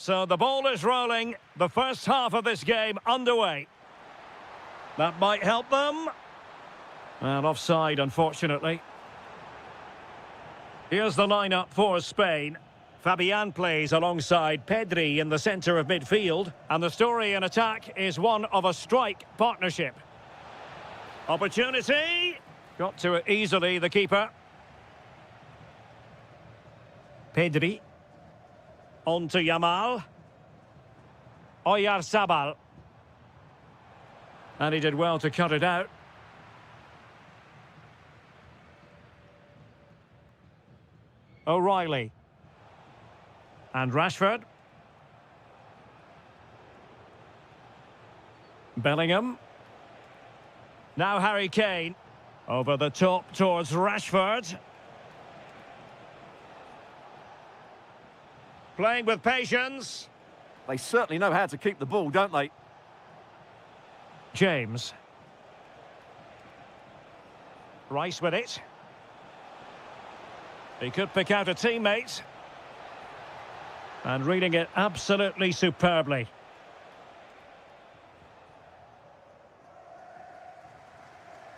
So the ball is rolling. The first half of this game underway. That might help them. And offside, unfortunately. Here's the lineup for Spain. Fabian plays alongside Pedri in the centre of midfield. And the story in attack is one of a strike partnership. Opportunity. Got to it easily, the keeper. Pedri. On to Yamal. Oyarzabal. And he did well to cut it out. O'Reilly. And Rashford. Bellingham. Now Harry Kane. Over the top towards Rashford. Playing with patience. They certainly know how to keep the ball, don't they? James. Rice with it. He could pick out a teammate. And reading it absolutely superbly.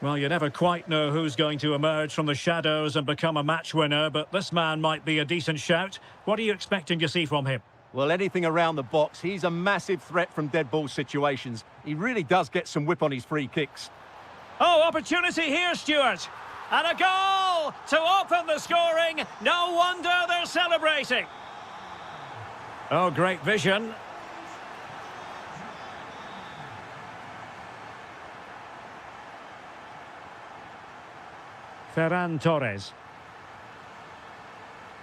Well, you never quite know who's going to emerge from the shadows and become a match winner, but this man might be a decent shout. What are you expecting to see from him? Well, anything around the box. He's a massive threat from dead ball situations. He really does get some whip on his free kicks. Oh, opportunity here, Stuart. And a goal to open the scoring. No wonder they're celebrating. Oh, great vision. Ferran Torres.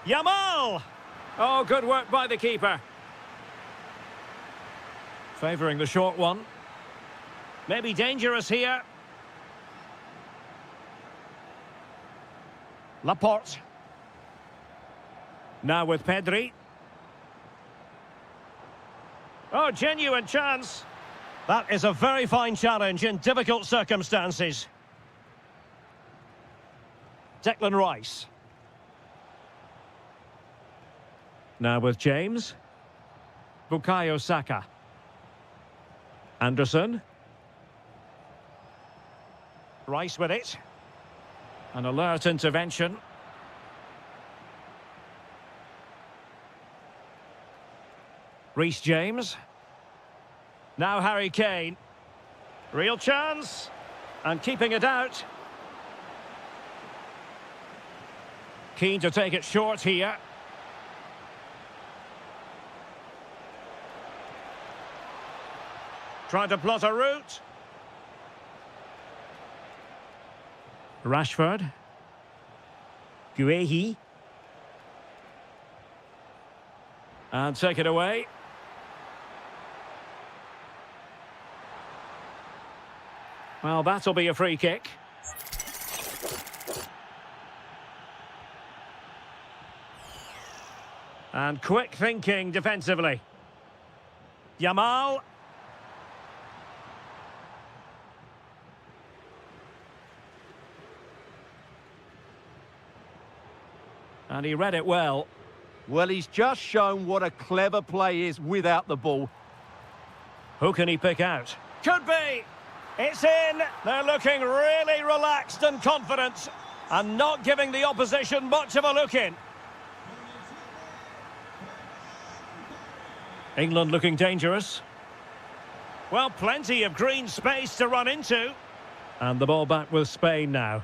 Yamal! Oh, good work by the keeper. Favouring the short one. Maybe dangerous here. Laporte. Now with Pedri. Oh, genuine chance. That is a very fine challenge in difficult circumstances. Declan Rice. Now with James. Bukayo Saka. Anderson. Rice with it. An alert intervention. Reece James. Now Harry Kane. Real chance. And keeping it out. Keen to take it short here. Trying to plot a route. Rashford. Guehi. And take it away. Well, that'll be a free kick. And quick thinking defensively. Yamal. And he read it well. Well, he's just shown what a clever play is without the ball. Who can he pick out? Could be. It's in. They're looking really relaxed and confident and not giving the opposition much of a look in. England looking dangerous. Well, plenty of green space to run into. And the ball back with Spain now.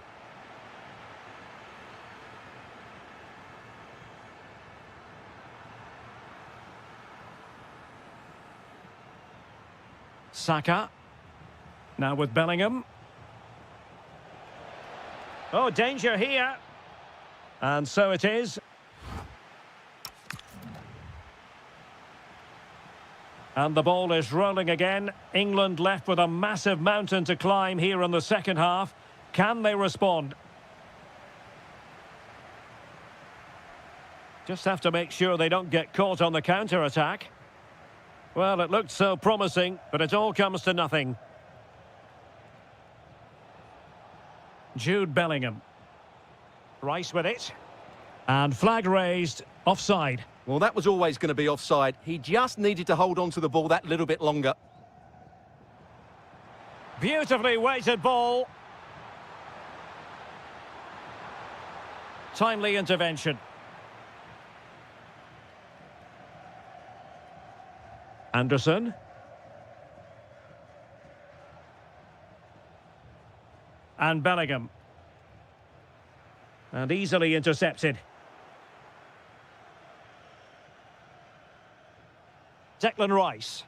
Saka. Now with Bellingham. Oh, danger here. And so it is. And the ball is rolling again. England left with a massive mountain to climb here in the second half. Can they respond? Just have to make sure they don't get caught on the counter-attack. Well, it looked so promising, but it all comes to nothing. Jude Bellingham. Rice with it. And flag raised, offside. Well, that was always going to be offside. He just needed to hold on to the ball that little bit longer. Beautifully weighted ball. Timely intervention. Anderson. And Bellingham. And easily intercepted. Declan Rice.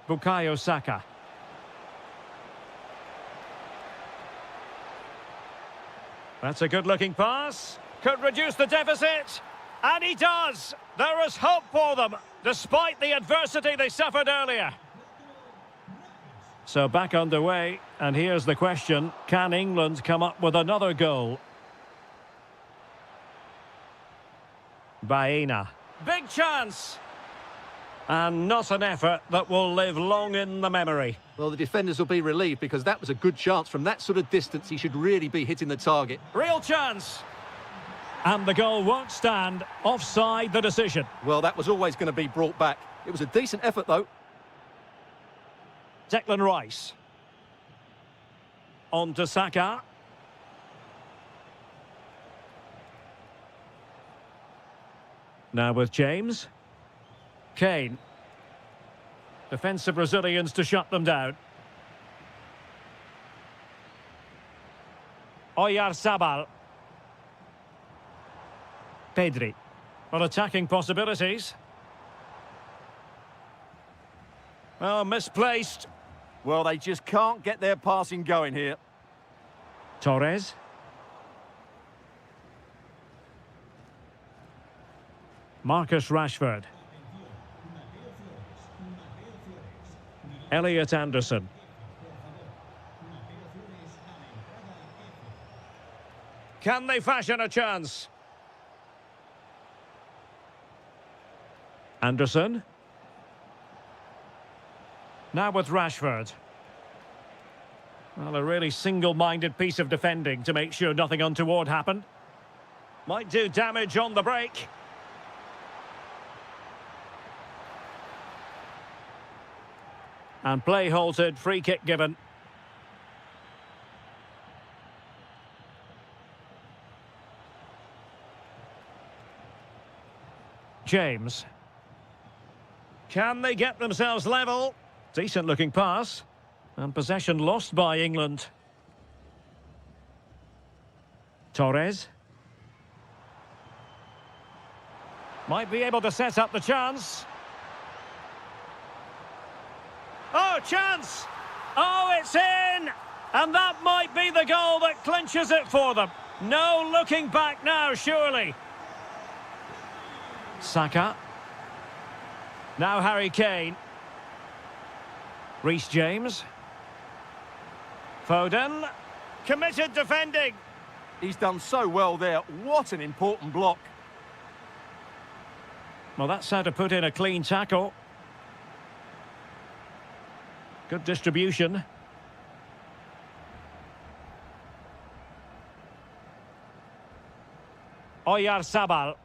Bukayo Saka. That's a good-looking pass. Could reduce the deficit. And he does. There is hope for them, despite the adversity they suffered earlier. So back underway, and here's the question. Can England come up with another goal? Baena. Big chance. And not an effort that will live long in the memory. Well, the defenders will be relieved because that was a good chance. From that sort of distance, he should really be hitting the target. Real chance. And the goal won't stand. Offside the decision. Well, that was always going to be brought back. It was a decent effort, though. Declan Rice. On to Saka. Now with James. Kane. Defensive Brazilians to shut them down. Oyarzabal. Pedri. Well, attacking possibilities. Oh, misplaced. Well, they just can't get their passing going here. Torres. Marcus Rashford. Elliot Anderson. Can they fashion a chance? Anderson. Now with Rashford. Well, a really single-minded piece of defending to make sure nothing untoward happened. Might do damage on the break. And play halted, free kick given. James. Can they get themselves level? Decent looking pass. And possession lost by England. Torres. Might be able to set up the chance. Oh, chance! Oh, it's in! And that might be the goal that clinches it for them. No looking back now, surely. Saka. Now Harry Kane. Reece James. Foden. Committed defending. He's done so well there. What an important block. Well, that's how to put in a clean tackle. Good distribution. Oyarzabal.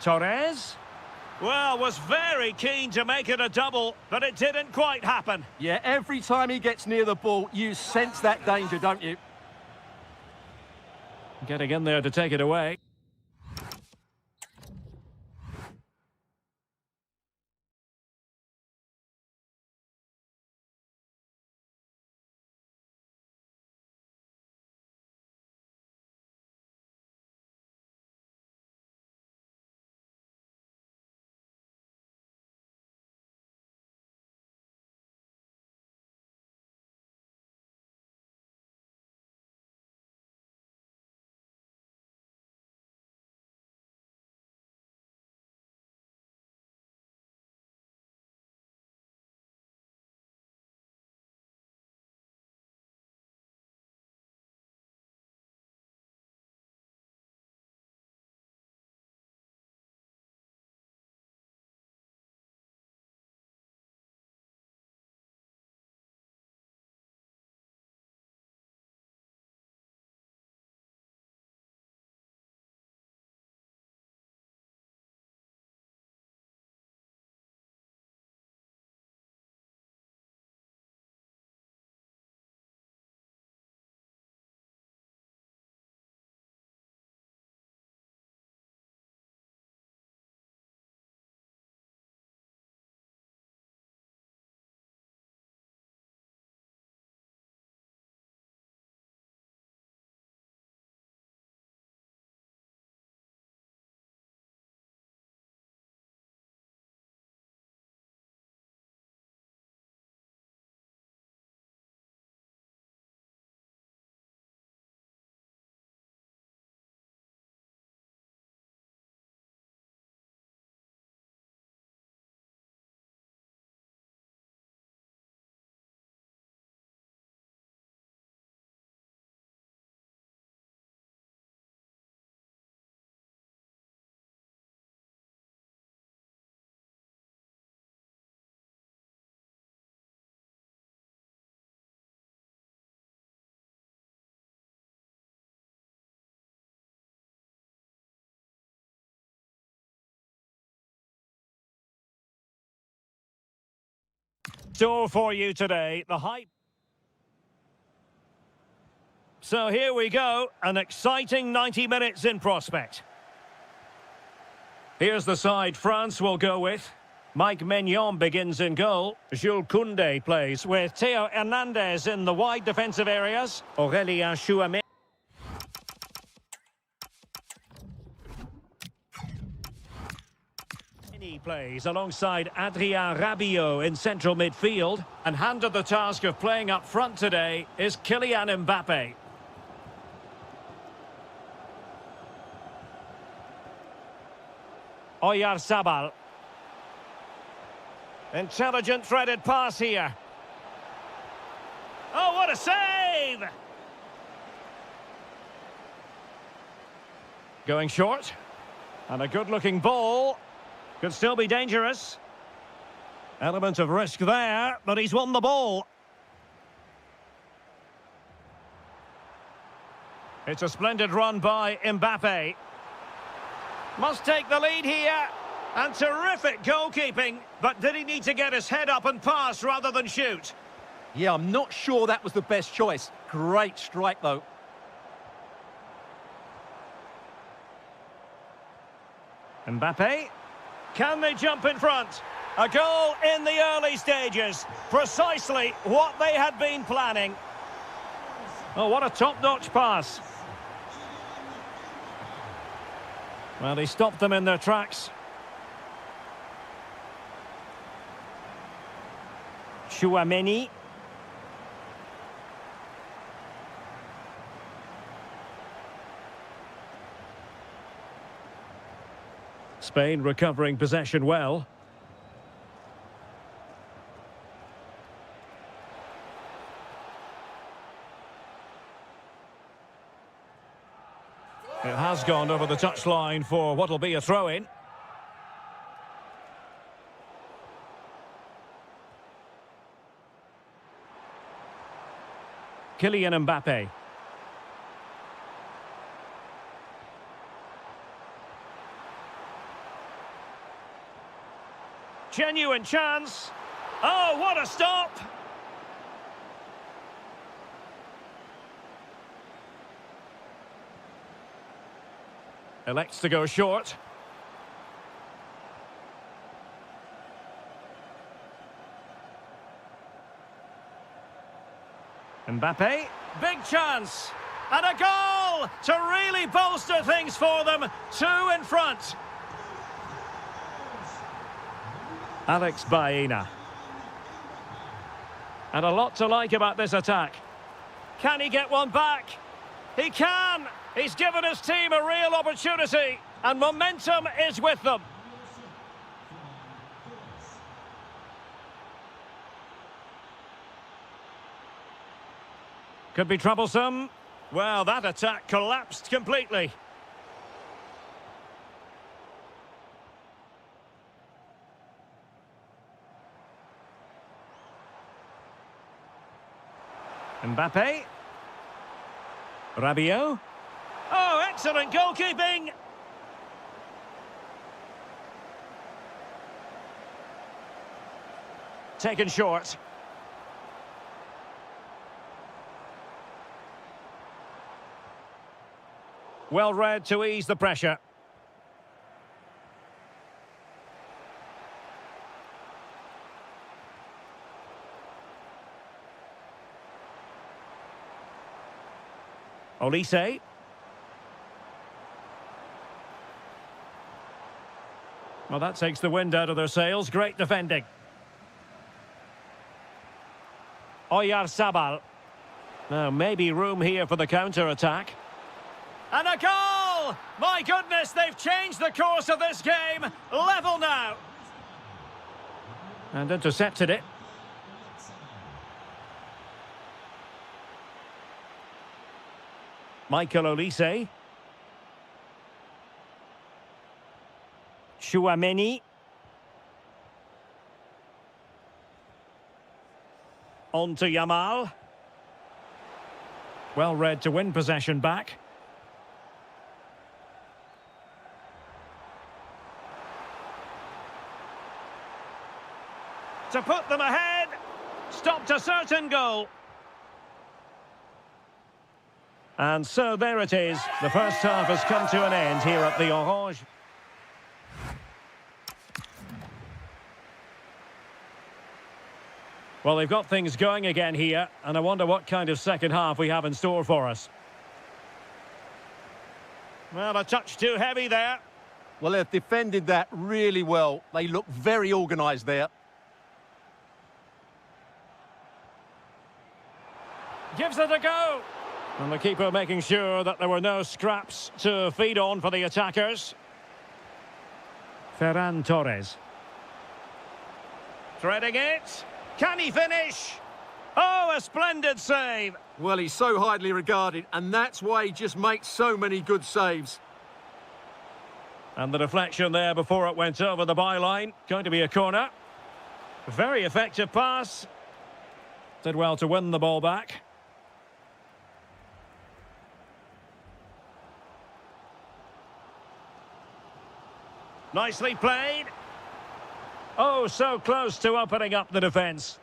Torres. Well, was very keen to make it a double, but it didn't quite happen. Yeah, every time he gets near the ball, you sense that danger, don't you? Getting in there to take it away. store for you today. The hype. So here we go, an exciting 90 minutes in prospect. Here's the side France will go with. Mike Maignan begins in goal. Jules Koundé plays with Theo Hernandez in the wide defensive areas. Aurélien Chouameni plays alongside Adrien Rabiot in central midfield. And handed the task of playing up front today is Kylian Mbappe. Oyarzabal. Intelligent threaded pass here. Oh, what a save! Going short. And a good-looking ball. Could still be dangerous. Element of risk there, but he's won the ball. It's a splendid run by Mbappe. Must take the lead here. And terrific goalkeeping. But did he need to get his head up and pass rather than shoot? Yeah, I'm not sure that was the best choice. Great strike, though. Mbappe. Can they jump in front? A goal in the early stages. Precisely what they had been planning. Oh, what a top-notch pass. Well, he stopped them in their tracks. Chouameni. Spain recovering possession well. It has gone over the touchline for what will be a throw-in. Kylian Mbappe. Genuine chance. Oh, what a stop! Elects to go short. Mbappe, big chance, and a goal to really bolster things for them. 2 in front. Alex Baena. And a lot to like about this attack. Can he get one back? He can! He's given his team a real opportunity, and momentum is with them. Could be troublesome. Well, that attack collapsed completely. Mbappe. Rabiot. Oh, excellent goalkeeping! Taken short. Well read to ease the pressure. Olise. Well, that takes the wind out of their sails. Great defending. Oyarzabal. Now, maybe room here for the counter-attack. And a goal! My goodness, they've changed the course of this game. Level now. And intercepted it. Michael Olise. Chouameni. On to Yamal. Well read to win possession back. To put them ahead. stopped a certain goal. And so there it is. The first half has come to an end here at the Orange. Well, they've got things going again here, and I wonder what kind of second half we have in store for us. Well, a touch too heavy there. Well, they've defended that really well. They look very organised there. Gives it a go. And the keeper making sure that there were no scraps to feed on for the attackers. Ferran Torres. Threading it. Can he finish? Oh, a splendid save. Well, he's so highly regarded, and that's why he just makes so many good saves. And the deflection there before it went over the byline. Going to be a corner. Very effective pass. Did well to win the ball back. Nicely played. Oh, so close to opening up the defence.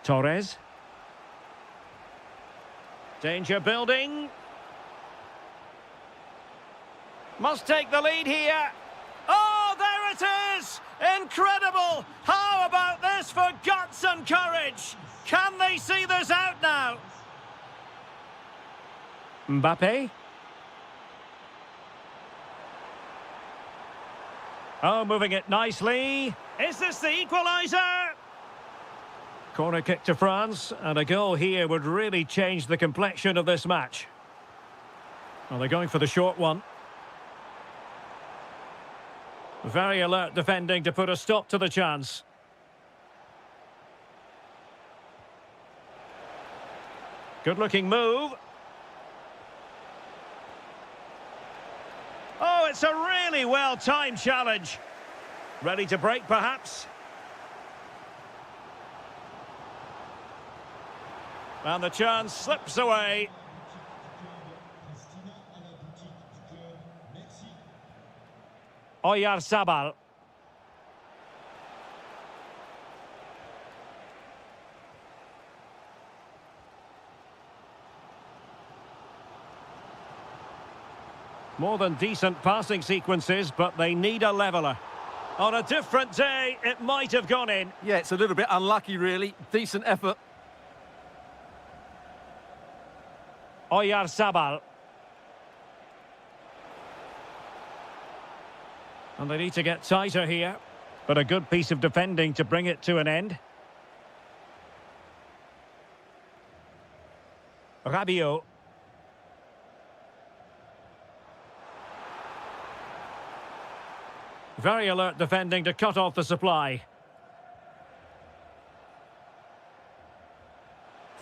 Torres. Danger building. Must take the lead here. Oh, there it is! Incredible! How about this for guts and courage? Can they see this out now? Mbappe. Oh, moving it nicely. Is this the equaliser? Corner kick to France, and a goal here would really change the complexion of this match. Well, they're going for the short one. Very alert defending to put a stop to the chance. Good-looking move. Oh, it's a really well-timed challenge. Ready to break, perhaps? And the chance slips away. Oyarzabal. More than decent passing sequences, but they need a leveller. On a different day, it might have gone in. Yeah, it's a little bit unlucky, really. Decent effort. Oyarzabal. And they need to get tighter here. But a good piece of defending to bring it to an end. Rabiot. Very alert defending to cut off the supply.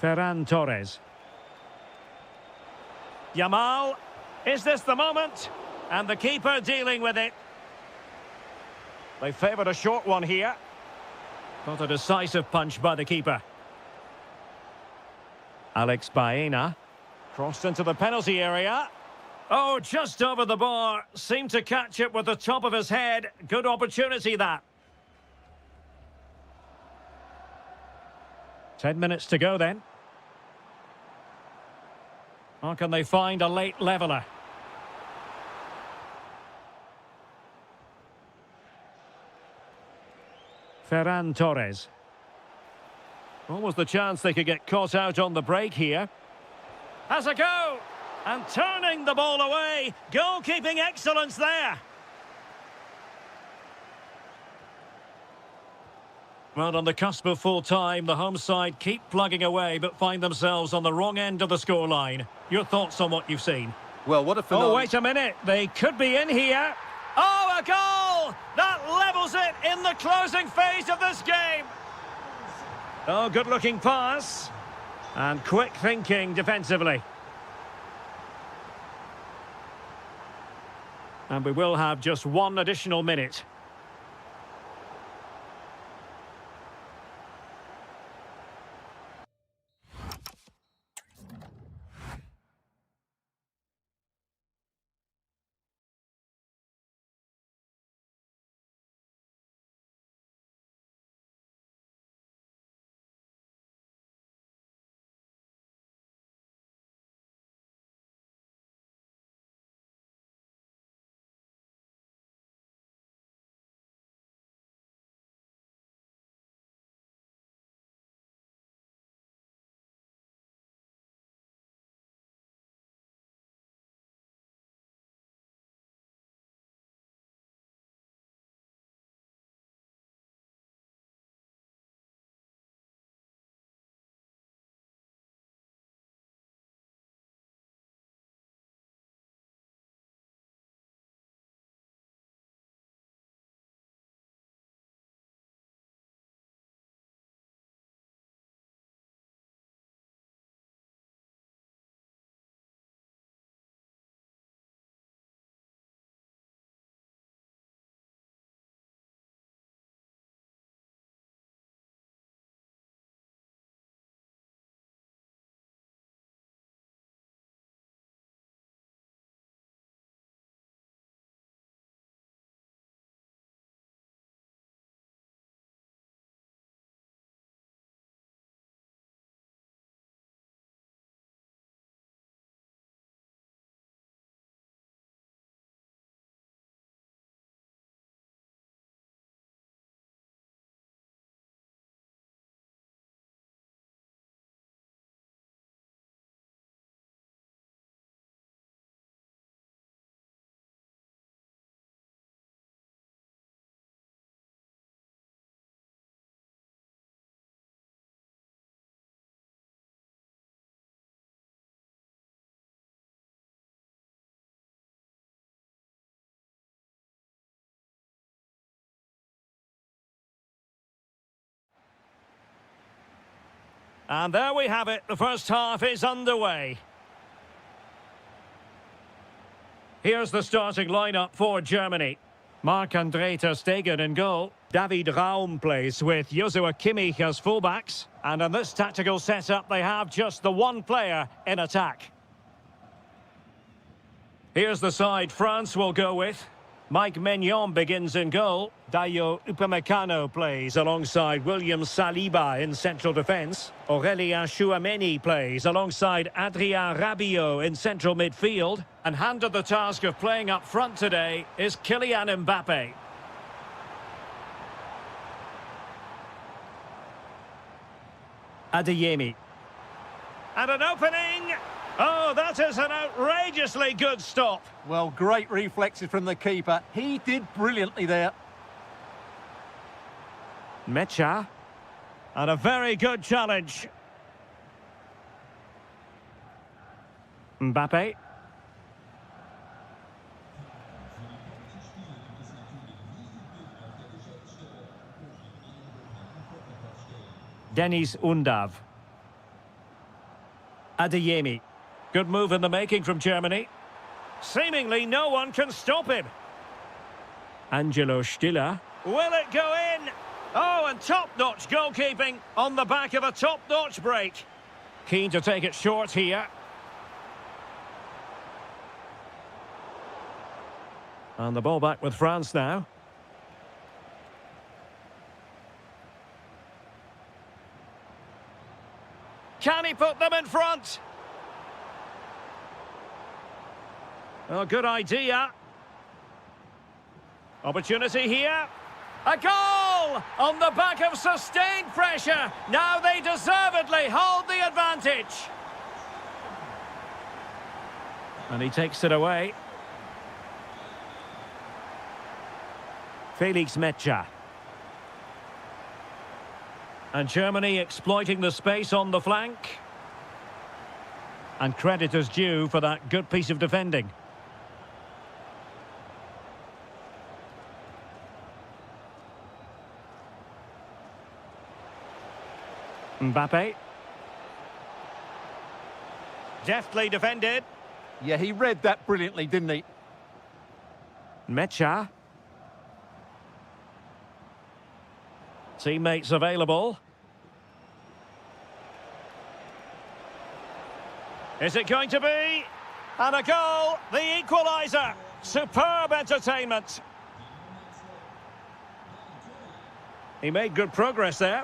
Ferran Torres. Yamal. Is this the moment? And the keeper dealing with it. They favoured a short one here. Not a decisive punch by the keeper. Alex Baena. Crossed into the penalty area. Oh, just over the bar. Seemed to catch it with the top of his head. Good opportunity, that. 10 minutes to go then. Or can they find a late leveller? Ferran Torres. What was the chance they could get caught out on the break here? Has a go! And turning the ball away. Goalkeeping excellence there. Well, on the cusp of full time, the home side keep plugging away but find themselves on the wrong end of the scoreline. Your thoughts on what you've seen? Well, what a phenomenal... Oh, wait a minute. They could be in here. Oh, a goal! That levels it in the closing phase of this game. Oh, good-looking pass. And quick thinking defensively. And we will have just one additional minute. And there we have it. The first half is underway. Here's the starting lineup for Germany. Marc-André ter Stegen in goal. David Raum plays with Joshua Kimmich as fullbacks. And in this tactical setup, they have just the one player in attack. Here's the side France will go with. Mike Maignan begins in goal. Dayo Upamecano plays alongside William Saliba in central defence. Aurélien Tchouameni plays alongside Adrien Rabiot in central midfield. And handed the task of playing up front today is Kylian Mbappe. Adeyemi. And an opening! Oh, that is an outrageously good stop. Well, great reflexes from the keeper. He did brilliantly there. Mecha. And a very good challenge. Mbappe. Denis Undav. Adeyemi. Good move in the making from Germany. Seemingly no one can stop him. Angelo Stiller. Will it go in? Oh, and top-notch goalkeeping on the back of a top-notch break. Keen to take it short here. And the ball back with France now. Can he put them in front? Oh, good idea. Opportunity here. A goal! On the back of sustained pressure. Now they deservedly hold the advantage. And he takes it away. Felix Mecha. And Germany exploiting the space on the flank. And credit is due for that good piece of defending. Mbappe. Deftly defended. Yeah, he read that brilliantly, didn't he? Mecha. Teammates available. Is it going to be? And a goal, the equaliser. Superb entertainment. He made good progress there.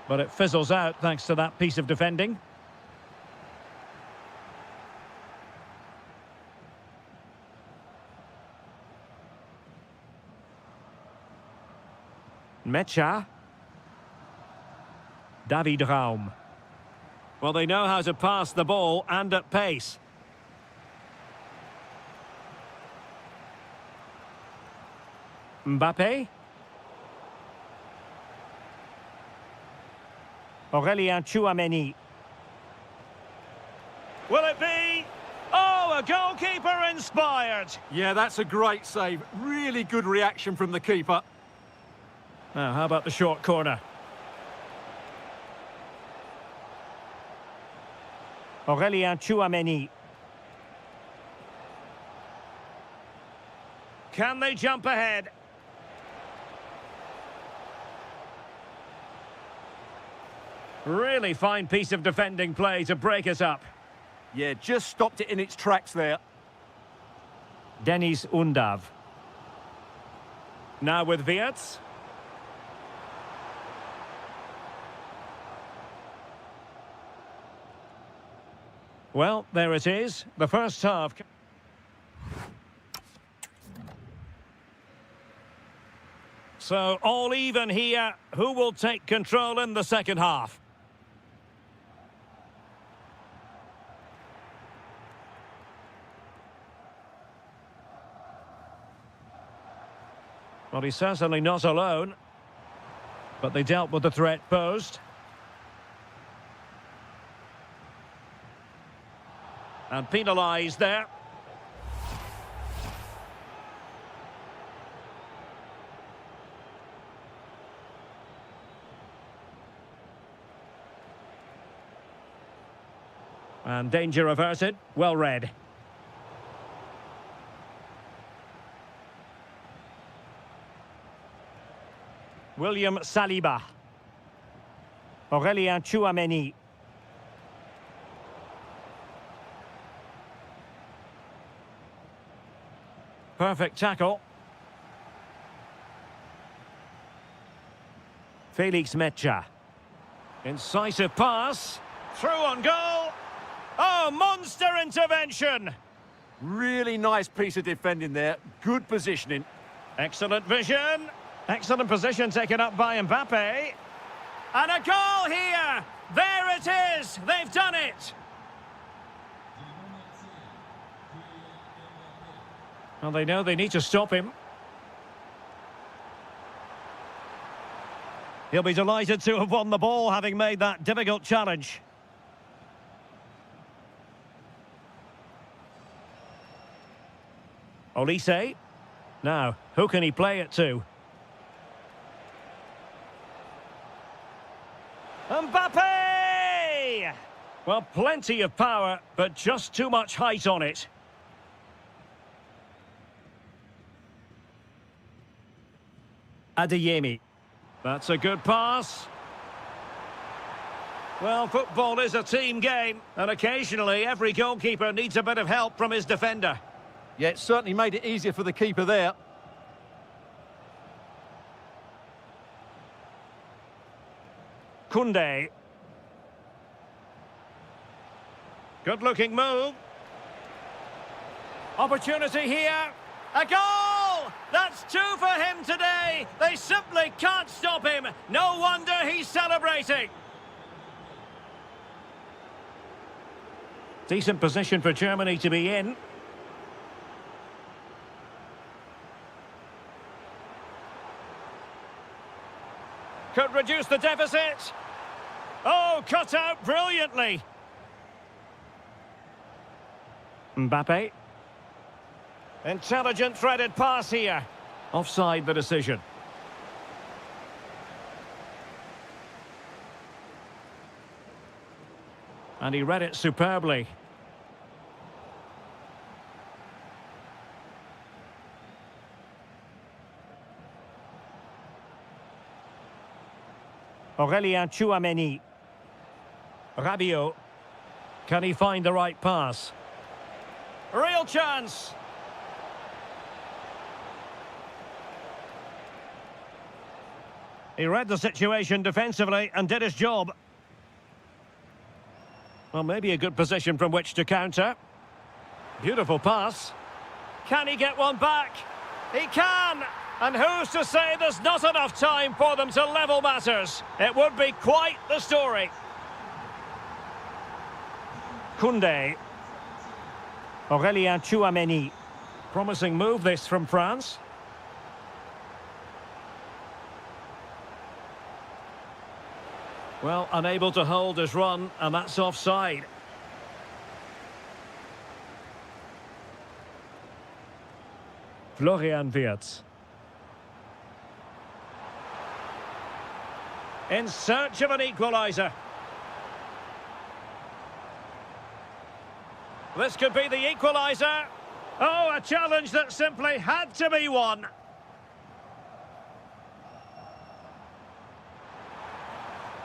But it fizzles out thanks to that piece of defending. Mecha. David Raum. Well, they know how to pass the ball and at pace. Mbappe. Aurélien Tchouameni. Will it be? Oh, a goalkeeper inspired. Yeah, that's a great save. Really good reaction from the keeper. Now, how about the short corner? Aurélien Tchouameni. Can they jump ahead? Really fine piece of defending play to break us up. Yeah, just stopped it in its tracks there. Denis Undav. Now with Wirtz. Well, there it is. The first half. So, all even here. Who will take control in the second half? Well, he's certainly not alone. But they dealt with the threat posed. And penalised there. And danger averted. Well read. William Saliba. Aurélien Tchouameni. Perfect tackle. Felix Mecha. Incisive pass. Through on goal. Oh, monster intervention. Really nice piece of defending there. Good positioning. Excellent vision. Excellent position taken up by Mbappe. And a goal here. There it is. They've done it. Well, they know they need to stop him. He'll be delighted to have won the ball, having made that difficult challenge. Olise. Now, who can he play it to? Mbappe! Well, plenty of power, but just too much height on it. Adeyemi. That's a good pass. Well, football is a team game, and occasionally every goalkeeper needs a bit of help from his defender. Yeah, it certainly made it easier for the keeper there. Koundé. Good-looking move. Opportunity here. A goal! That's two for him today. They simply can't stop him. No wonder he's celebrating. Decent position for Germany to be in. Could reduce the deficit. Oh, cut out brilliantly. Mbappe. Intelligent threaded pass here. Offside the decision. And he read it superbly. Aurélien Tchouameni. Rabiot. Can he find the right pass? Real chance. He read the situation defensively and did his job. Well, maybe a good position from which to counter. Beautiful pass. Can he get one back? He can! And who's to say there's not enough time for them to level matters? It would be quite the story. Koundé. Aurélien Tchouameni. Promising move this from France. Well, unable to hold his run, and that's offside. Florian Wirtz. In search of an equaliser. This could be the equaliser. Oh, a challenge that simply had to be won.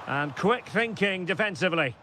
And quick thinking defensively.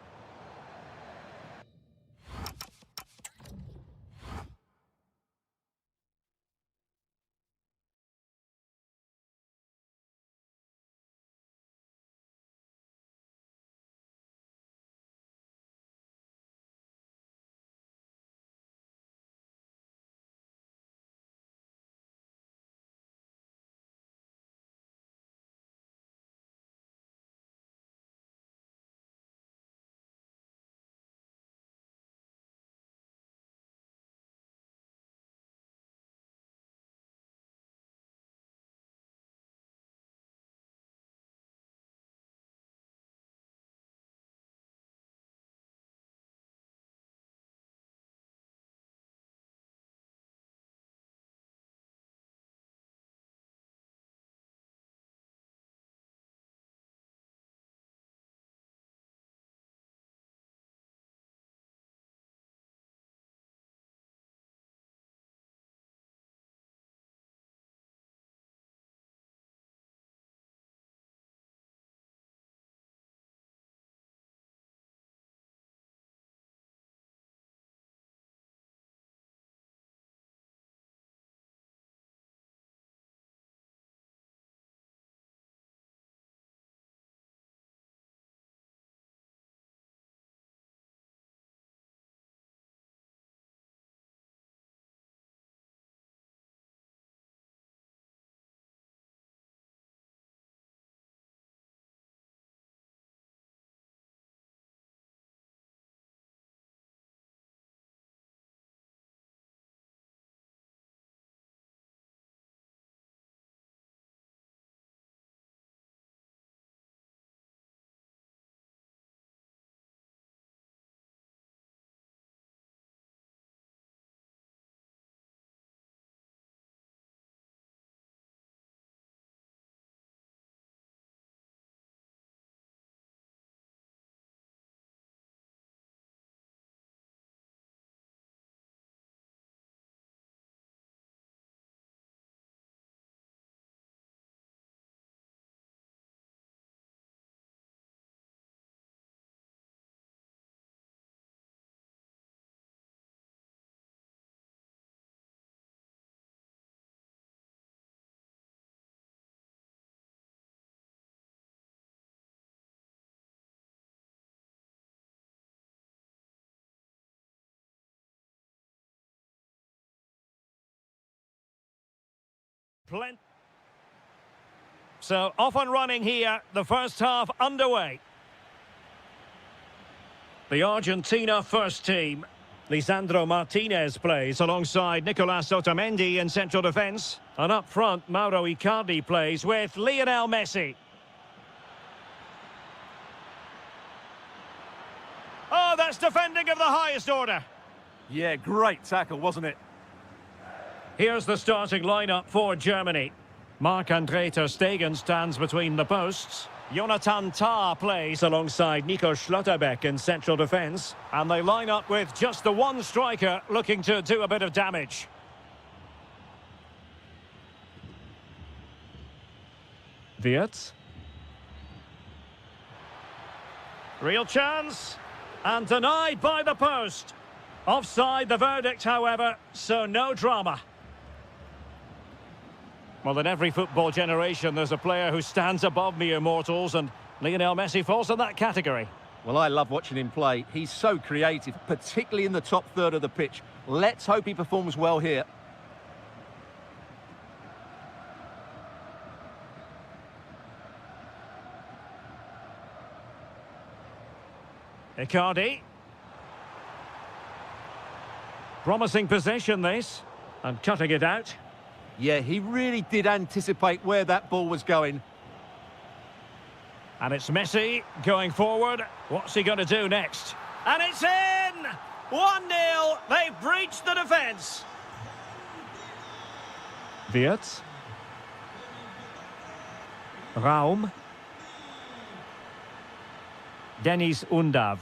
So off and running here, the first half underway. The Argentina first team. Lisandro Martinez plays alongside Nicolas Otamendi in central defence. And up front, Mauro Icardi plays with Lionel Messi. Oh, that's defending of the highest order. Yeah, great tackle, wasn't it? Here's the starting lineup for Germany. Marc-Andre ter Stegen stands between the posts. Jonathan Tah plays alongside Nico Schlotterbeck in central defence. And they line up with just the one striker looking to do a bit of damage. Wirtz. Real chance. And denied by the post. Offside the verdict, however, so no drama. Well, in every football generation, there's a player who stands above mere mortals, and Lionel Messi falls in that category. Well, I love watching him play. He's so creative, particularly in the top third of the pitch. Let's hope he performs well here. Icardi. Promising possession, this. And cutting it out. Yeah, he really did anticipate where that ball was going. And it's Messi going forward. What's he going to do next? And it's in! 1-0. They've breached the defence. Wirtz. Raum. Dennis Undav.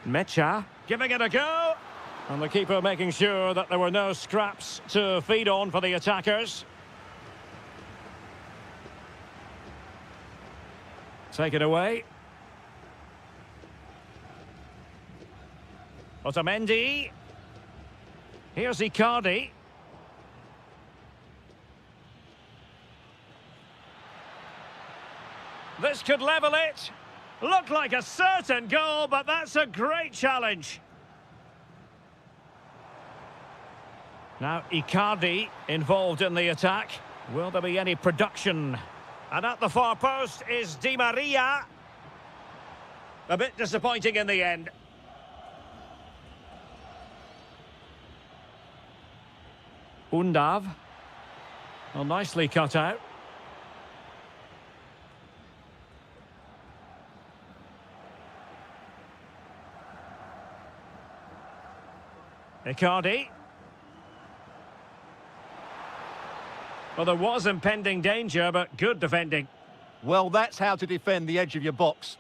Mecha giving it a go. And the keeper making sure that there were no scraps to feed on for the attackers. Take it away. Otamendi. Here's Icardi. This could level it. Looked like a certain goal, but that's a great challenge. Now Icardi involved in the attack. Will there be any production? And at the far post is Di Maria. A bit disappointing in the end. Undav. Well, nicely cut out. Icardi. Well, there was impending danger, but good defending. Well, that's how to defend the edge of your box.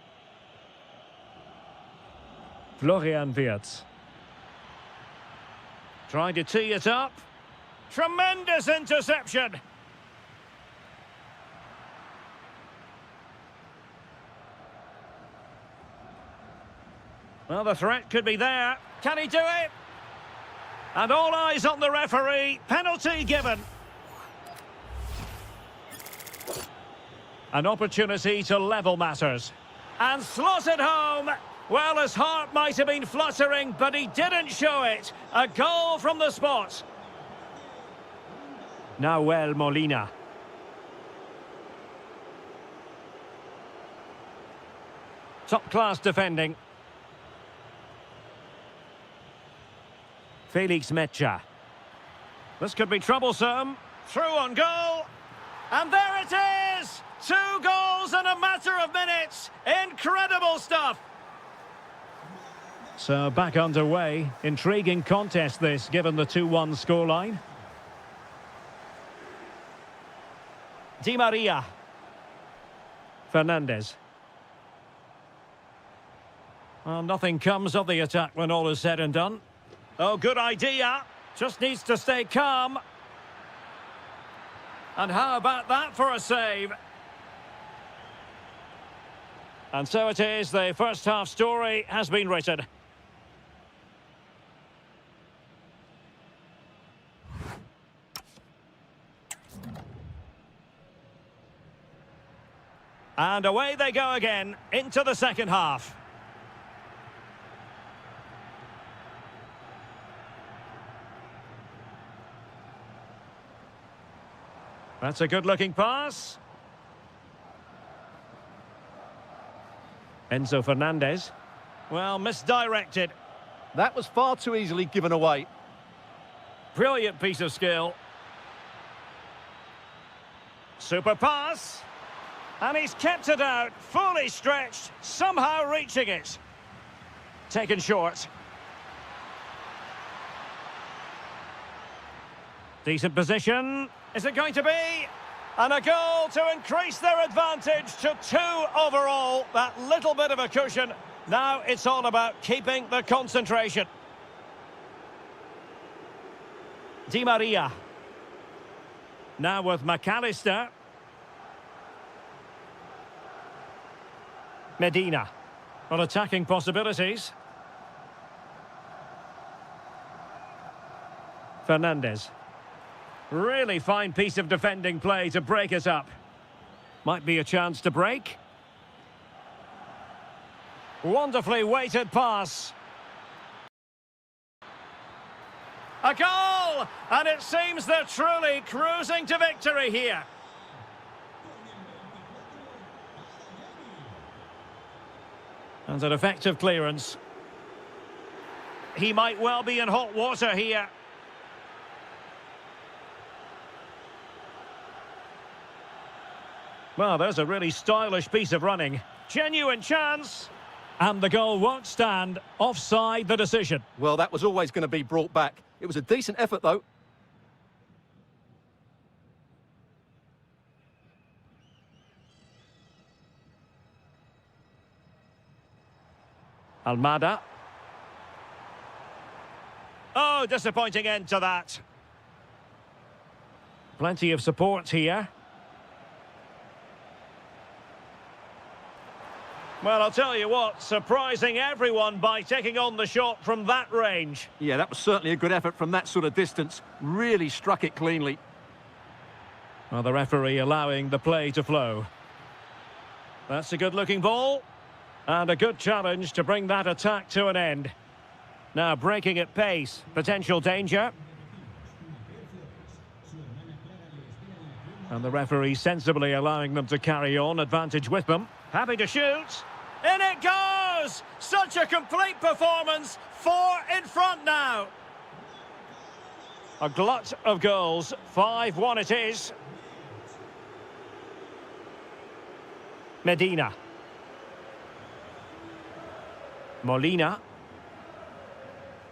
Florian Wirtz. Trying to tee it up. Tremendous interception. Well, the threat could be there. Can he do it? And all eyes on the referee. Penalty given. An opportunity to level matters. And slotted home. Well, his heart might have been fluttering, but he didn't show it. A goal from the spot. Nahuel Molina. Top-class defending. Felix Mecha. This could be troublesome. Through on goal. And there it is! 2 goals in a matter of minutes. Incredible stuff. So back underway. Intriguing contest this, given the 2-1 scoreline. Di Maria. Fernandez. Well, nothing comes of the attack when all is said and done. Oh, good idea. Just needs to stay calm. And how about that for a save? And so it is, the first half story has been written. And away they go again, into the second half. That's a good-looking pass. Enzo Fernandez. Well, misdirected. That was far too easily given away. Brilliant piece of skill. Super pass. And he's kept it out, fully stretched, somehow reaching it. Taken short. Decent position. Is it going to be? And a goal to increase their advantage to 2 overall. That little bit of a cushion. Now it's all about keeping the concentration. Di Maria. Now with McAllister. Medina. Well, attacking possibilities. Fernandez. Really fine piece of defending play to break us up. Might be a chance to break. Wonderfully weighted pass. A goal! And it seems they're truly cruising to victory here. And an effective clearance. He might well be in hot water here. Well, there's a really stylish piece of running. Genuine chance. And the goal won't stand. Offside the decision. Well, that was always going to be brought back. It was a decent effort, though. Almada. Oh, disappointing end to that. Plenty of support here. Well, I'll tell you what, surprising everyone by taking on the shot from that range. Yeah, that was certainly a good effort from that sort of distance. Really struck it cleanly. Well, the referee allowing the play to flow. That's a good-looking ball. And a good challenge to bring that attack to an end. Now breaking at pace, potential danger. And the referee sensibly allowing them to carry on, advantage with them. Happy to shoot. In it goes! Such a complete performance. 4 in front now. A glut of goals. 5-1 it is. Medina. Molina.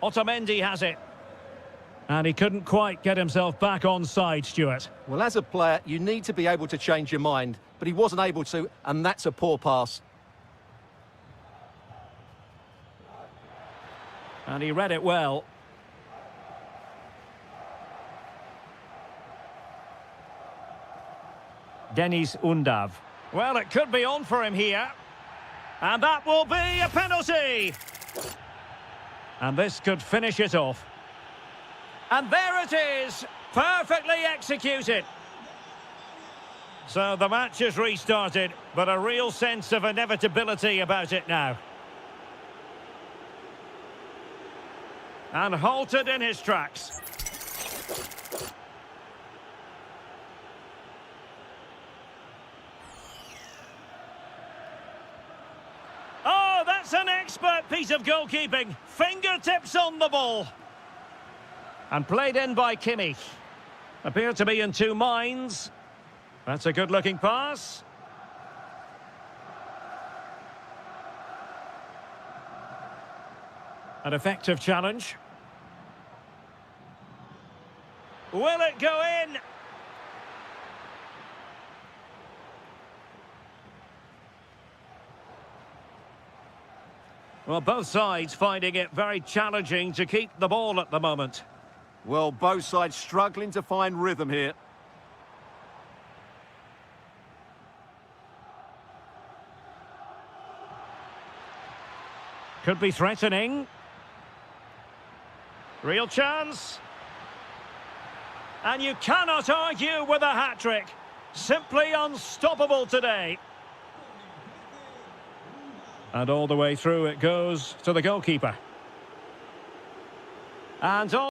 Otamendi has it. And he couldn't quite get himself back on side, Stuart. Well, as a player, you need to be able to change your mind, but he wasn't able to, and that's a poor pass. And he read it well. Denis Undav. Well, it could be on for him here. And that will be a penalty. And this could finish it off. And there it is, perfectly executed. So the match has restarted, but a real sense of inevitability about it now. And halted in his tracks. Oh, that's an expert piece of goalkeeping. Fingertips on the ball. And played in by Kimmich. Appeared to be in 2 minds. That's a good-looking pass. An effective challenge. Will it go in? Well, both sides finding it very challenging to keep the ball at the moment. Well, both sides struggling to find rhythm here. Could be threatening. Real chance. And you cannot argue with a hat-trick. Simply unstoppable today. And all the way through it goes to the goalkeeper. And all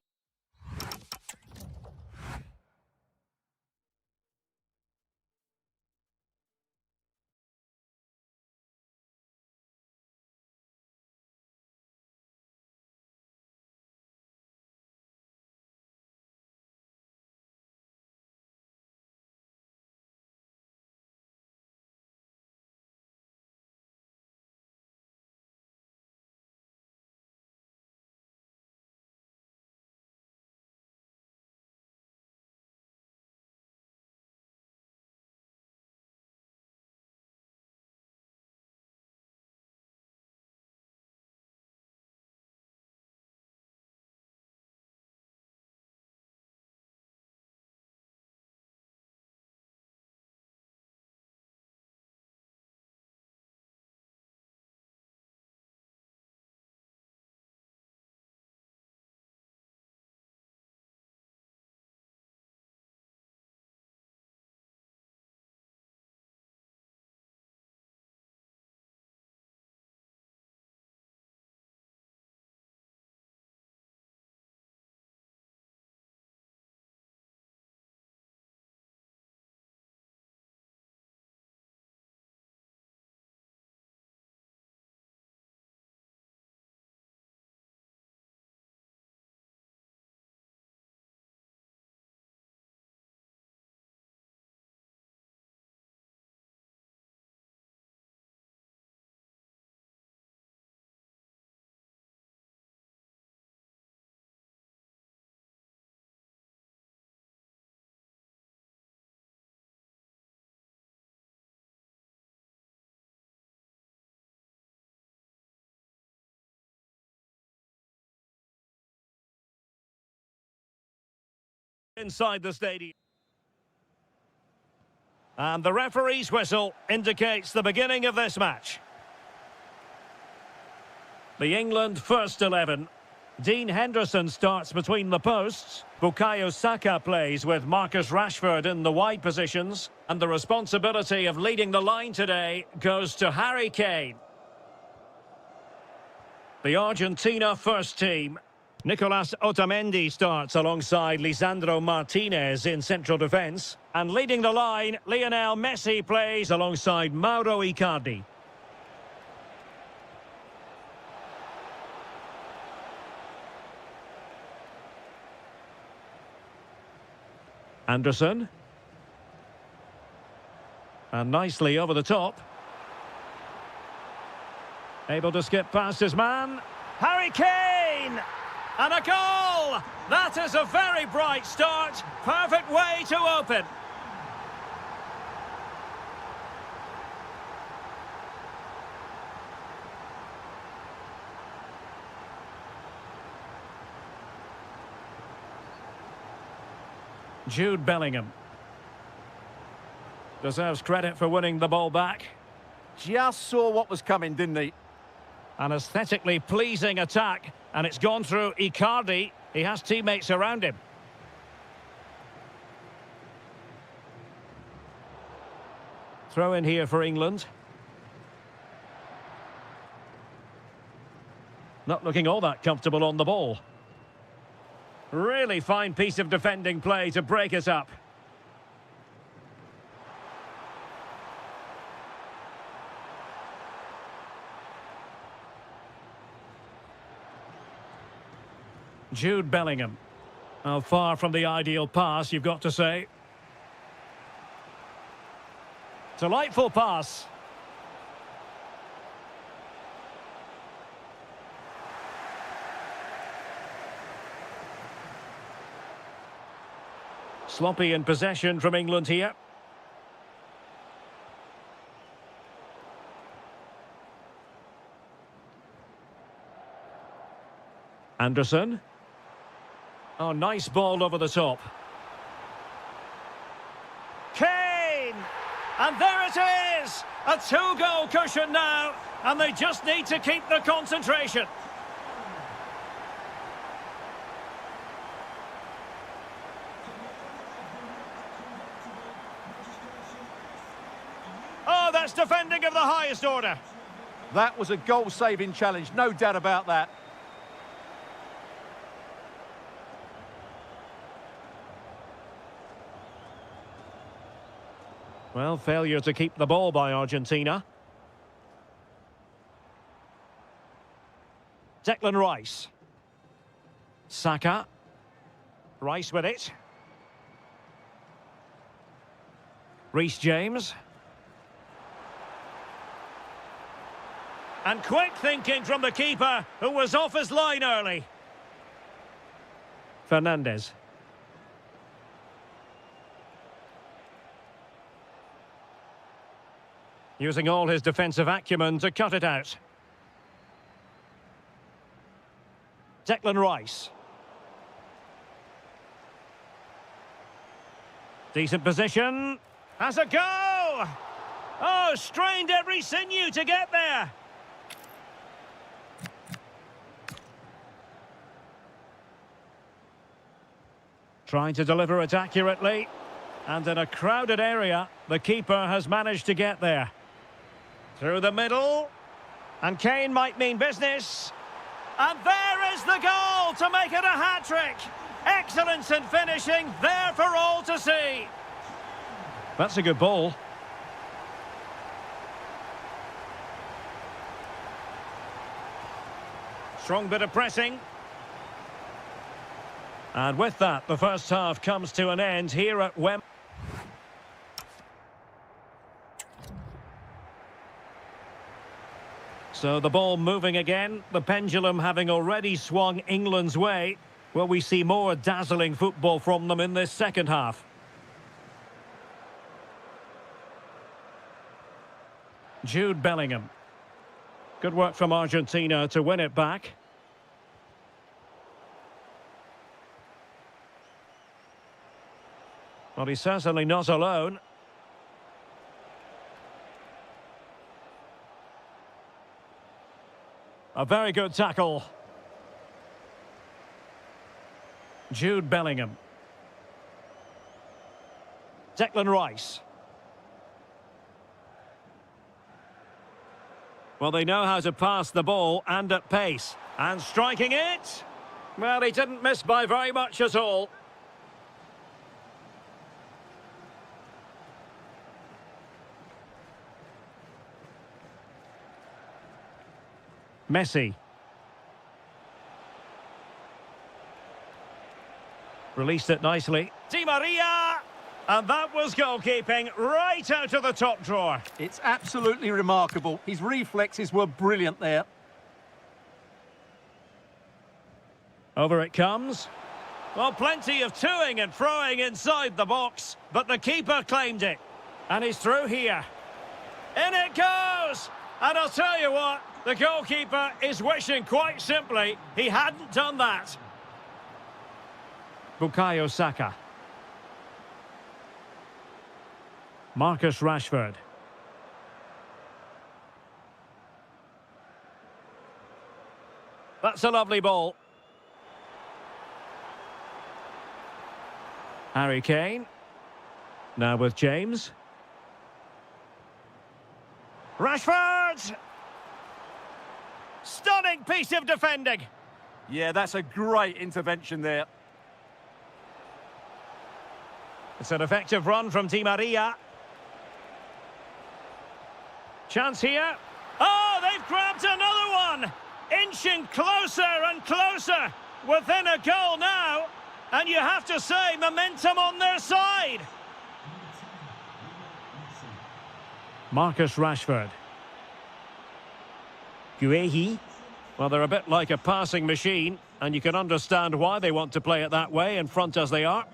inside the stadium. And the referee's whistle indicates the beginning of this match. The England first 11. Dean Henderson starts between the posts. Bukayo Saka plays with Marcus Rashford in the wide positions. And the responsibility of leading the line today goes to Harry Kane. The Argentina first team. Nicolas Otamendi starts alongside Lisandro Martinez in central defence. And leading the line, Lionel Messi plays alongside Mauro Icardi. Anderson. And nicely over the top. Able to skip past his man. Harry Kane! And a goal! That is a very bright start. Perfect way to open. Jude Bellingham. Deserves credit for winning the ball back. Just saw what was coming, didn't he? An aesthetically pleasing attack, and it's gone through Icardi. He has teammates around him. Throw in here for England. Not looking all that comfortable on the ball. Really fine piece of defending play to break us up. Jude Bellingham. Oh, far from the ideal pass, you've got to say. Delightful pass. Sloppy in possession from England here. Anderson. Oh, nice ball over the top. Kane! And there it is! A two-goal cushion now, and they just need to keep the concentration. Oh, that's defending of the highest order. That was a goal-saving challenge, no doubt about that. Well, failure to keep the ball by Argentina. Declan Rice. Saka. Rice with it. Reece James. And quick thinking from the keeper, who was off his line early. Fernandez. Using all his defensive acumen to cut it out. Declan Rice. Decent position. Has a go! Oh, strained every sinew to get there. Trying to deliver it accurately. And in a crowded area, the keeper has managed to get there. Through the middle. And Kane might mean business. And there is the goal to make it a hat-trick. Excellence in finishing, there for all to see. That's a good ball. Strong bit of pressing. And with that, the first half comes to an end here at Wembley. So the ball moving again, the pendulum having already swung England's way. Will we see more dazzling football from them in this second half? Jude Bellingham. Good work from Argentina to win it back. Well, he's certainly not alone. A very good tackle. Jude Bellingham. Declan Rice. Well, they know how to pass the ball and at pace. And striking it. Well, he didn't miss by very much at all. Messi. Released it nicely. Di Maria! And that was goalkeeping right out of the top drawer. It's absolutely remarkable. His reflexes were brilliant there. Over it comes. Well, plenty of toing and throwing inside the box, but the keeper claimed it. And he's through here. In it goes! And I'll tell you what, the goalkeeper is wishing quite simply he hadn't done that. Bukayo Saka. Marcus Rashford. That's a lovely ball. Harry Kane. Now with James. Rashford! Stunning piece of defending. Yeah, that's a great intervention there. It's an effective run from Di Maria. Chance here. Oh, they've grabbed another one. Inching closer and closer. Within a goal now. And you have to say, momentum on their side. Marcus Rashford. Guehi. Well, they're a bit like a passing machine, and you can understand why they want to play it that way, in front as they are.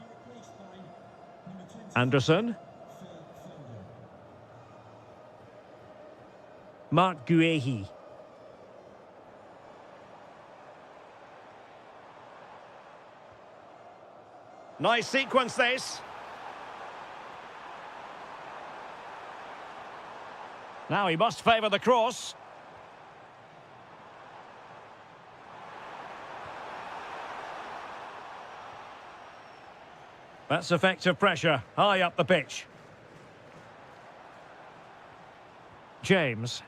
Anderson. Marc Guehi. Nice sequence, this. Now he must favour the cross. That's effective pressure, high up the pitch. James.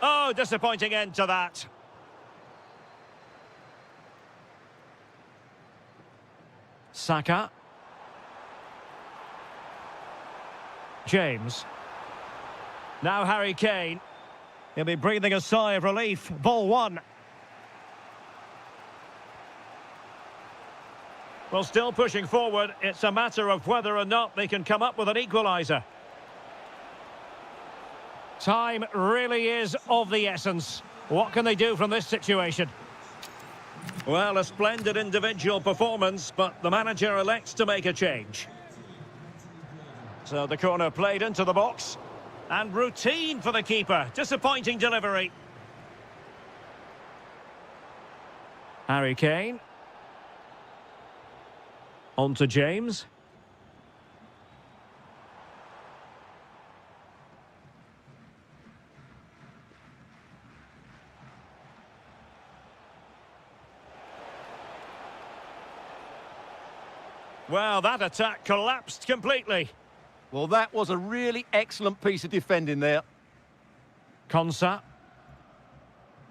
Oh, disappointing end to that. Saka. James. Now Harry Kane. He'll be breathing a sigh of relief. Ball one. Well, still pushing forward. It's a matter of whether or not they can come up with an equaliser. Time really is of the essence. What can they do from this situation? Well, a splendid individual performance, but the manager elects to make a change. So the corner played into the box. And routine for the keeper. Disappointing delivery. Harry Kane. On to James. Well, that attack collapsed completely. Well, that was a really excellent piece of defending there. Konsa.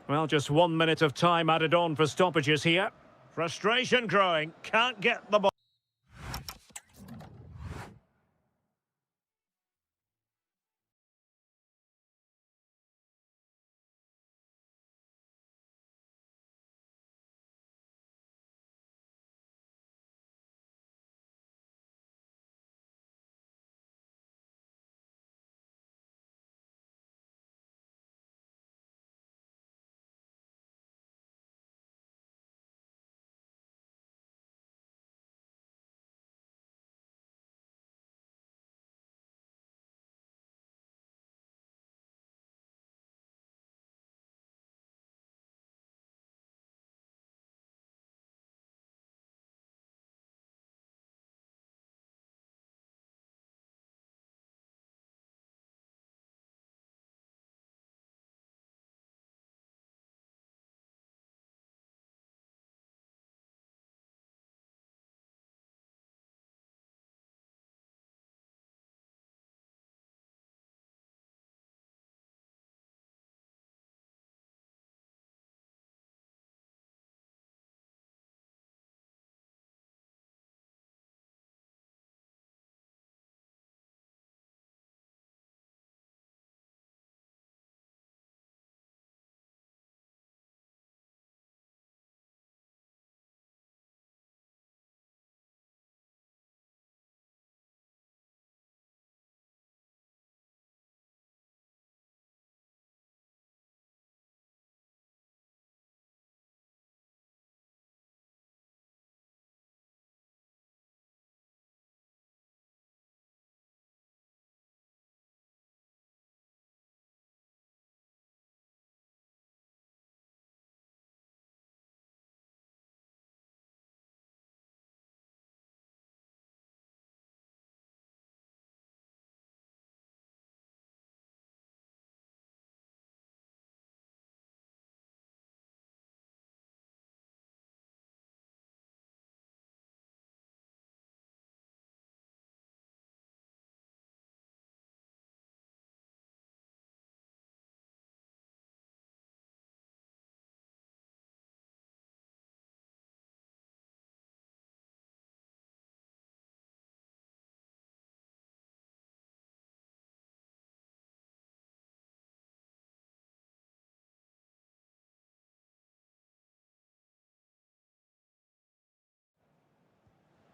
Well, just 1 minute of time added on for stoppages here. Frustration growing. Can't get the ball.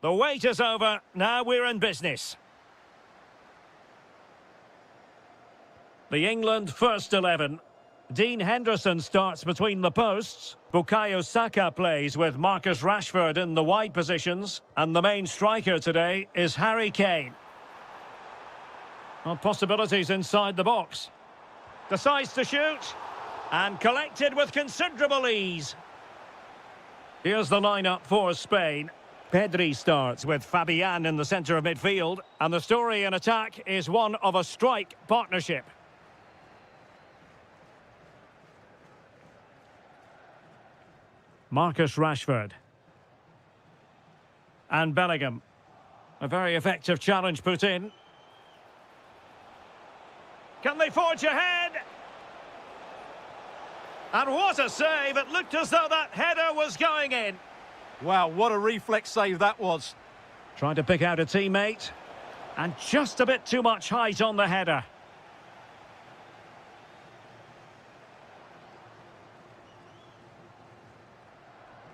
The wait is over. Now we're in business. The England first 11. Dean Henderson starts between the posts. Bukayo Saka plays with Marcus Rashford in the wide positions. And the main striker today is Harry Kane. Well, possibilities inside the box. Decides to shoot. And collected with considerable ease. Here's the lineup for Spain. Pedri starts with Fabian in the centre of midfield. And the story in attack is one of a strike partnership. Marcus Rashford. And Bellingham. A very effective challenge put in. Can they forge ahead? And what a save! It looked as though that header was going in. Wow, what a reflex save that was. Trying to pick out a teammate. And just a bit too much height on the header.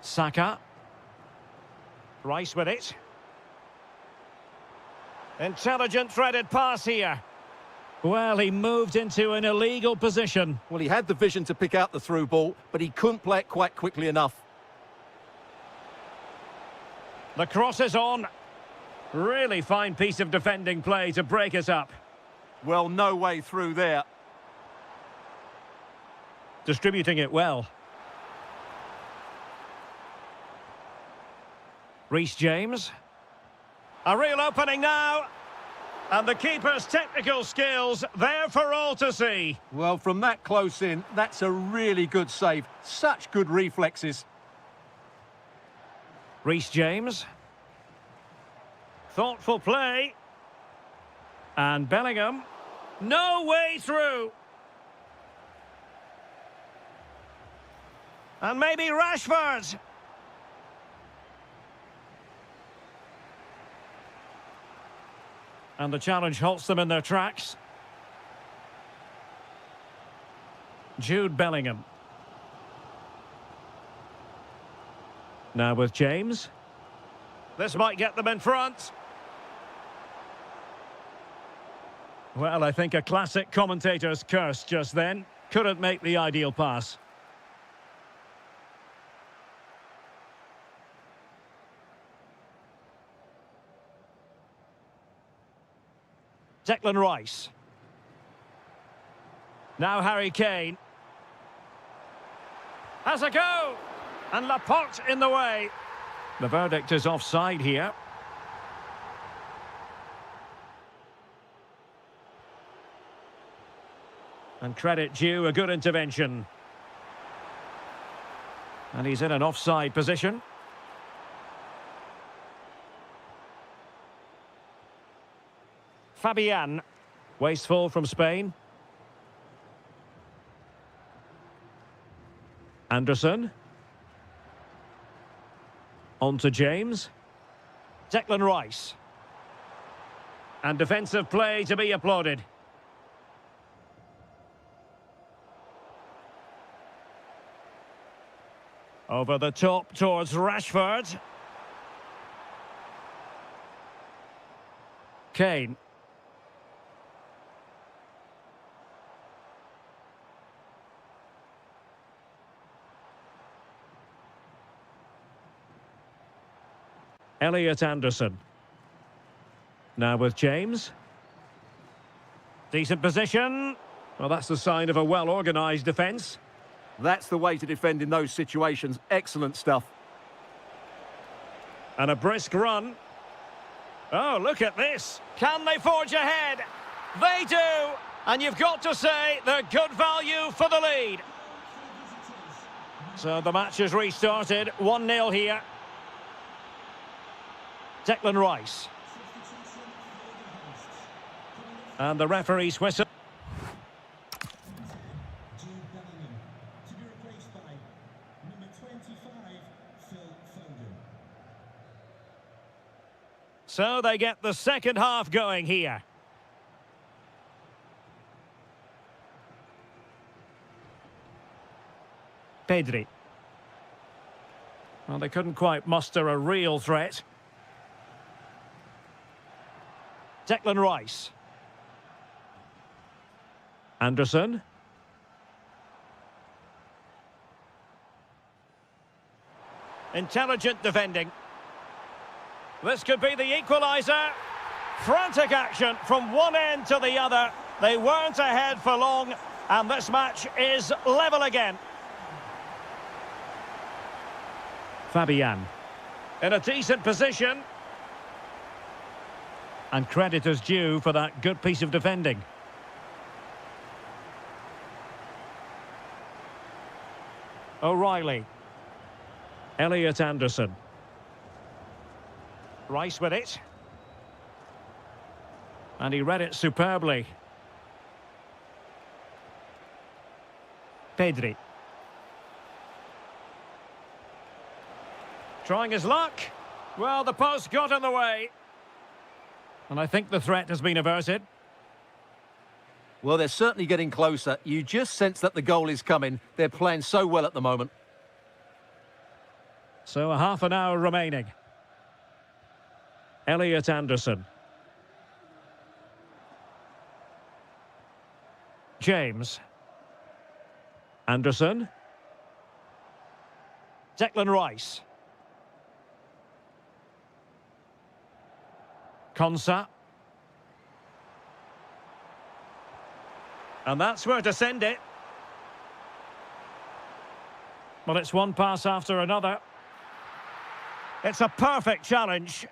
Saka. Rice with it. Intelligent threaded pass here. Well, he moved into an illegal position. Well, he had the vision to pick out the through ball, but he couldn't play it quite quickly enough. The cross is on. Really fine piece of defending play to break us up. Well, no way through there. Distributing it well. Reece James. A real opening now. And the keeper's technical skills there for all to see. Well, from that close in, that's a really good save. Such good reflexes. Reece James. Thoughtful play. And Bellingham. No way through. And maybe Rashford. And the challenge halts them in their tracks. Jude Bellingham. Now with James. This might get them in front. Well, I think a classic commentator's curse just then. Couldn't make the ideal pass. Declan Rice. Now Harry Kane. Has a go! And Laporte in the way. The verdict is offside here. And credit due, a good intervention. And he's in an offside position. Fabian, wasteful from Spain. Anderson. On to James. Declan Rice. And defensive play to be applauded. Over the top towards Rashford. Kane. Elliot Anderson. Now with James. Decent position. Well, that's the sign of a well-organised defence. That's the way to defend in those situations. Excellent stuff. And a brisk run. Oh, look at this. Can they forge ahead? They do. And you've got to say they're good value for the lead. So the match has restarted. 1-0 here. Declan Rice. And the referee's whistle. So they get the second half going here. Pedri. Well, they couldn't quite muster a real threat. Declan Rice. Anderson. Intelligent defending. This could be the equaliser. Frantic action from one end to the other. They weren't ahead for long, and this match is level again. Fabian. In a decent position. And credit is due for that good piece of defending. O'Reilly. Elliot Anderson. Rice with it. And he read it superbly. Pedri. Trying his luck. Well, the post got in the way. And I think the threat has been averted. Well, they're certainly getting closer. You just sense that the goal is coming. They're playing so well at the moment. So a half an hour remaining. Elliot Anderson. James. Anderson. Declan Rice. Konsa. And that's where to send it. Well, it's one pass after another. It's a perfect challenge.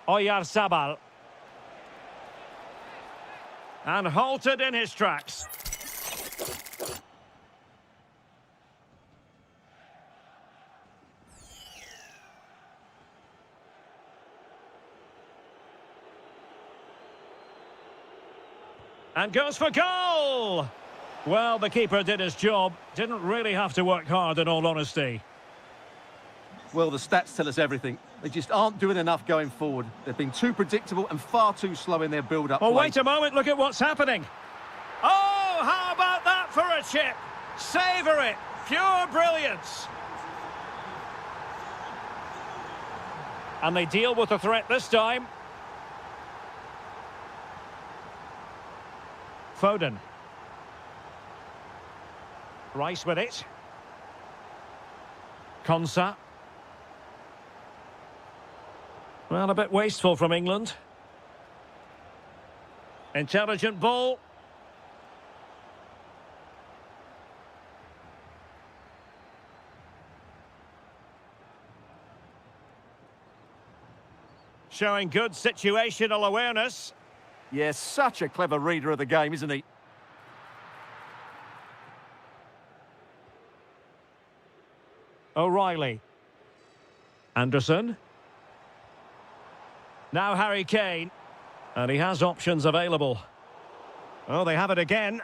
Oyarzabal. And halted in his tracks. And goes for goal! Well, the keeper did his job. Didn't really have to work hard, in all honesty. Well, the stats tell us everything. They just aren't doing enough going forward. They've been too predictable and far too slow in their build-up Oh, play. wait a moment, look at what's happening. Oh, how about that for a chip? Savour it. Pure brilliance. And they deal with the threat this time. Foden. Rice with it. Konsa. Well, a bit wasteful from England. Intelligent ball. Showing good situational awareness. Yes, such a clever reader of the game, isn't he? O'Reilly. Anderson. Now Harry Kane. And he has options available. Oh, they have it again.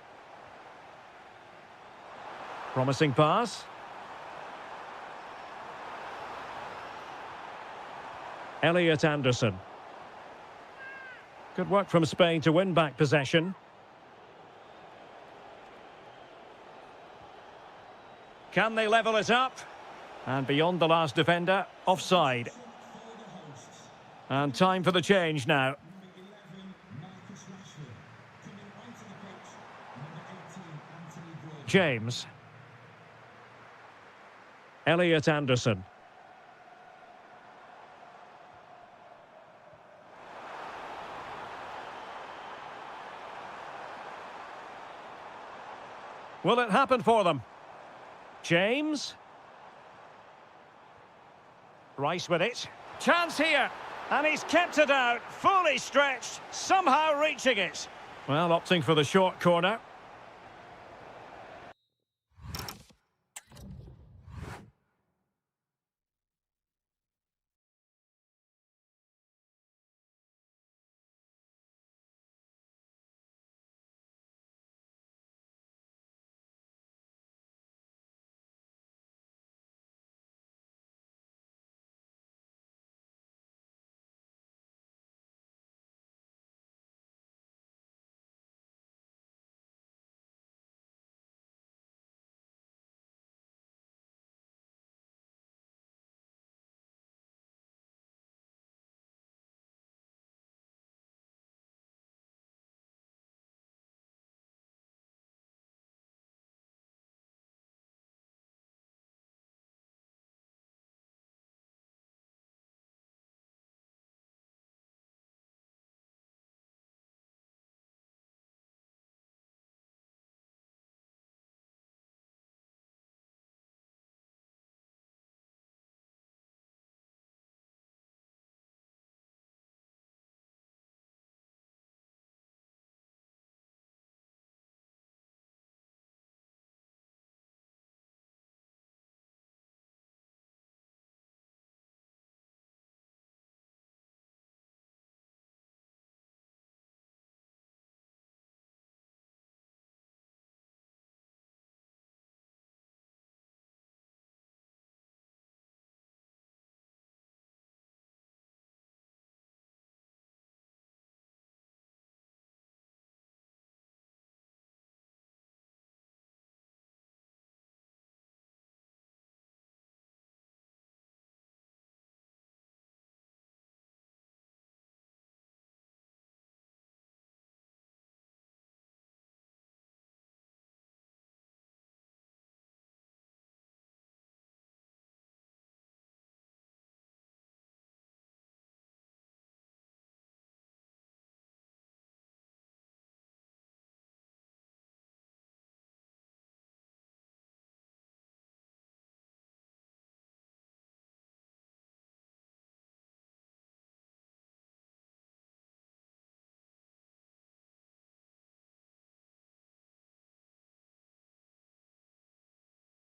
Promising pass. Elliot Anderson. Good work from Spain to win back possession. Can they level it up? And beyond the last defender, offside. And time for the change now. James. Elliot Anderson. Will it happen for them? James. Rice with it. Chance here. And he's kept it out. Fully stretched. Somehow reaching it. Well, opting for the short corner.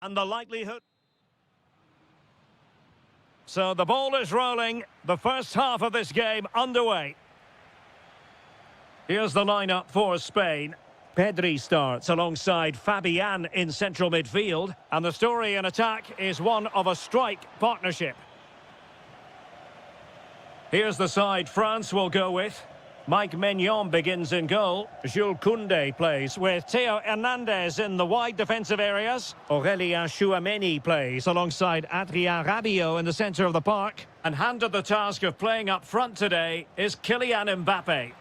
And the likelihood. So the ball is rolling. The first half of this game underway. Here's the lineup for Spain. Pedri starts alongside Fabian in central midfield. And the story in attack is one of a strike partnership. Here's the side France will go with. Mike Maignan begins in goal. Jules Koundé plays with Theo Hernandez in the wide defensive areas. Aurélien Tchouameni plays alongside Adrien Rabiot in the centre of the park. And handed the task of playing up front today is Kylian Mbappe.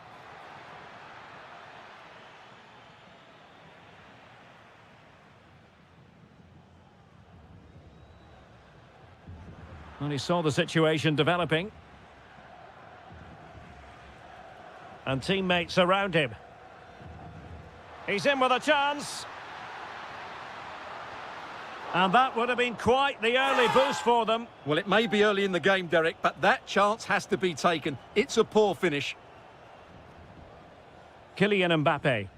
And he saw the situation developing. And teammates around him. He's in with a chance. And that would have been quite the early boost for them. Well, it may be early in the game, Derek, but that chance has to be taken. It's a poor finish. Kylian Mbappe.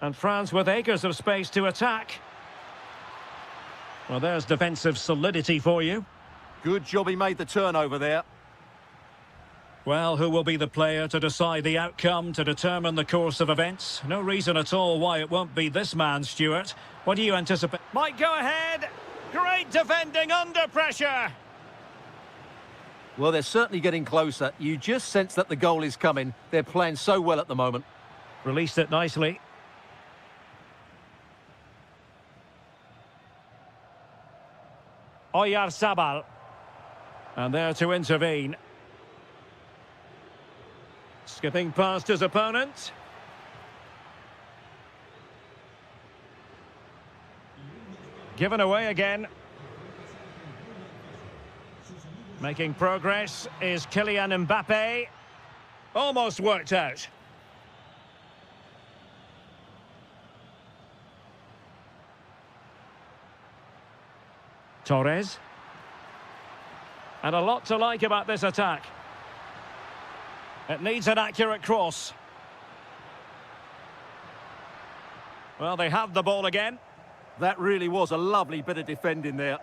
And France with acres of space to attack. Well, there's defensive solidity for you. Good job he made the turnover there. Well, who will be the player to decide the outcome, to determine the course of events? No reason at all why it won't be this man, Stuart. What do you anticipate? Might go ahead. Great defending under pressure. Well, they're certainly getting closer. You just sense that the goal is coming. They're playing so well at the moment. Released it nicely. Oyarzabal. And there to intervene. Skipping past his opponent. Given away again. Making progress is Kylian Mbappe. Almost worked out. Torres. And a lot to like about this attack. It needs an accurate cross. Well, they have the ball again. That really was a lovely bit of defending there.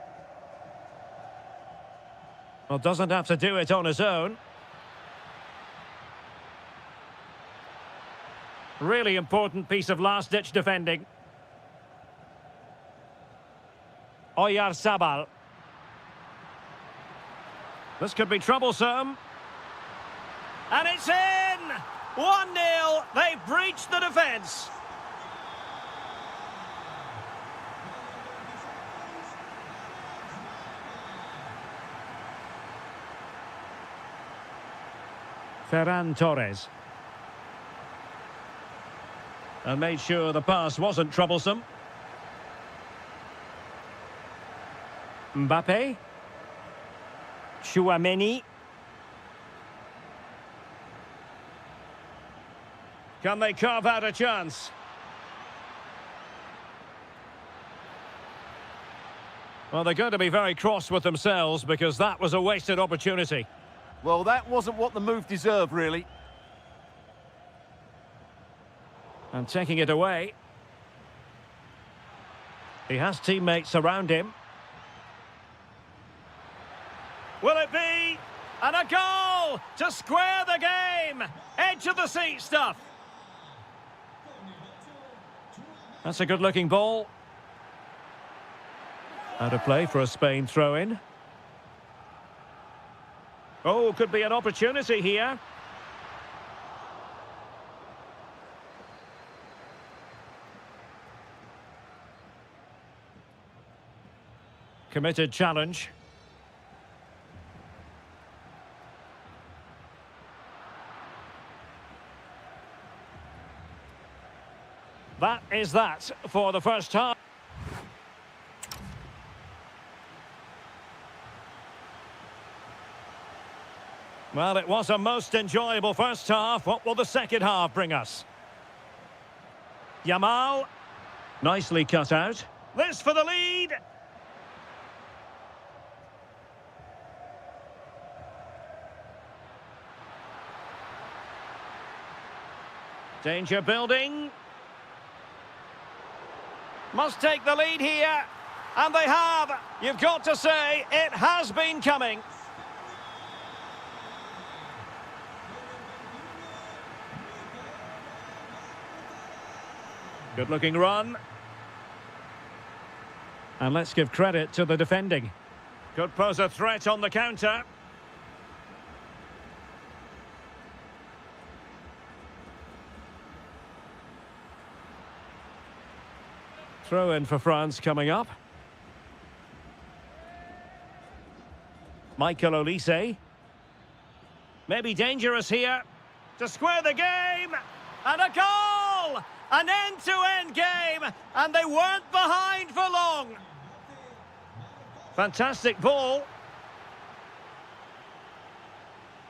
Well, doesn't have to do it on his own. Really important piece of last-ditch defending. Oyarzabal. This could be troublesome. And it's in! 1-0. They've breached the defence. Ferran Torres. And made sure the pass wasn't troublesome. Mbappe. Tchouameni. Can they carve out a chance? Well, they're going to be very cross with themselves because that was a wasted opportunity. Well, that wasn't what the move deserved, really. And taking it away. He has teammates around him. Will it be? And a goal to square the game. Edge of the seat stuff. That's a good-looking ball. Out of play for a Spain throw-in. Oh, could be an opportunity here. Committed challenge. That is that for the first half. Well, it was a most enjoyable first half. What will the second half bring us? Yamal. Nicely cut out. This for the lead. Danger building. Must take the lead here. And they have. You've got to say, it has been coming. Good-looking run. And let's give credit to the defending. Could pose a threat on the counter. Throw in for France coming up. Michael Olise. Maybe dangerous here. To square the game. And a goal! An end-to-end game. And they weren't behind for long. Fantastic ball.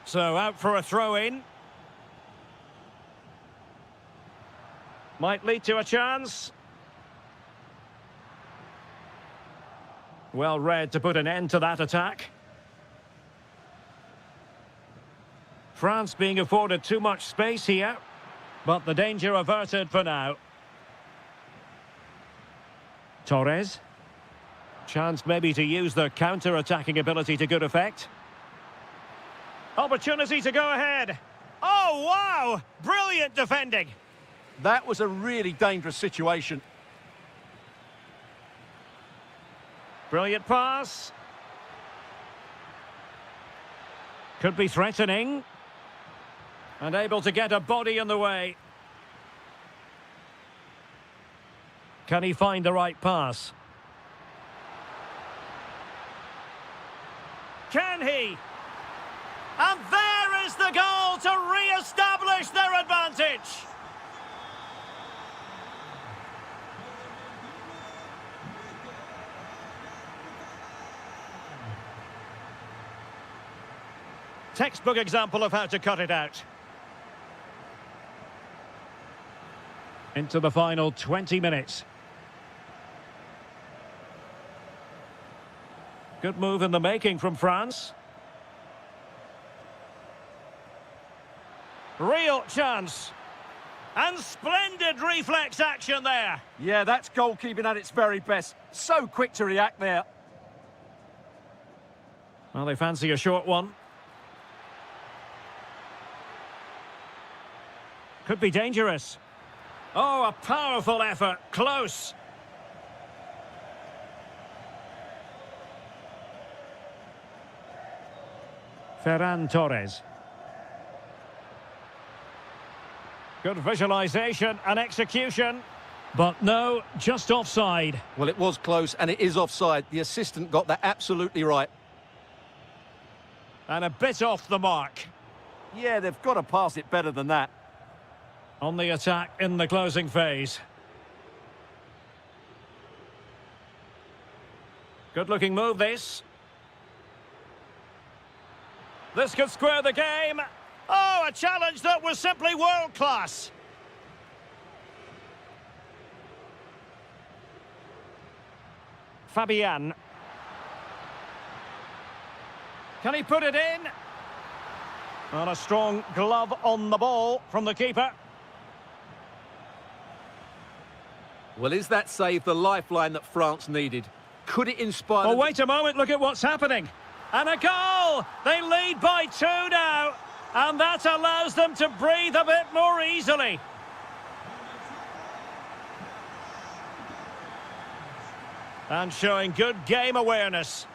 So out for a throw-in. Might lead to a chance. Well read to put an end to that attack. France being afforded too much space here, but the danger averted for now. Torres. Chance maybe to use their counter-attacking ability to good effect. Opportunity to go ahead. Oh, wow! Brilliant defending. That was a really dangerous situation. Brilliant pass. Could be threatening. And able to get a body in the way. Can he find the right pass? Can he? And there is the goal to re-establish their advantage. Textbook example of how to cut it out. Into the final 20 minutes. Good move in the making from France. Real chance. And splendid reflex action there. Yeah, that's goalkeeping at its very best. So quick to react there. Well, they fancy a short one. Could be dangerous. Oh, a powerful effort. Close. Ferran Torres. Good visualization and execution. But no, just offside. Well, it was close and it is offside. The assistant got that absolutely right. And a bit off the mark. Yeah, they've got to pass it better than that. On the attack in the closing phase. Good-looking move, this. This could square the game. Oh, a challenge that was simply world-class. Fabian. Can he put it in? And a strong glove on the ball from the keeper. Well, is that save the lifeline that France needed? Could it inspire... Oh, wait a moment, look at what's happening. And a goal! They lead by 2 now. And that allows them to breathe a bit more easily. And showing good game awareness.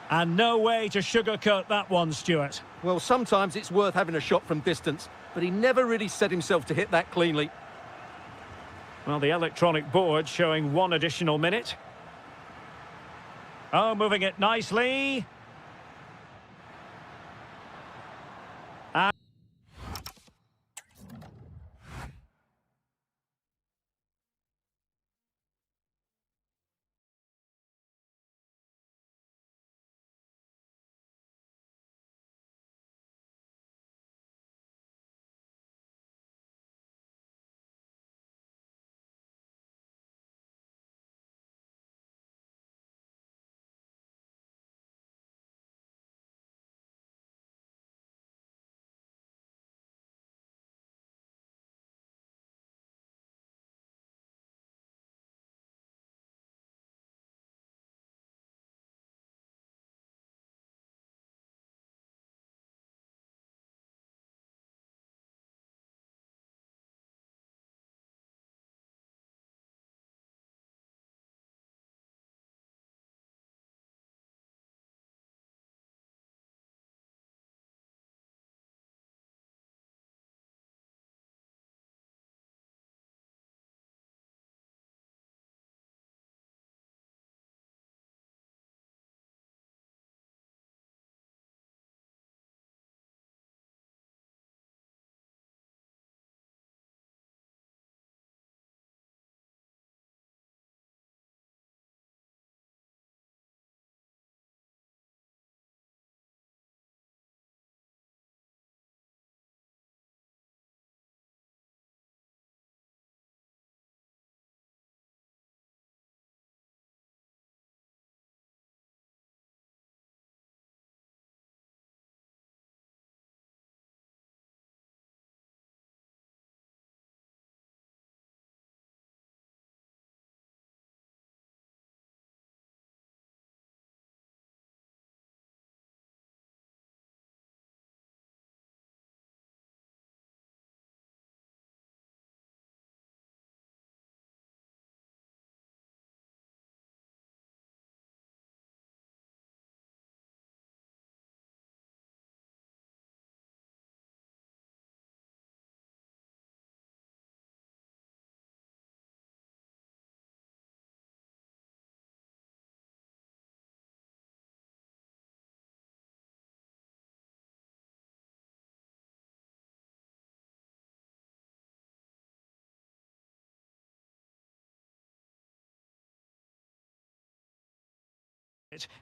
And no way to sugarcoat that one, Stuart. Well, sometimes it's worth having a shot from distance, but he never really set himself to hit that cleanly. Well, the electronic board showing 1 additional minute. Oh, moving it nicely.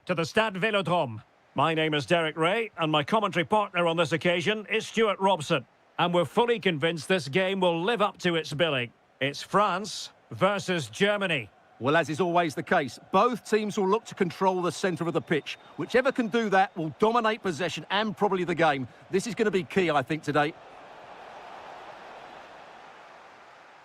To the Stade Vélodrome. My name is Derek Ray, and my commentary partner on this occasion is Stuart Robson. And we're fully convinced this game will live up to its billing. It's France versus Germany. Well, as is always the case, both teams will look to control the centre of the pitch. Whichever can do that will dominate possession and probably the game. This is going to be key, I think, today.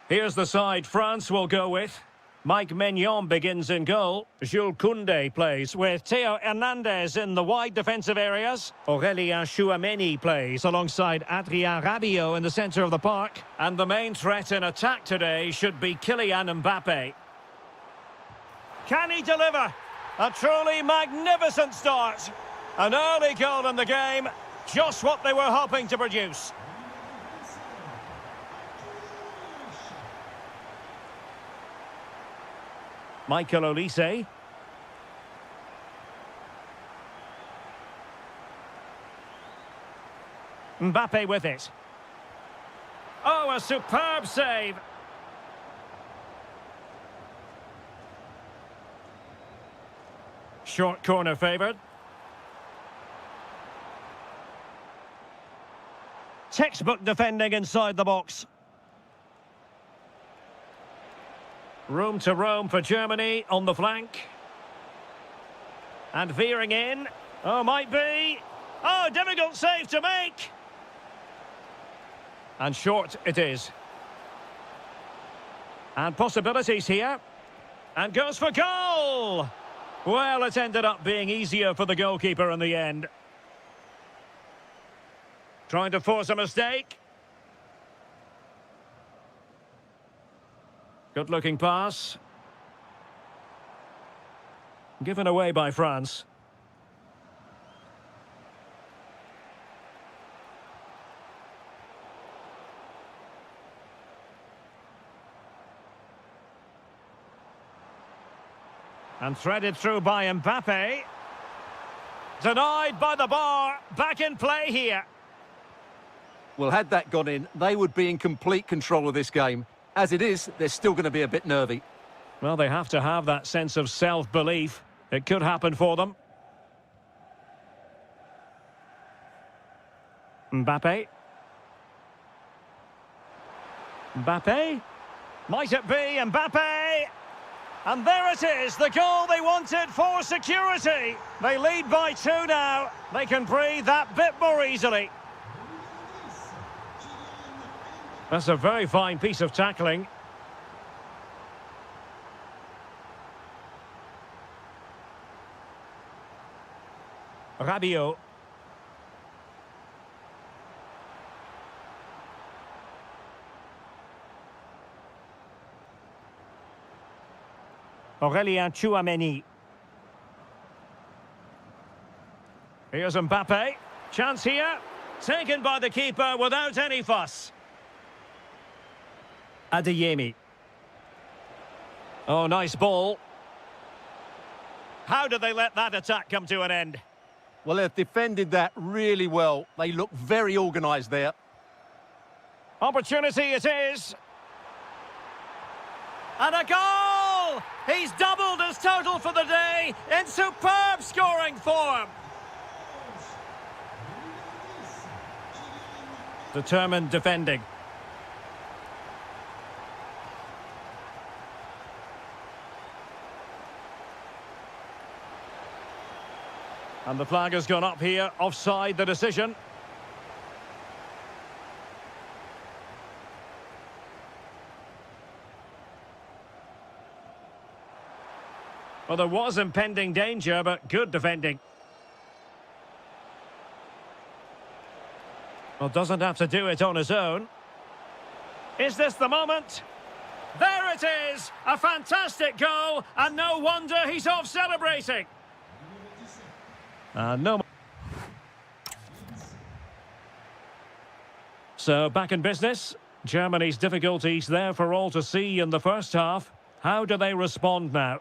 Here's the side France will go with. Mike Maignan begins in goal. Jules Koundé plays with Theo Hernandez in the wide defensive areas. Aurélien Tchouameni plays alongside Adrien Rabiot in the centre of the park. And the main threat in attack today should be Kylian Mbappe. Can he deliver? A truly magnificent start. An early goal in the game, just what they were hoping to produce. Michael Olise. Mbappe with it. Oh, a superb save. Short corner favoured. Textbook defending inside the box. Room to roam for Germany on the flank. And veering in. Oh, might be. Oh, difficult save to make. And short it is. And possibilities here. And goes for goal. Well, it ended up being easier for the goalkeeper in the end. Trying to force a mistake. Good-looking pass. Given away by France. And threaded through by Mbappe. Denied by the bar. Back in play here. Well, had that gone in, they would be in complete control of this game. As it is, they're still going to be a bit nervy. Well, they have to have that sense of self-belief. It could happen for them. Mbappe. Mbappe. Might it be Mbappe? And there it is, the goal they wanted for security. They lead by 2 now. They can breathe that bit more easily. That's a very fine piece of tackling. Rabiot. Aurélien Tchouameni. Here's Mbappe. Chance here. Taken by the keeper without any fuss. Adeyemi. Oh, nice ball. How did they let that attack come to an end? Well, they've defended that really well. They look very organised there. Opportunity it is. And a goal! He's doubled his total for the day in superb scoring form. Determined defending. And the flag has gone up here, offside the decision. Well, there was impending danger, but good defending. Well, doesn't have to do it on his own. Is this the moment? There it is! A fantastic goal, and no wonder he's off celebrating. No. So, back in business. Germany's difficulties there for all to see in the first half. How do they respond now?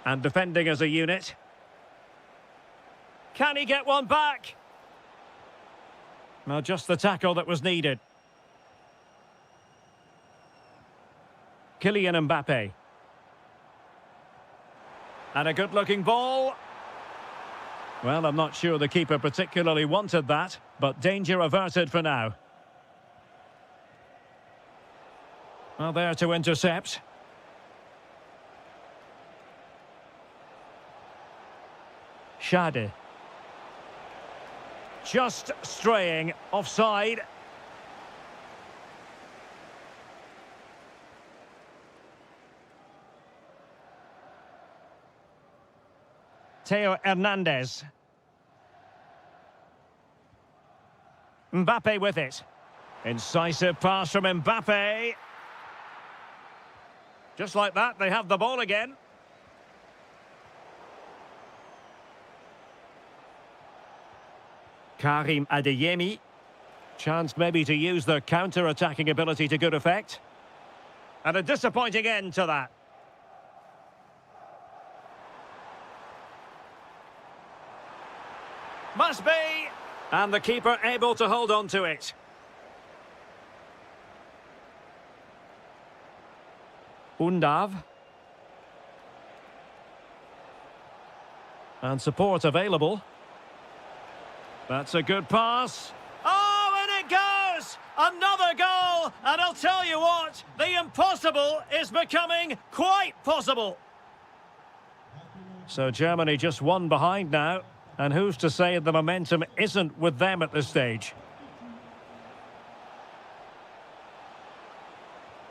And defending as a unit. Can he get one back? Well, just the tackle that was needed. Kylian Mbappe. And a good-looking ball. Well, I'm not sure the keeper particularly wanted that, but danger averted for now. Well, there to intercept. Schade. Just straying offside. Theo Hernandez. Mbappe with it. Incisive pass from Mbappe. Just like that, they have the ball again. Karim Adeyemi. Chance maybe to use their counter-attacking ability to good effect. And a disappointing end to that. Must be! And the keeper able to hold on to it. Undav. And support available. That's a good pass. Oh, and it goes! Another goal! And I'll tell you what, the impossible is becoming quite possible. So Germany just one behind now. And who's to say the momentum isn't with them at this stage?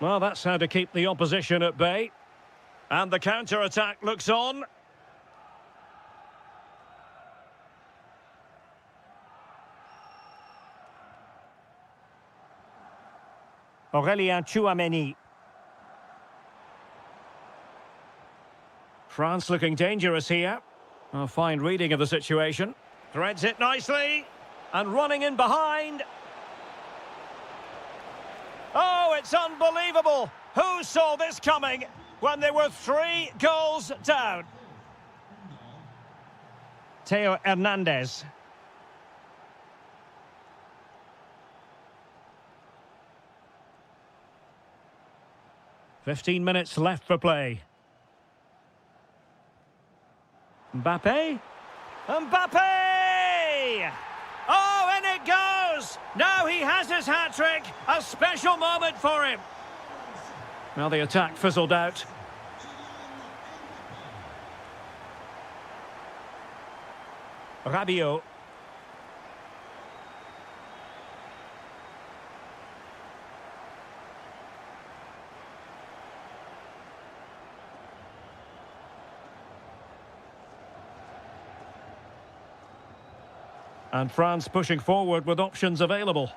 Well, that's how to keep the opposition at bay. And the counter-attack looks on. Aurélien Tchouaméni. France looking dangerous here. A fine reading of the situation. Threads it nicely. And running in behind. Oh, it's unbelievable. Who saw this coming when they were 3 goals down? Theo Hernandez. "15 minutes left for play. Mbappe. Mbappe! Oh, and it goes! Now he has his hat-trick. A special moment for him. Well, the attack fizzled out. Rabiot. And France pushing forward with options available.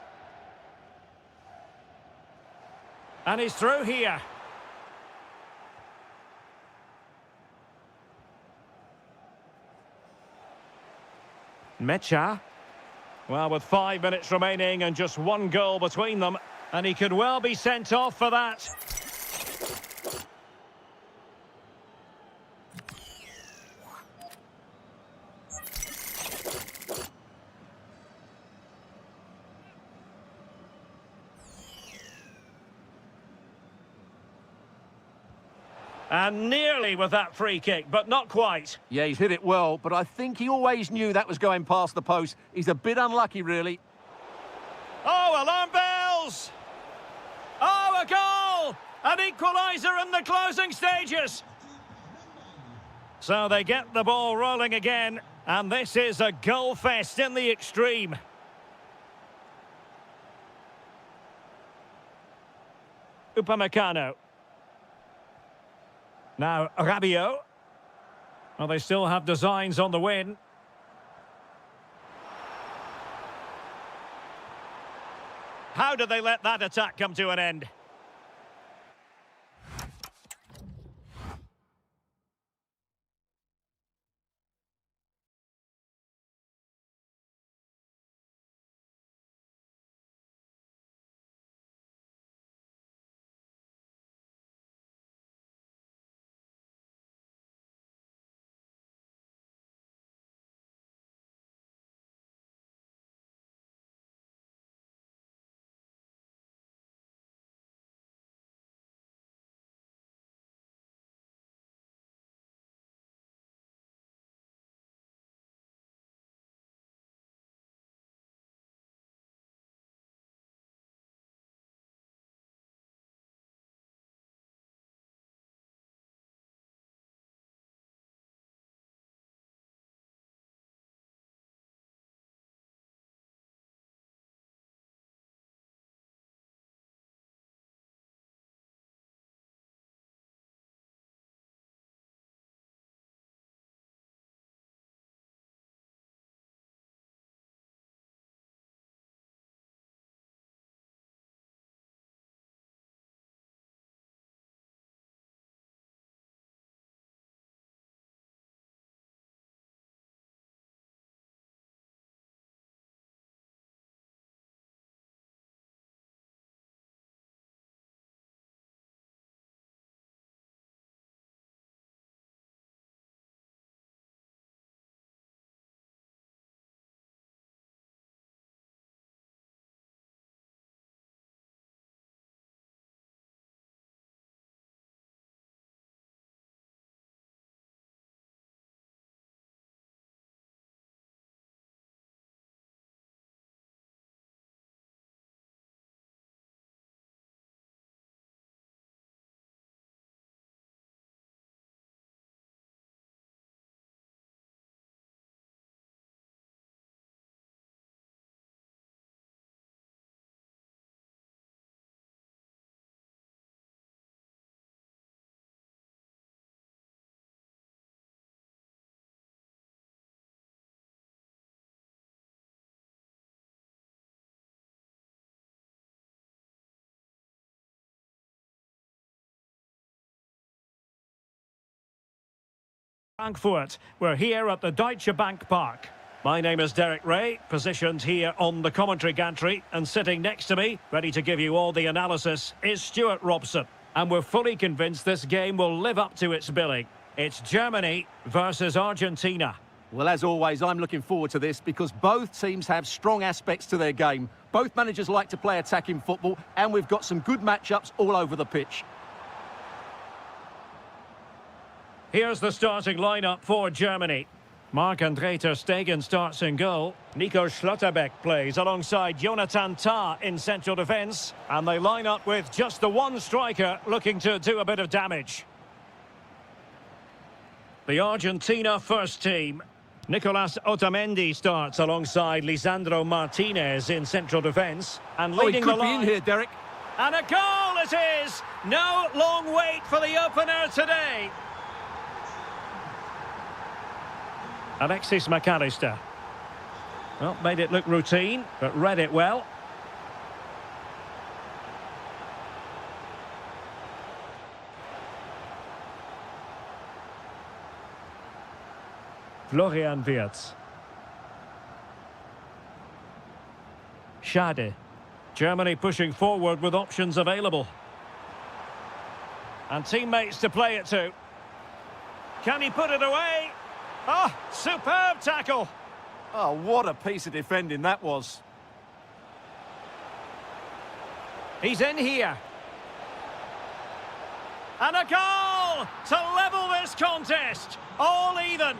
And he's through here. Mecha. Well, with 5 minutes remaining and just 1 goal between them, and he could well be sent off for that. And nearly with that free kick, but not quite. Yeah, he's hit it well, but I think he always knew that was going past the post. He's a bit unlucky, really. Oh, alarm bells! Oh, a goal! An equaliser in the closing stages. So they get the ball rolling again, and this is a goal fest in the extreme. Upamecano. Now, Rabiot. Well, they still have designs on the win. How did they let that attack come to an end? Frankfurt. We're here at the Deutsche Bank Park. My name is Derek Ray, positioned here on the commentary gantry, and sitting next to me, ready to give you all the analysis, is Stuart Robson. And we're fully convinced this game will live up to its billing. It's Germany versus Argentina. Well, as always, I'm looking forward to this because both teams have strong aspects to their game. Both managers like to play attacking football, and we've got some good matchups all over the pitch. Here's the starting lineup for Germany. Marc-André ter Stegen starts in goal. Nico Schlotterbeck plays alongside Jonathan Tah in central defence. And they line up with just the one striker looking to do a bit of damage. The Argentina first team. Nicolas Otamendi starts alongside Lisandro Martinez in central defence. And leading the line... be in here, Derek. And a goal it is! No long wait for the opener today. Alexis McAllister. Well, made it look routine, but read it well. Florian Wirtz. Schade. Germany pushing forward with options available. And teammates to play it to. Can he put it away? Oh, superb tackle. Oh, what a piece of defending that was. He's in here. And a goal to level this contest. All even.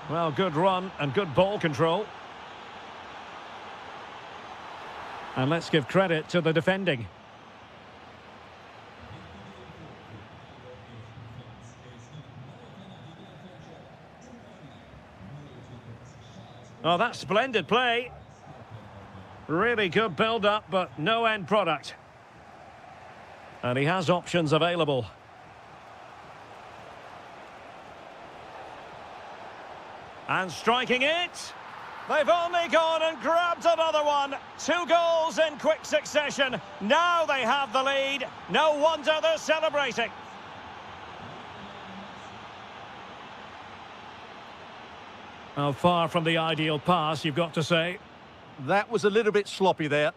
Well, good run and good ball control. And let's give credit to the defending. Oh, that's splendid play. Really good build-up, but no end product. And he has options available. And striking it. They've only gone and grabbed another one. 2 goals in quick succession. Now they have the lead. No wonder they're celebrating. Oh, far from the ideal pass, you've got to say. That was a little bit sloppy there.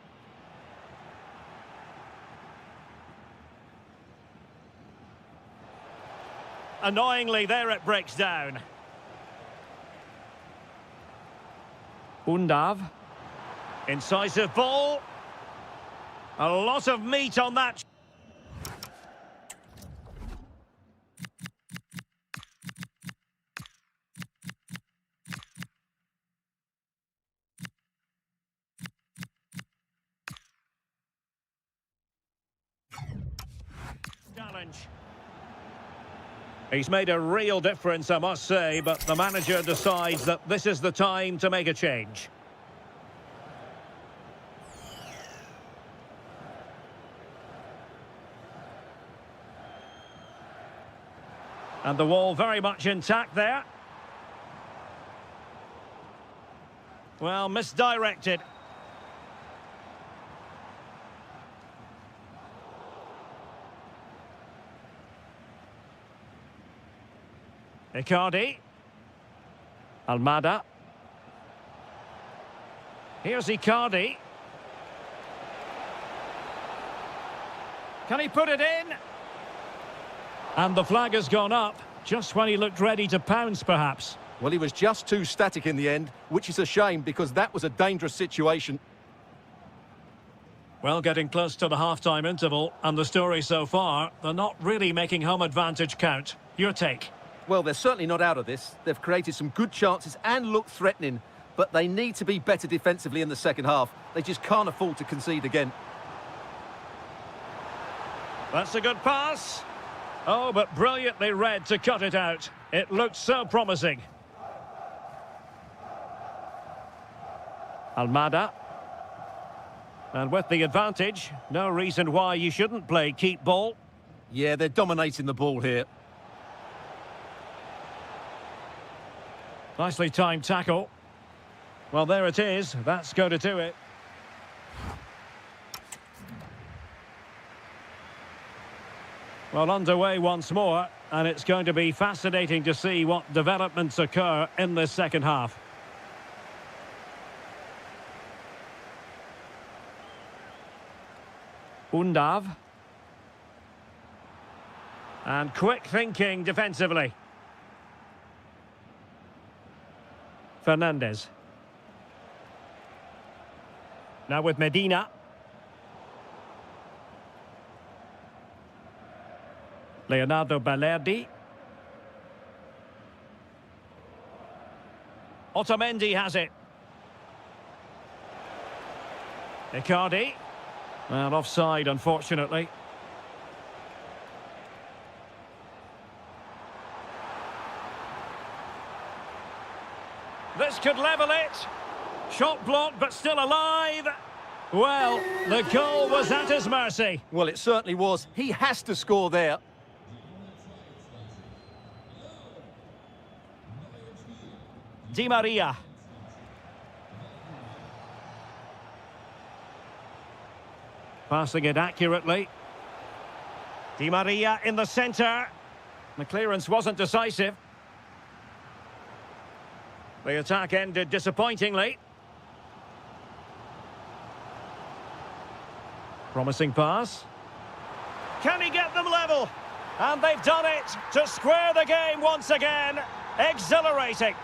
Annoyingly, there it breaks down. Undav. Incisive ball. A lot of meat on that. Challenge. He's made a real difference, I must say, but the manager decides that this is the time to make a change. And the wall very much intact there. Well, misdirected. Icardi. Almada. Here's Icardi. Can he put it in? And the flag has gone up, just when he looked ready to pounce, perhaps. Well, he was just too static in the end, which is a shame because that was a dangerous situation. Well, getting close to the half-time interval, and the story so far, they're not really making home advantage count. Your take? Well, they're certainly not out of this. They've created some good chances and look threatening, but they need to be better defensively in the second half. They just can't afford to concede again. That's a good pass. Oh, but brilliantly read to cut it out. It looked so promising. Almada. And with the advantage, no reason why you shouldn't play keep ball. Yeah, they're dominating the ball here. Nicely timed tackle. Well, there it is. That's going to do it. Well, underway once more, and it's going to be fascinating to see what developments occur in this second half. Undav. And quick thinking defensively. Fernandez. Now with Medina. Leonardo Balerdi. Otamendi has it. Icardi. Well, offside, unfortunately. This could level it. Shot blocked, but still alive. Well, the goal was at his mercy. Well, it certainly was. He has to score there. Di Maria. Passing it accurately. Di Maria in the centre. The clearance wasn't decisive. The attack ended disappointingly. Promising pass. Can he get them level? And they've done it to square the game once again. Exhilarating.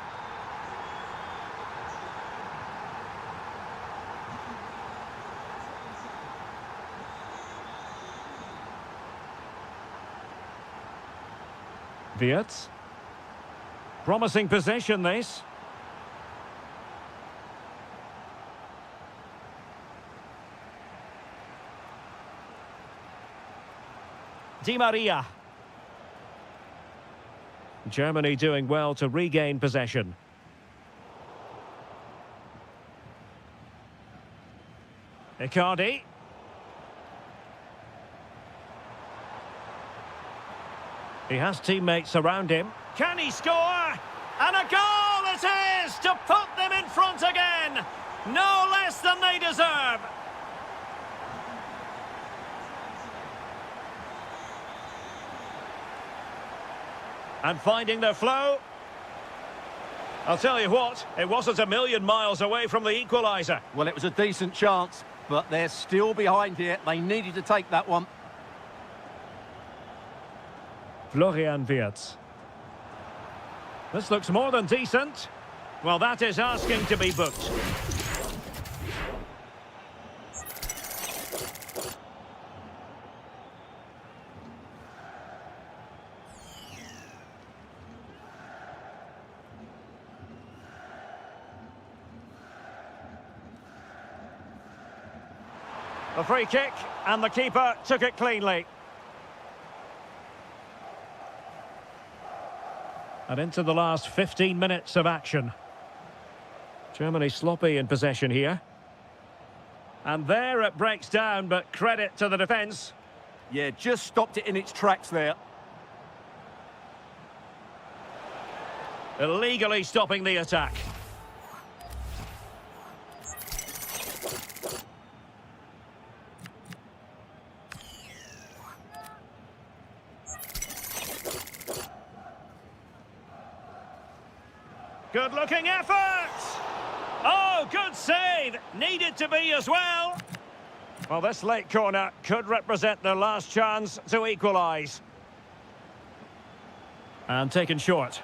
Wirtz. Promising possession, this. Di Maria. Germany doing well to regain possession. Icardi. He has teammates around him. Can he score? And a goal it is to put them in front again. No less than they deserve. And finding their flow. I'll tell you what, it wasn't a million miles away from the equaliser. Well, it was a decent chance, but they're still behind here. They needed to take that one. Florian Wirtz. This looks more than decent. Well, that is asking to be booked. The free kick, and the keeper took it cleanly. And into the last 15 minutes of action. Germany sloppy in possession here. And there it breaks down, but credit to the defence. Yeah, just stopped it in its tracks there. Illegally stopping the attack. Good-looking effort! Oh, good save! Needed to be as well. Well, this late corner could represent their last chance to equalise. And taken short.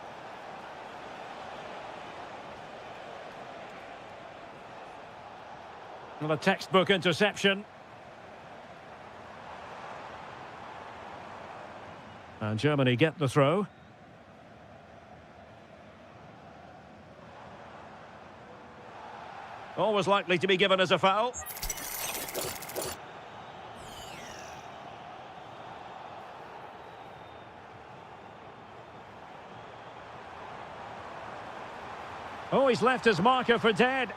Well, a textbook interception. And Germany get the throw. Always likely to be given as a foul. Oh, he's left his marker for dead.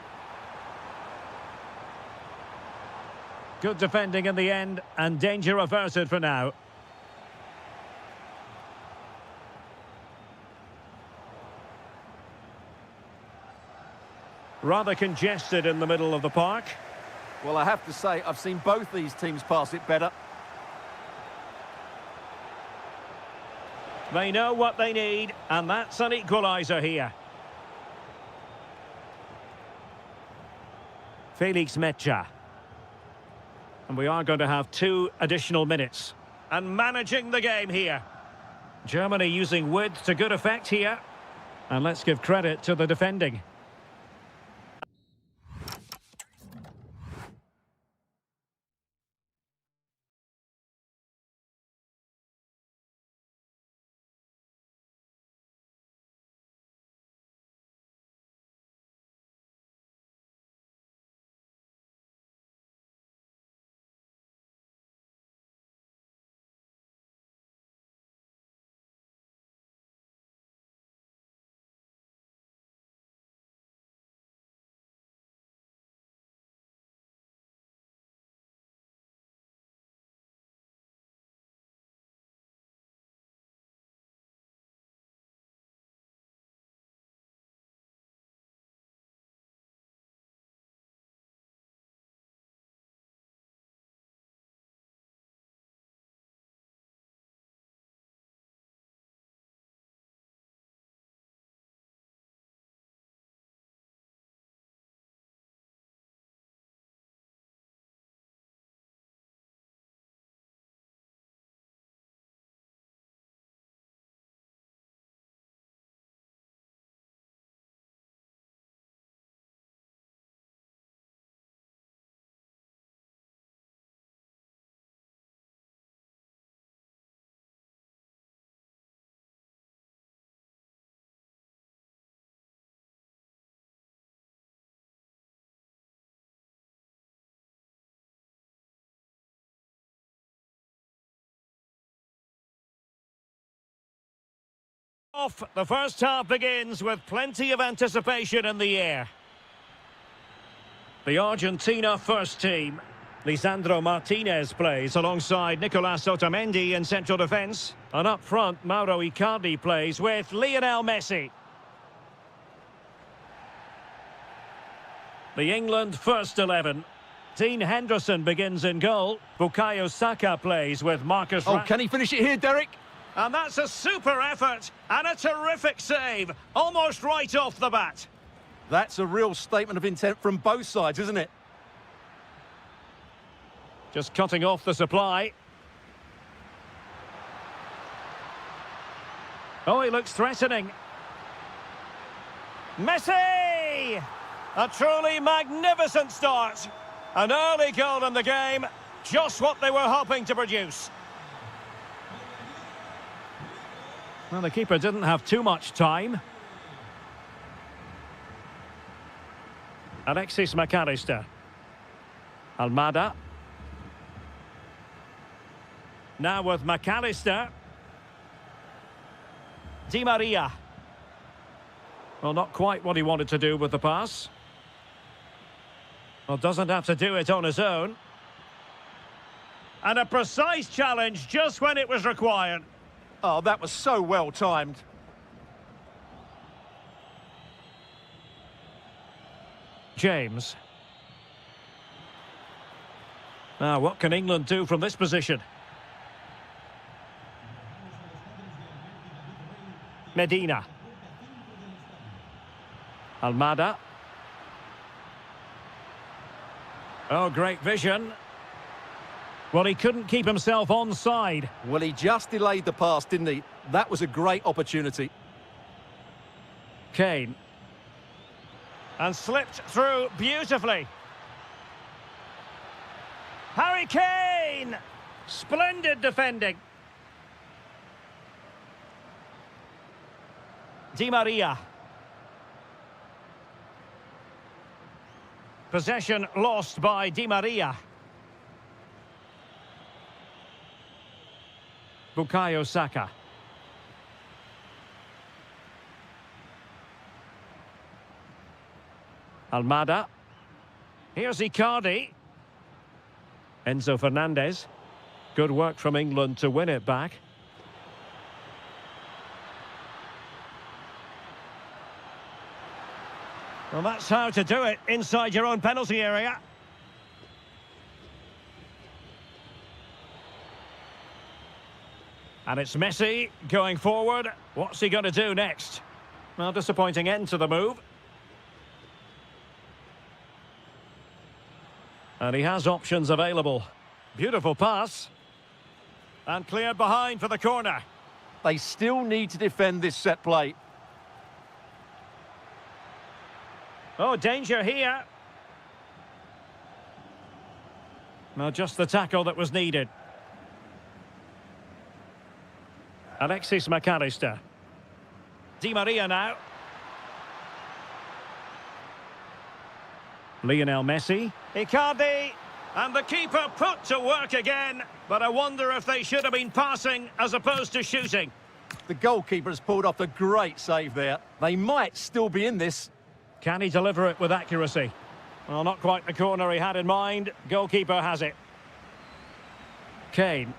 Good defending in the end, and danger averted for now. Rather congested in the middle of the park. Well, I have to say, I've seen both these teams pass it better. They know what they need, and that's an equaliser here. Felix Mecha. And we are going to have 2 additional minutes. And managing the game here. Germany using width to good effect here. And let's give credit to the defending. Off, the first half begins with plenty of anticipation in the air. The Argentina first team. Lisandro Martinez plays alongside Nicolas Otamendi in central defence. And up front, Mauro Icardi plays with Lionel Messi. The England first 11. Dean Henderson begins in goal. Bukayo Saka plays with Marcus Rashford. Oh, can he finish it here, Derek? And that's a super effort and a terrific save, almost right off the bat. That's a real statement of intent from both sides, isn't it? Just cutting off the supply. Oh, he looks threatening. Messi! A truly magnificent start. An early goal in the game, just what they were hoping to produce. Well, the keeper didn't have too much time. Alexis McAllister. Almada. Now with McAllister. Di Maria. Well, not quite what he wanted to do with the pass. Well, doesn't have to do it on his own. And a precise challenge just when it was required. Oh, that was so well timed. James. Now, what can England do from this position? Medina. Almada. Oh, great vision. Well, he couldn't keep himself onside. Well, he just delayed the pass, didn't he? That was a great opportunity. Kane. And slipped through beautifully. Harry Kane! Splendid defending. Di Maria. Possession lost by Di Maria. Bukayo Saka. Almada. Here's Icardi. Enzo Fernandez. Good work from England to win it back. Well, that's how to do it inside your own penalty area. And it's Messi going forward. What's he going to do next? Well, disappointing end to the move. And he has options available. Beautiful pass. And cleared behind for the corner. They still need to defend this set play. Oh, danger here. Well, just the tackle that was needed. Alexis McAllister. Di Maria now. Lionel Messi. Icardi. And the keeper put to work again. But I wonder if they should have been passing as opposed to shooting. The goalkeeper has pulled off a great save there. They might still be in this. Can he deliver it with accuracy? Well, not quite the corner he had in mind. Goalkeeper has it. Kane.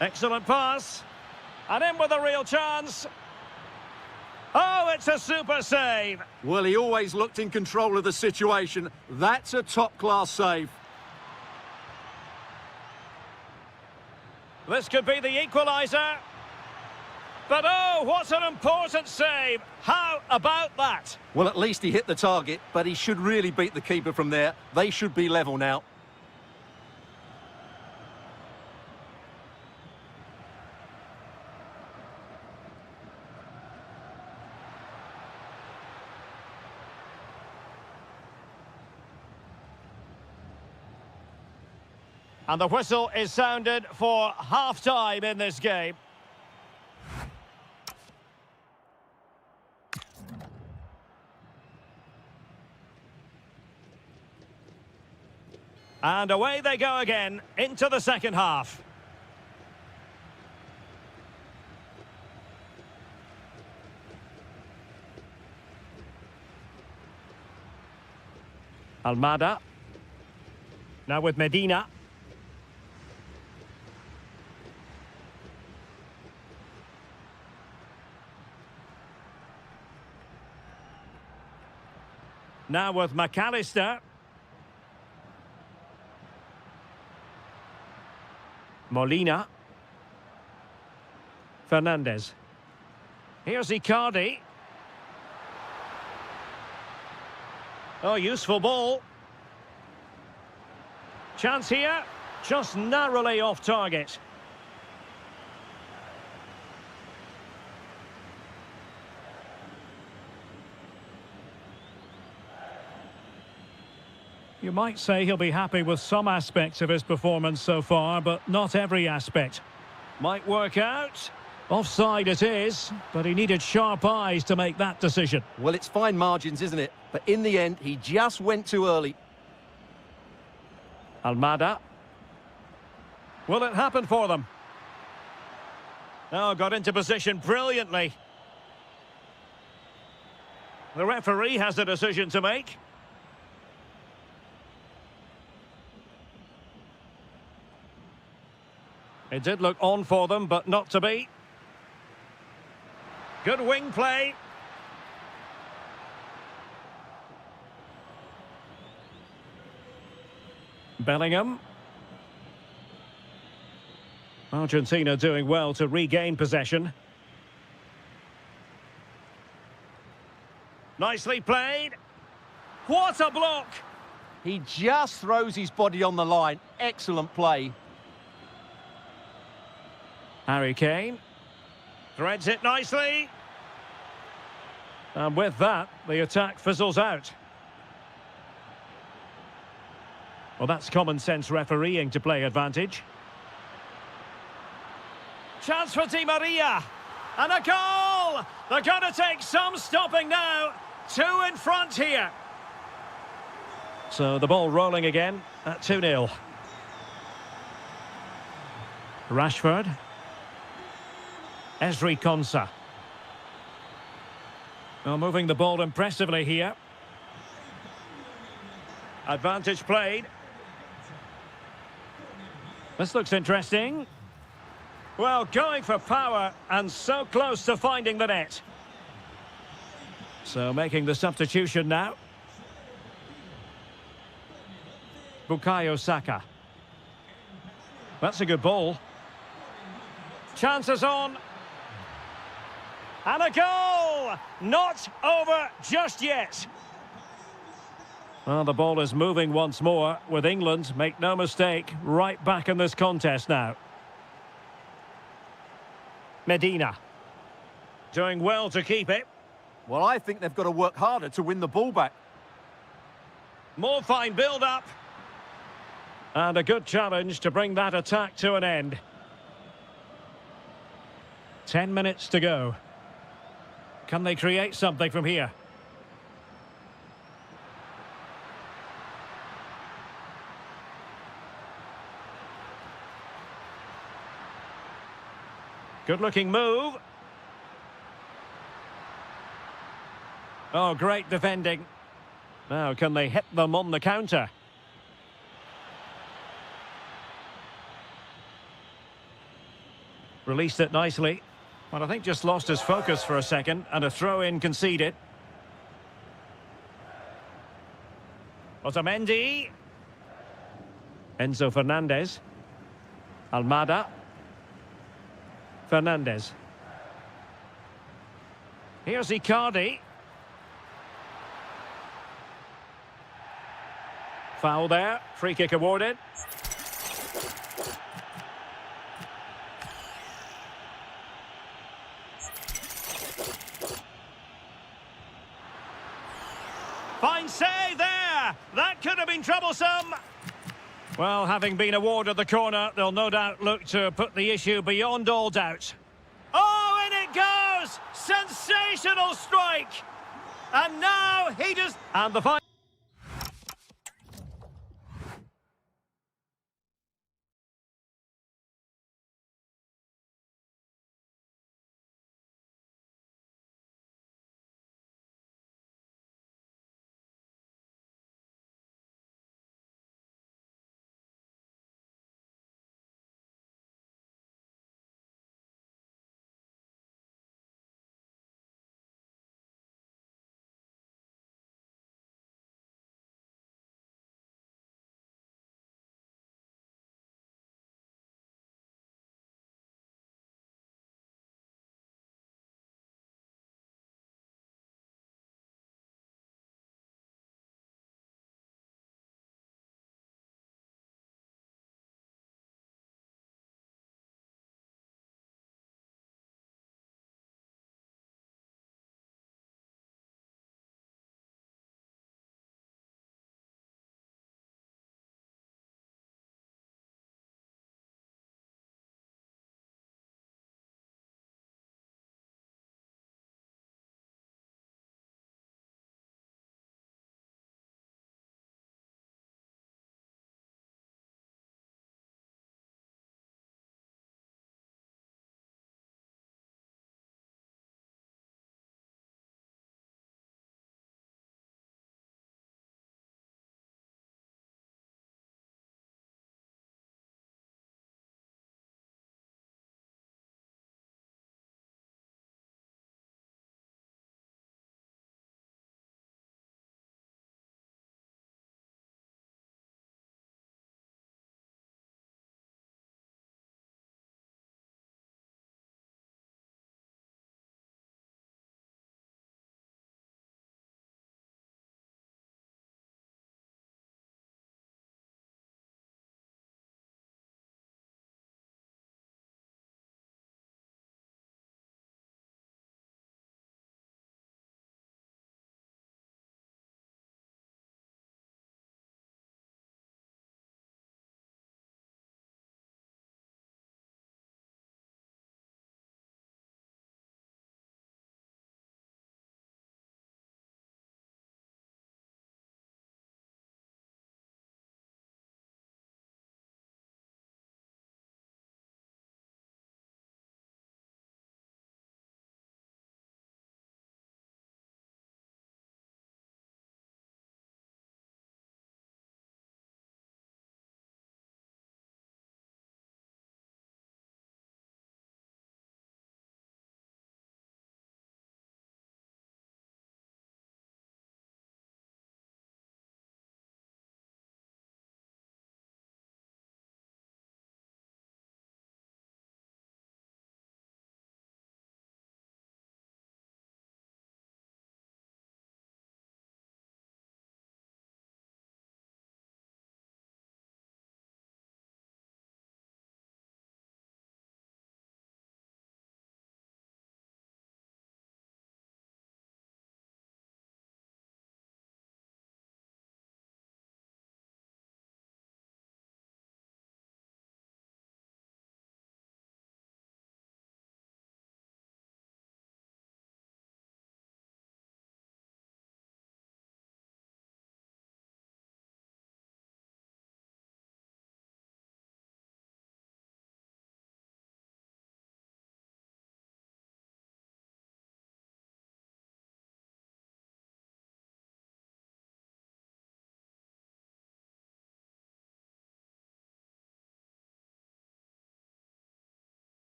Excellent pass. And in with a real chance. Oh, it's a super save. Well, he always looked in control of the situation. That's a top-class save. This could be the equaliser. But oh, what an important save. How about that? Well, at least he hit the target, but he should really beat the keeper from there. They should be level now. And the whistle is sounded for half-time in this game. And away they go again into the second half. Almada. Now with Medina. Now with McAllister. Molina. Fernandez. Here's Icardi. Oh, useful ball. Chance here. Just narrowly off target. You might say he'll be happy with some aspects of his performance so far, but not every aspect. Might work out. Offside it is, but he needed sharp eyes to make that decision. Well, it's fine margins, isn't it? But in the end, he just went too early. Almada. Will it happen for them? Oh, got into position brilliantly. The referee has a decision to make. It did look on for them, but not to be. Good wing play. Bellingham. Argentina doing well to regain possession. Nicely played. What a block! He just throws his body on the line. Excellent play. Harry Kane. Threads it nicely. And with that, the attack fizzles out. Well, that's common sense refereeing to play advantage. Chance for Di Maria. And a goal! They're going to take some stopping now. 2 in front here. So the ball rolling again at 2-0. Rashford. Ezri Konsa. Well, moving the ball impressively here. Advantage played. This looks interesting. Well, going for power and so close to finding the net. So making the substitution now. Bukayo Saka. That's a good ball. Chances on. And a goal! Not over just yet. Well, the ball is moving once more with England, make no mistake, right back in this contest now. Medina. Doing well to keep it. Well, I think they've got to work harder to win the ball back. More fine build-up. And a good challenge to bring that attack to an end. 10 minutes to go. Can they create something from here? Good-looking move. Oh, great defending. Now, can they hit them on the counter? Released it nicely. Well, I think just lost his focus for a second, and a throw-in conceded. Otamendi. Enzo Fernandez. Almada. Fernandez. Here's Icardi. Foul there. Free kick awarded. Fine save there. That could have been troublesome. Well, having been awarded the corner, they'll no doubt look to put the issue beyond all doubt. Oh, in it goes! Sensational strike! And now he just... And the final...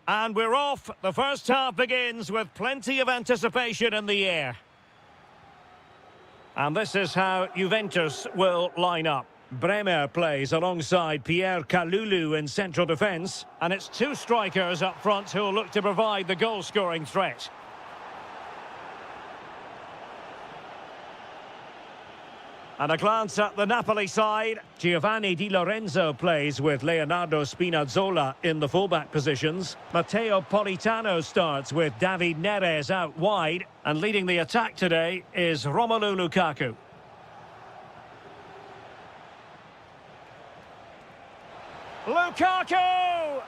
And we're off. The first half begins with plenty of anticipation in the air. And this is how Juventus will line up. Bremer plays alongside Pierre Kalulu in central defence. And it's two strikers up front who'll look to provide the goal-scoring threat. And a glance at the Napoli side. Giovanni Di Lorenzo plays with Leonardo Spinazzola in the fullback positions. Matteo Politano starts with David Neres out wide. And leading the attack today is Romelu Lukaku. Lukaku!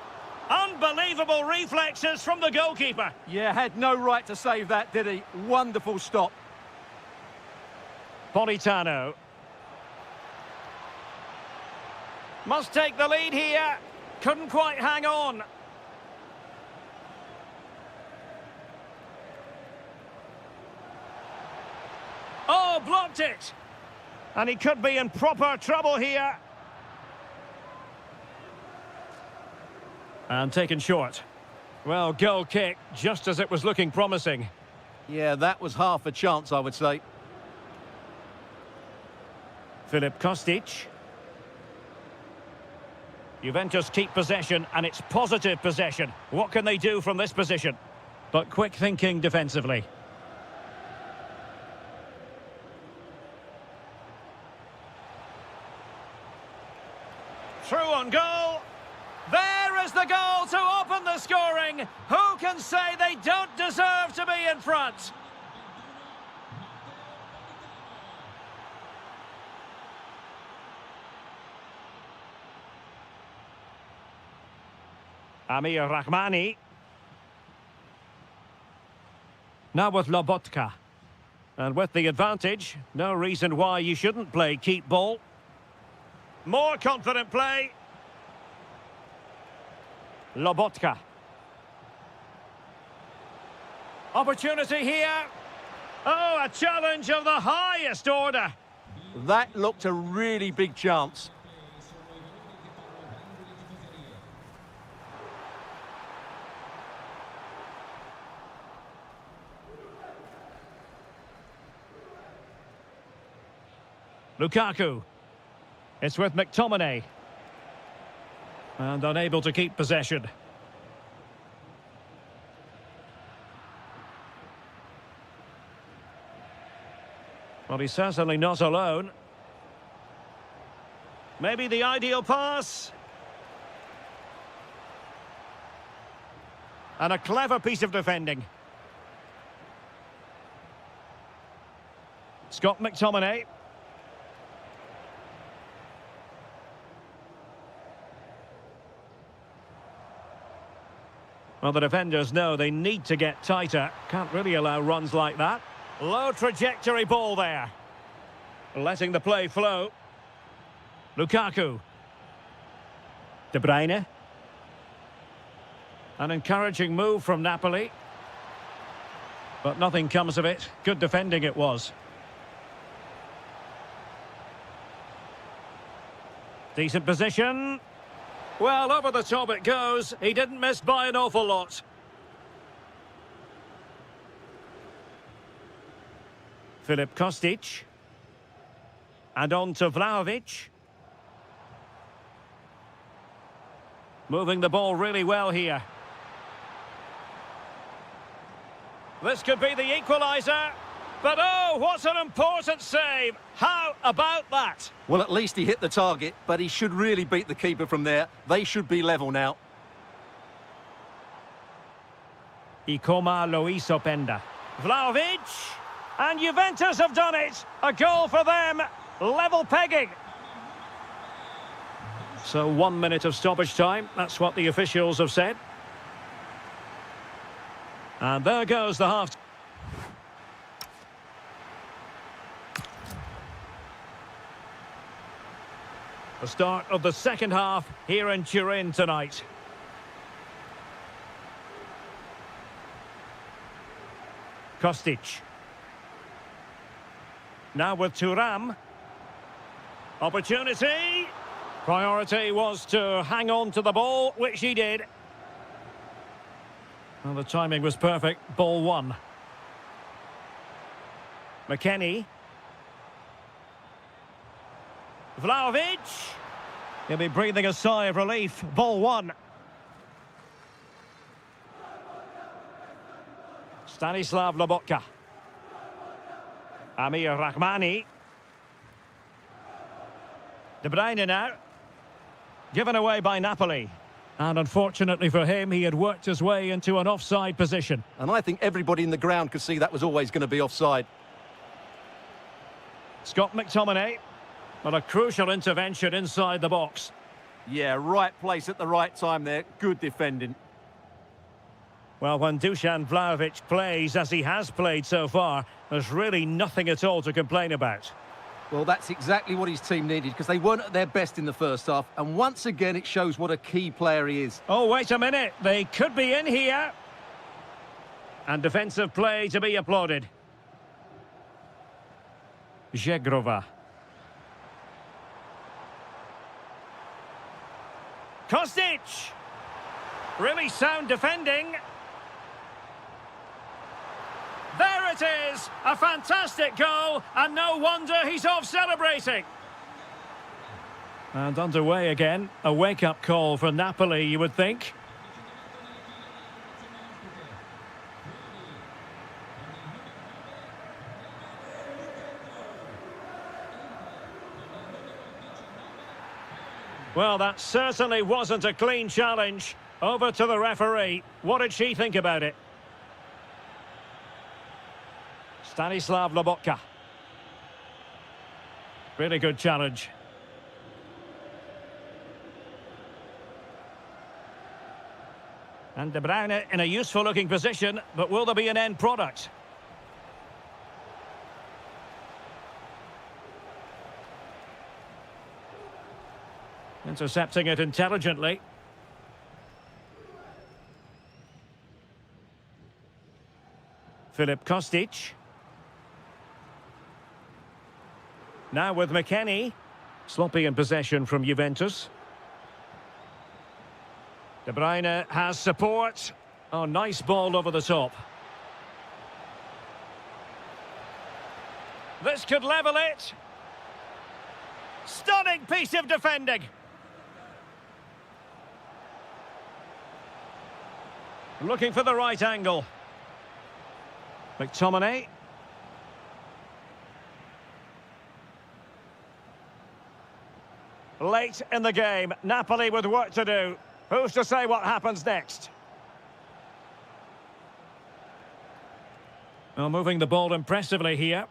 Unbelievable reflexes from the goalkeeper. Yeah, had no right to save that, did he? Wonderful stop. Politano. Must take the lead here. Couldn't quite hang on. Oh, blocked it. And he could be in proper trouble here. And taken short. Well, goal kick, just as it was looking promising. Yeah, that was half a chance, I would say. Filip Kostic. Juventus keep possession, and it's positive possession. What can they do from this position? But quick thinking defensively. Through on goal. There is the goal to open the scoring. Who can say they don't deserve to be in front? Amir Rahmani. Now with Lobotka. And with the advantage, no reason why you shouldn't play keep ball. More confident play. Lobotka. Opportunity here. Oh, a challenge of the highest order. That looked a really big chance. Lukaku. It's with McTominay. And unable to keep possession. Well, he's certainly not alone. Maybe the ideal pass. And a clever piece of defending. Scott McTominay. Well, the defenders know they need to get tighter. Can't really allow runs like that. Low trajectory ball there. Letting the play flow. Lukaku. De Bruyne. An encouraging move from Napoli. But nothing comes of it. Good defending it was. Decent position. Well, over the top it goes. He didn't miss by an awful lot. Filip Kostic. And on to Vlahovic. Moving the ball really well here. This could be the equaliser. But oh, what an important save. How about that? Well, at least he hit the target, but he should really beat the keeper from there. They should be level now. Ikoma Luis Openda. Vlahovic. And Juventus have done it. A goal for them. Level pegging. So 1 minute of stoppage time. That's what the officials have said. And there goes the half. The start of the second half here in Turin tonight. Kostic. Now with Thuram. Opportunity. Priority was to hang on to the ball, which he did. Well, the timing was perfect. Ball one. McKennie. Vlahovic. He'll be breathing a sigh of relief. Ball one. Stanislav Lobotka. Amir Rahmani. De Bruyne now. Given away by Napoli. And unfortunately for him, he had worked his way into an offside position. And I think everybody in the ground could see that was always going to be offside. Scott McTominay. But a crucial intervention inside the box. Yeah, right place at the right time there. Good defending. Well, when Dusan Vlahovic plays as he has played so far, there's really nothing at all to complain about. Well, that's exactly what his team needed, because they weren't at their best in the first half. And once again, it shows what a key player he is. Oh, wait a minute. They could be in here. And defensive play to be applauded. Zegrova. Kostic. Really sound defending. There it is! A fantastic goal, and no wonder he's off celebrating. And underway again. A wake-up call for Napoli, you would think. Well, that certainly wasn't a clean challenge. Over to the referee. What did she think about it? Stanislav Lobotka. Really good challenge. And De Bruyne in a useful looking position, but will there be an end product? Intercepting it intelligently. Filip Kostic. Now with McKennie. Sloppy in possession from Juventus. De Bruyne has support. Oh, nice ball over the top. This could level it. Stunning piece of defending. Looking for the right angle. McTominay. Late in the game, Napoli with work to do. Who's to say what happens next? Well, moving the ball impressively here,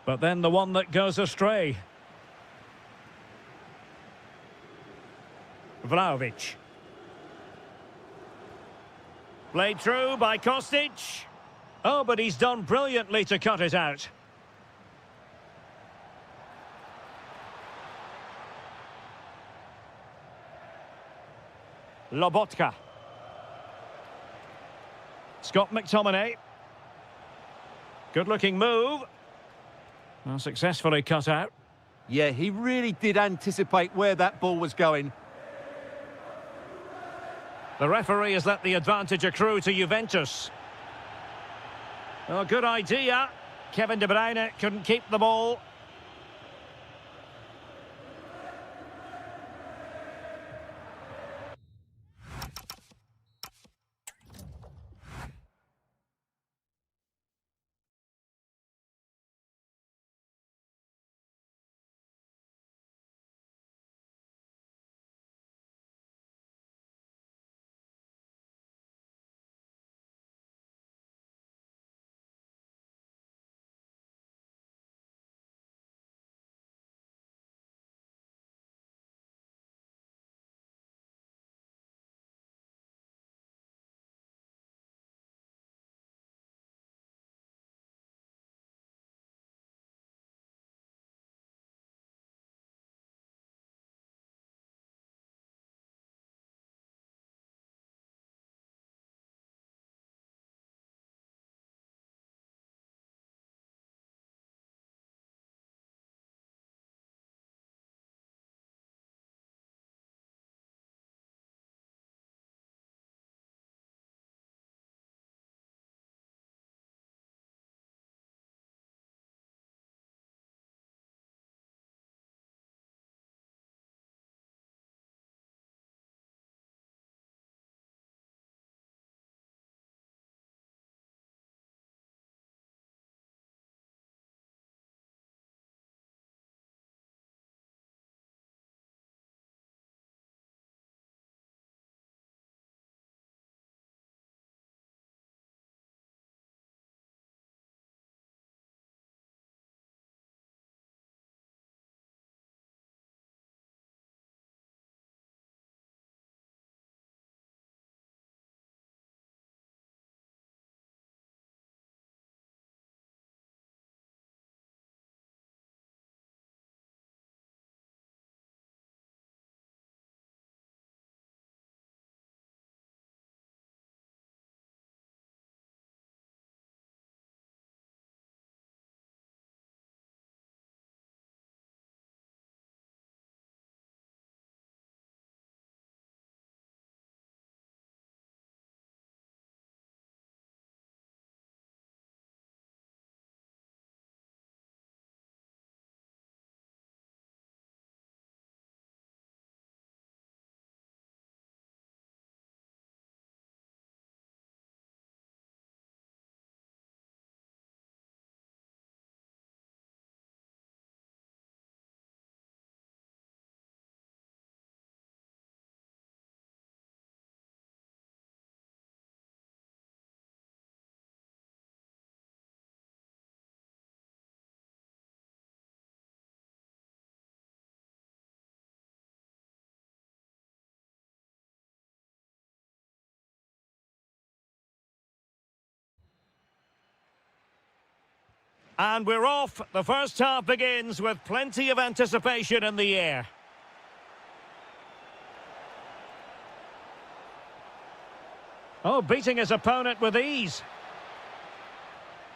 but then the one that goes astray. Vlahovic. Played through by Kostic. Oh, but he's done brilliantly to cut it out. Lobotka. Scott McTominay. Good-looking move. Well, successfully cut out. Yeah, he really did anticipate where that ball was going. The referee has let the advantage accrue to Juventus. Oh, good idea. Kevin De Bruyne couldn't keep the ball. And we're off. The first half begins with plenty of anticipation in the air. Oh, beating his opponent with ease.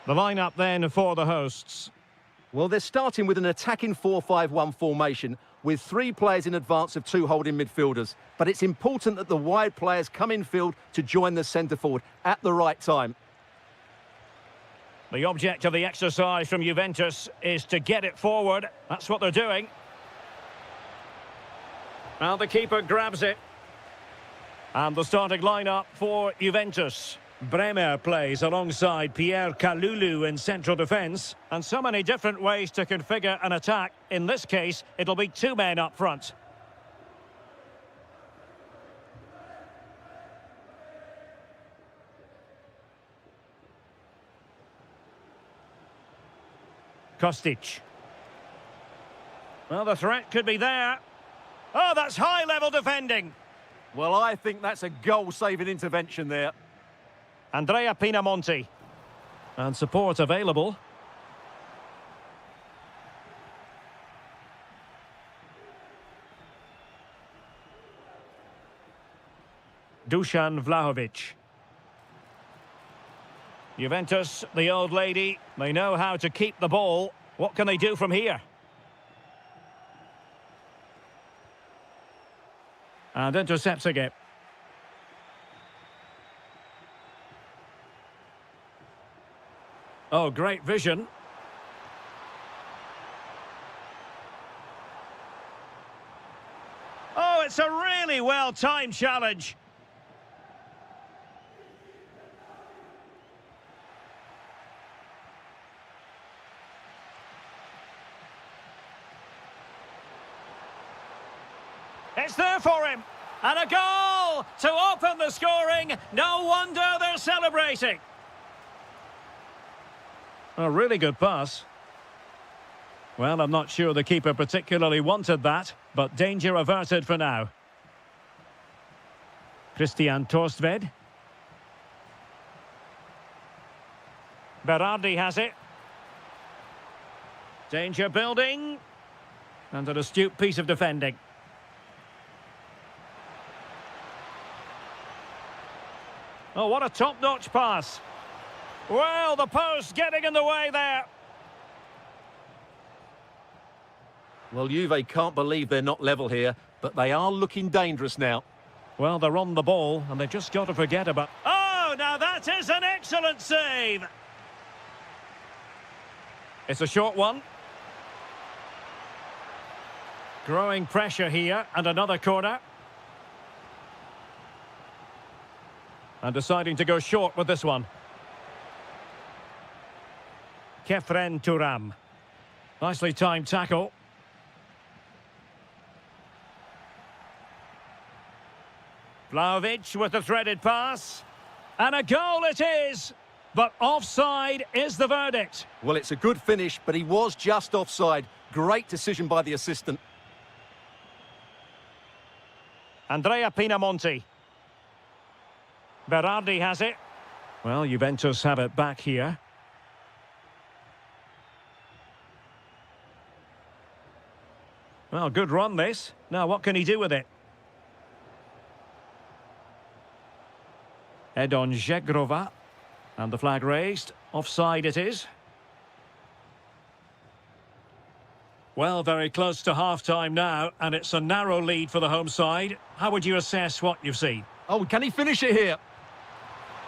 The lineup then for the hosts. Well, they're starting with an attacking 4-5-1 formation with 3 players in advance of 2 holding midfielders. But it's important that the wide players come in field to join the centre forward at the right time. The object of the exercise from Juventus is to get it forward. That's what they're doing. Now the keeper grabs it. And the starting lineup for Juventus. Bremer plays alongside Pierre Kalulu in central defence. And so many different ways to configure an attack. In this case, it'll be 2 men up front. Kostic. Well, the threat could be there. Oh, that's high-level defending. Well, I think that's a goal-saving intervention there. Andrea Pinamonti. And support available. Dusan Vlahovic. Juventus, the old lady, they know how to keep the ball. What can they do from here? And intercepts again. Oh, great vision. Oh, it's a really well-timed challenge. It's there for him. And a goal to open the scoring. No wonder they're celebrating. A really good pass. Well, I'm not sure the keeper particularly wanted that, but danger averted for now. Christian Torstved. Berardi has it. Danger building. And an astute piece of defending. Oh, what a top-notch pass. Well, the post getting in the way there. Well, Juve can't believe they're not level here, but they are looking dangerous now. Well, they're on the ball, and they've just got to forget about... Oh, now that is an excellent save. It's a short one. Growing pressure here, and another corner. And deciding to go short with this one. Kefren Turam. Nicely timed tackle. Vlahovic with the threaded pass. And a goal it is. But offside is the verdict. Well, it's a good finish, but he was just offside. Great decision by the assistant. Andrea Pinamonti. Berardi has it. Well, Juventus have it back here. Well, good run this. Now, what can he do with it? Edon Zegrova. And the flag raised. Offside it is. Well, very close to half-time now, and it's a narrow lead for the home side. How would you assess what you've seen? Oh, can he finish it here?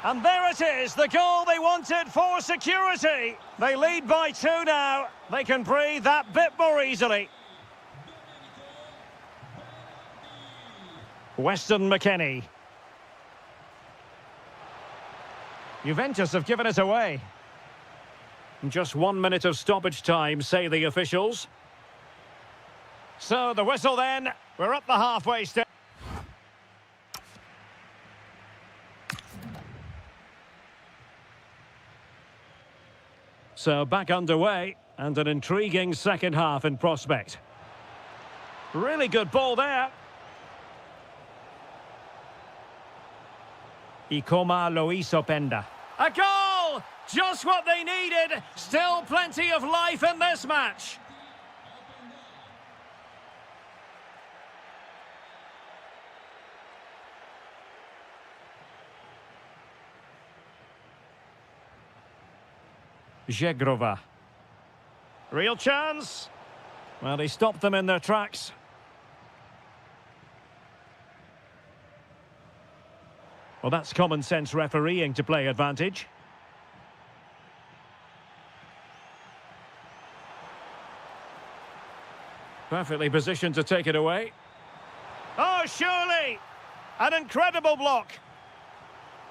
And there it is, the goal they wanted for security. They lead by 2 now. They can breathe that bit more easily. Weston McKennie. Juventus have given it away. Just 1 minute of stoppage time, say the officials. So the whistle then. We're up the halfway stage. So back underway, and an intriguing second half in prospect. Really good ball there. Ikoma Lois Openda. A goal! goal. Just what they needed. Still plenty of life in this match. Żegrowa. Real chance. Well, he stopped them in their tracks. Well, that's common sense refereeing to play advantage. Perfectly positioned to take it away. Oh, surely! An incredible block.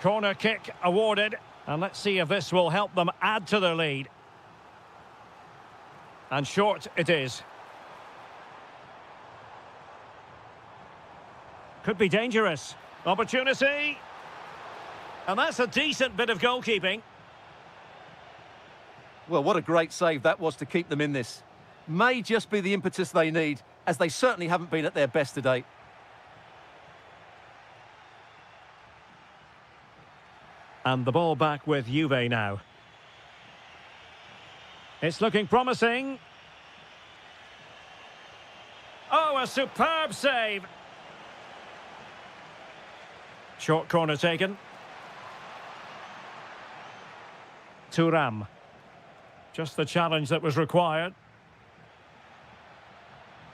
Corner kick awarded. And let's see if this will help them add to their lead. And short it is. Could be dangerous. Opportunity. And that's a decent bit of goalkeeping. Well, what a great save that was to keep them in this. May just be the impetus they need, as they certainly haven't been at their best today. And the ball back with Juve now. It's looking promising. Oh, a superb save. Short corner taken. Thuram. Just the challenge that was required.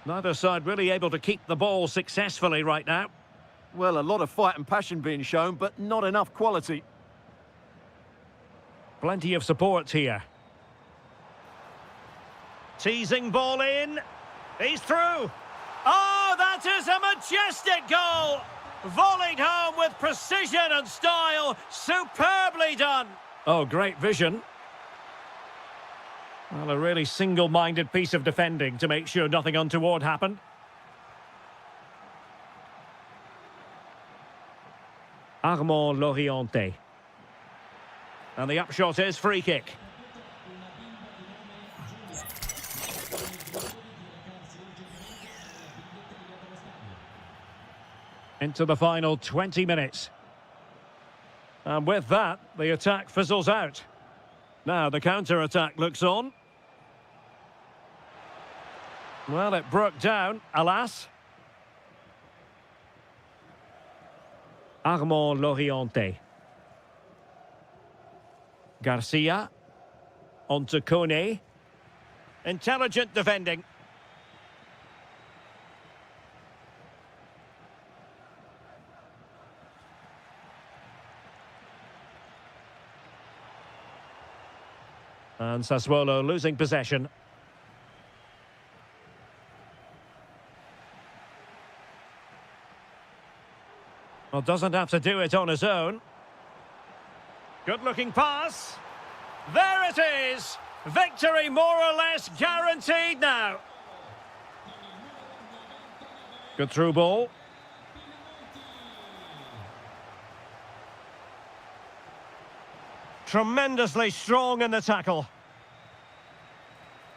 Neither side really able to keep the ball successfully right now. Well, a lot of fight and passion being shown, but not enough quality. Plenty of support here. Teasing ball in. He's through. Oh, that is a majestic goal. Volleyed home with precision and style. Superbly done. Oh, great vision. Well, a really single-minded piece of defending to make sure nothing untoward happened. Armand Loriente. And the upshot is free kick. Into the final 20 minutes. And with that, the attack fizzles out. Now the counter-attack looks on. Well, it broke down, alas. Armand Loriente. Garcia. On to Kone. Intelligent defending. And Sassuolo losing possession. Well, doesn't have to do it on his own. Good-looking pass. There it is. Victory more or less guaranteed now. Good through ball. Tremendously strong in the tackle.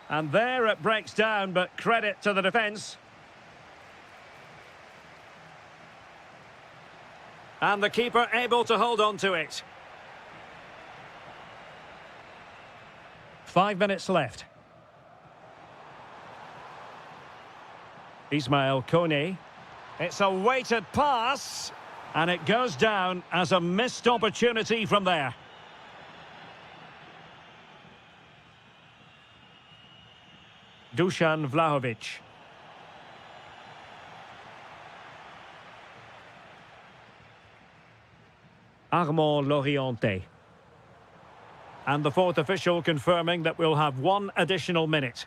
And there it breaks down, but credit to the defence. And the keeper able to hold on to it. 5 minutes left. Ismail Kone. It's a weighted pass. And it goes down as a missed opportunity from there. Dusan Vlahovic. Armand Loriente. And the fourth official confirming that we'll have one additional minute.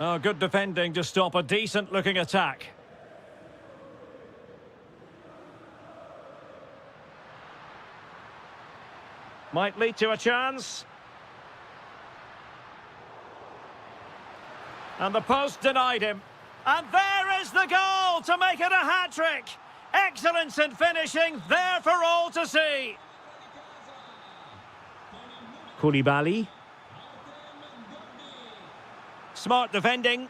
Oh, good defending to stop a decent-looking attack. Might lead to a chance. And the post denied him. And there is the goal to make it a hat-trick. Excellence in finishing, there for all to see. Koulibaly. Smart defending.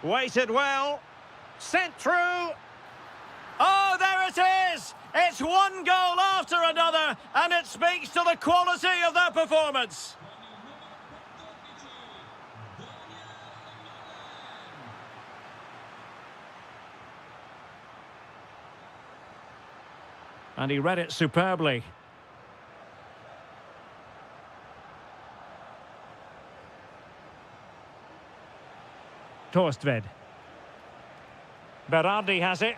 Waited well. Sent through. Oh, there it is! It's one goal after another, and it speaks to the quality of their performance. And he read it superbly. Torstved. Berardi has it.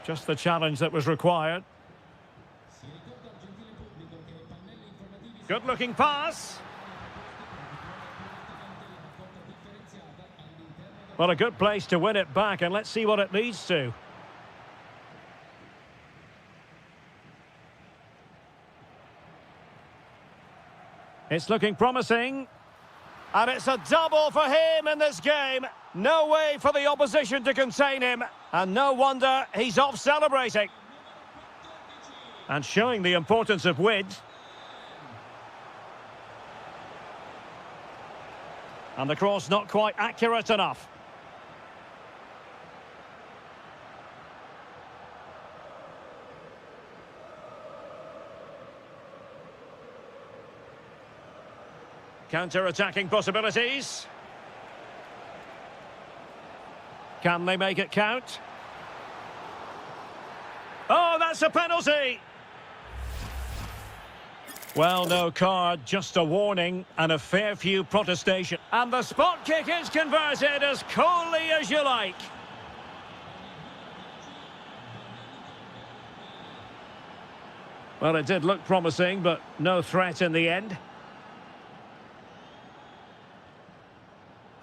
Just the challenge that was required. Good-looking pass. Well, a good place to win it back, and let's see what it leads to. It's looking promising. And it's a double for him in this game. No way for the opposition to contain him. And no wonder he's off celebrating. And showing the importance of width. And the cross not quite accurate enough. Counter-attacking possibilities. Can they make it count? Oh, that's a penalty! Well, no card, just a warning and a fair few protestation. And the spot kick is converted as coolly as you like. Well, it did look promising, but no threat in the end.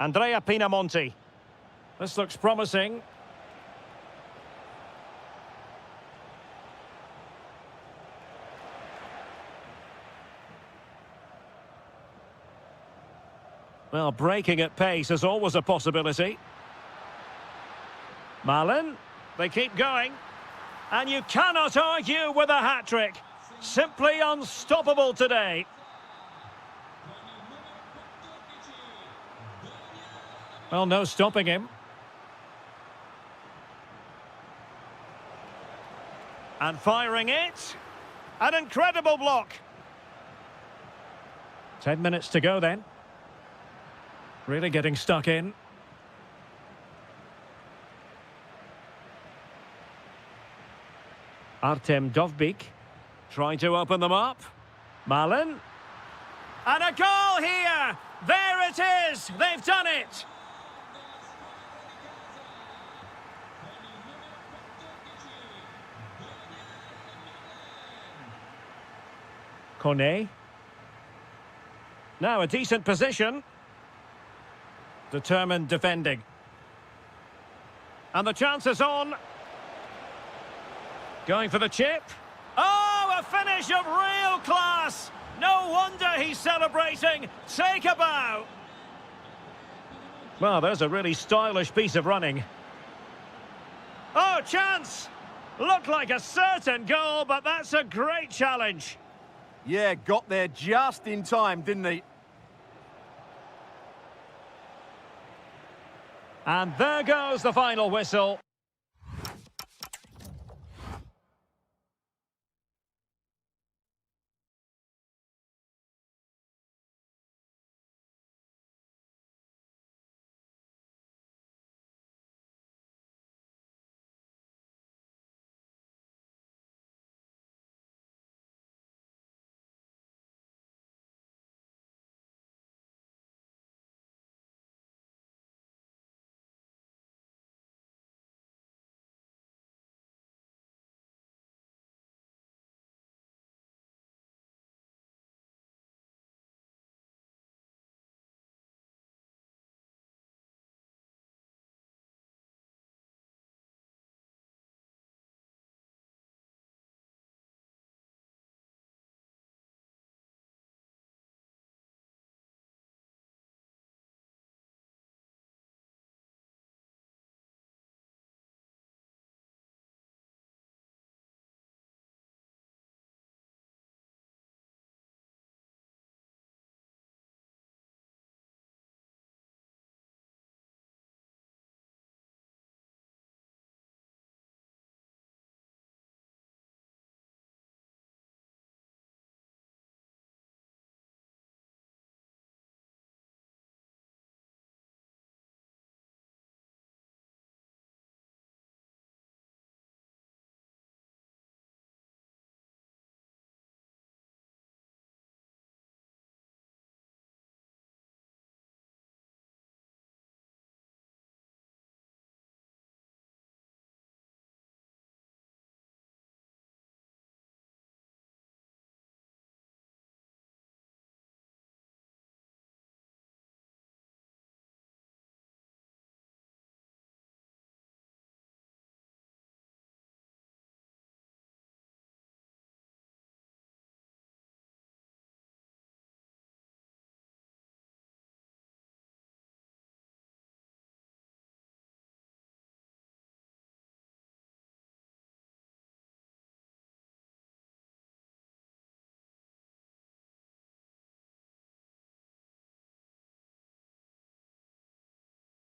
Andrea Pinamonti. This looks promising. Well, breaking at pace is always a possibility. Malin, they keep going. And you cannot argue with a hat-trick. Simply unstoppable today. Well, no stopping him. And firing it. An incredible block. 10 minutes to go then. Really getting stuck in. Artem Dovbyk trying to open them up. Malin. And a goal here! There it is! They've done it! Kone. Now a decent position. Determined defending. And the chance is on. Going for the chip. Oh, a finish of real class. No wonder he's celebrating. Take a bow. Well, there's a really stylish piece of running. Oh, chance. Looked like a certain goal, but that's a great challenge. Yeah, got there just in time, didn't he? And there goes the final whistle.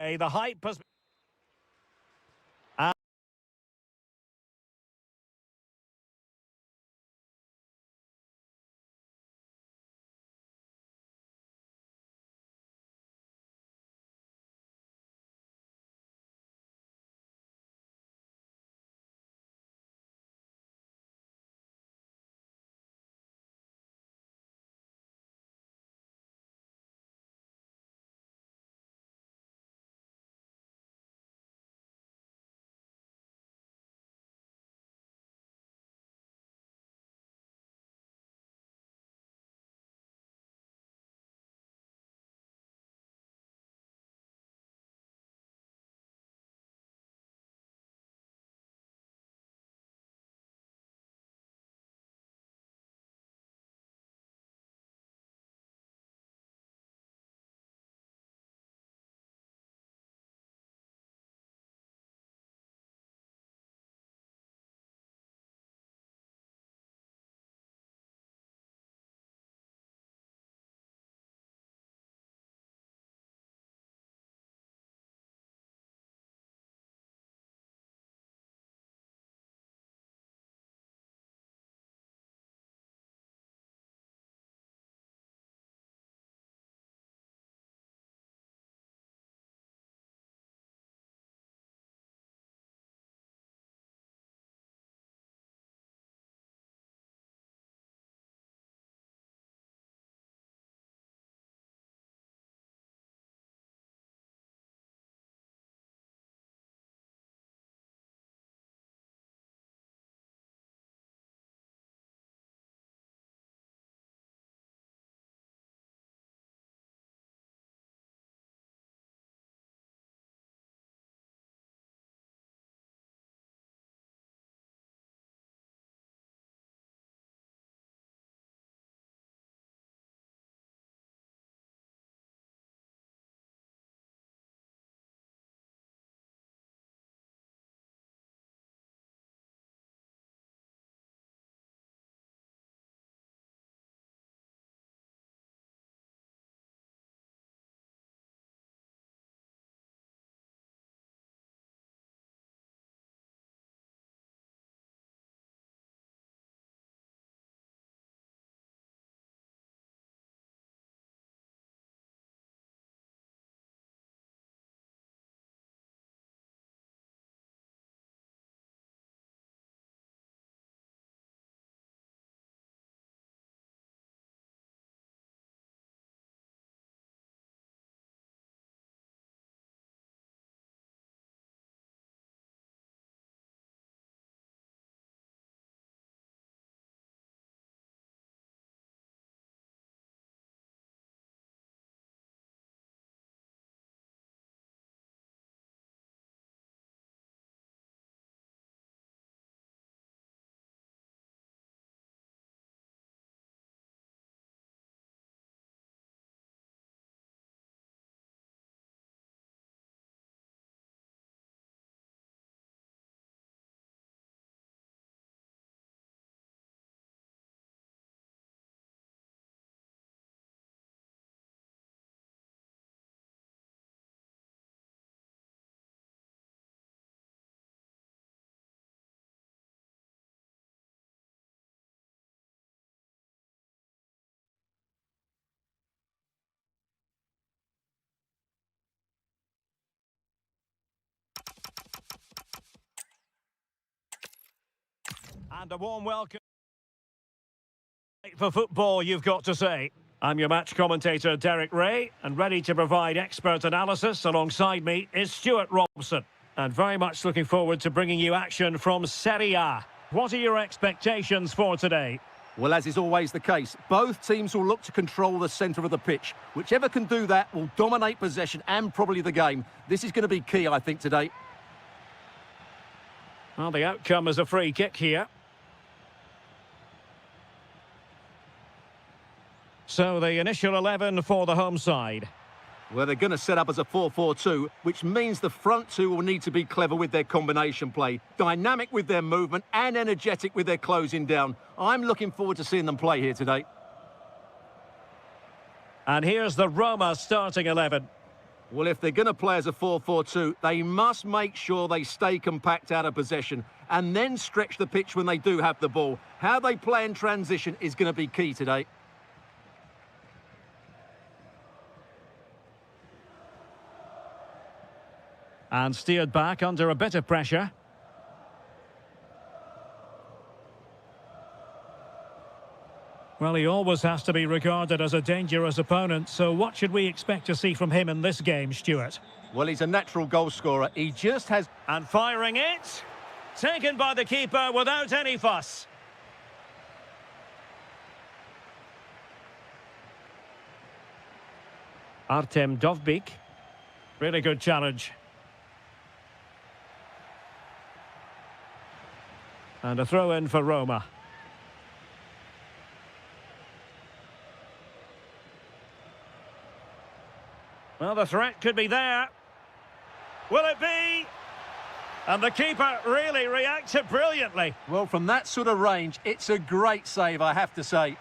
The hype has... And a warm welcome for football, you've got to say. I'm your match commentator, Derek Ray, and ready to provide expert analysis alongside me is Stuart Robson. And very much looking forward to bringing you action from Serie A. What are your expectations for today? Well, as is always the case, both teams will look to control the centre of the pitch. Whichever can do that will dominate possession and probably the game. This is going to be key, I think, today. Well, the outcome is a free kick here. So the initial 11 for the home side. Well, they're going to set up as a 4-4-2, which means the front two will need to be clever with their combination play, dynamic with their movement and energetic with their closing down. I'm looking forward to seeing them play here today. And here's the Roma starting 11. Well, if they're going to play as a 4-4-2, they must make sure they stay compact out of possession and then stretch the pitch when they do have the ball. How they play in transition is going to be key today. And steered back under a bit of pressure. Well, he always has to be regarded as a dangerous opponent, so what should we expect to see from him in this game, Stuart? Well, he's a natural goal scorer. He just has... And firing it. Taken by the keeper without any fuss. Artem Dovbyk. Really good challenge. And a throw-in for Roma. Well, the threat could be there. Will it be? And the keeper really reacted brilliantly. Well, from that sort of range, it's a great save, I have to say.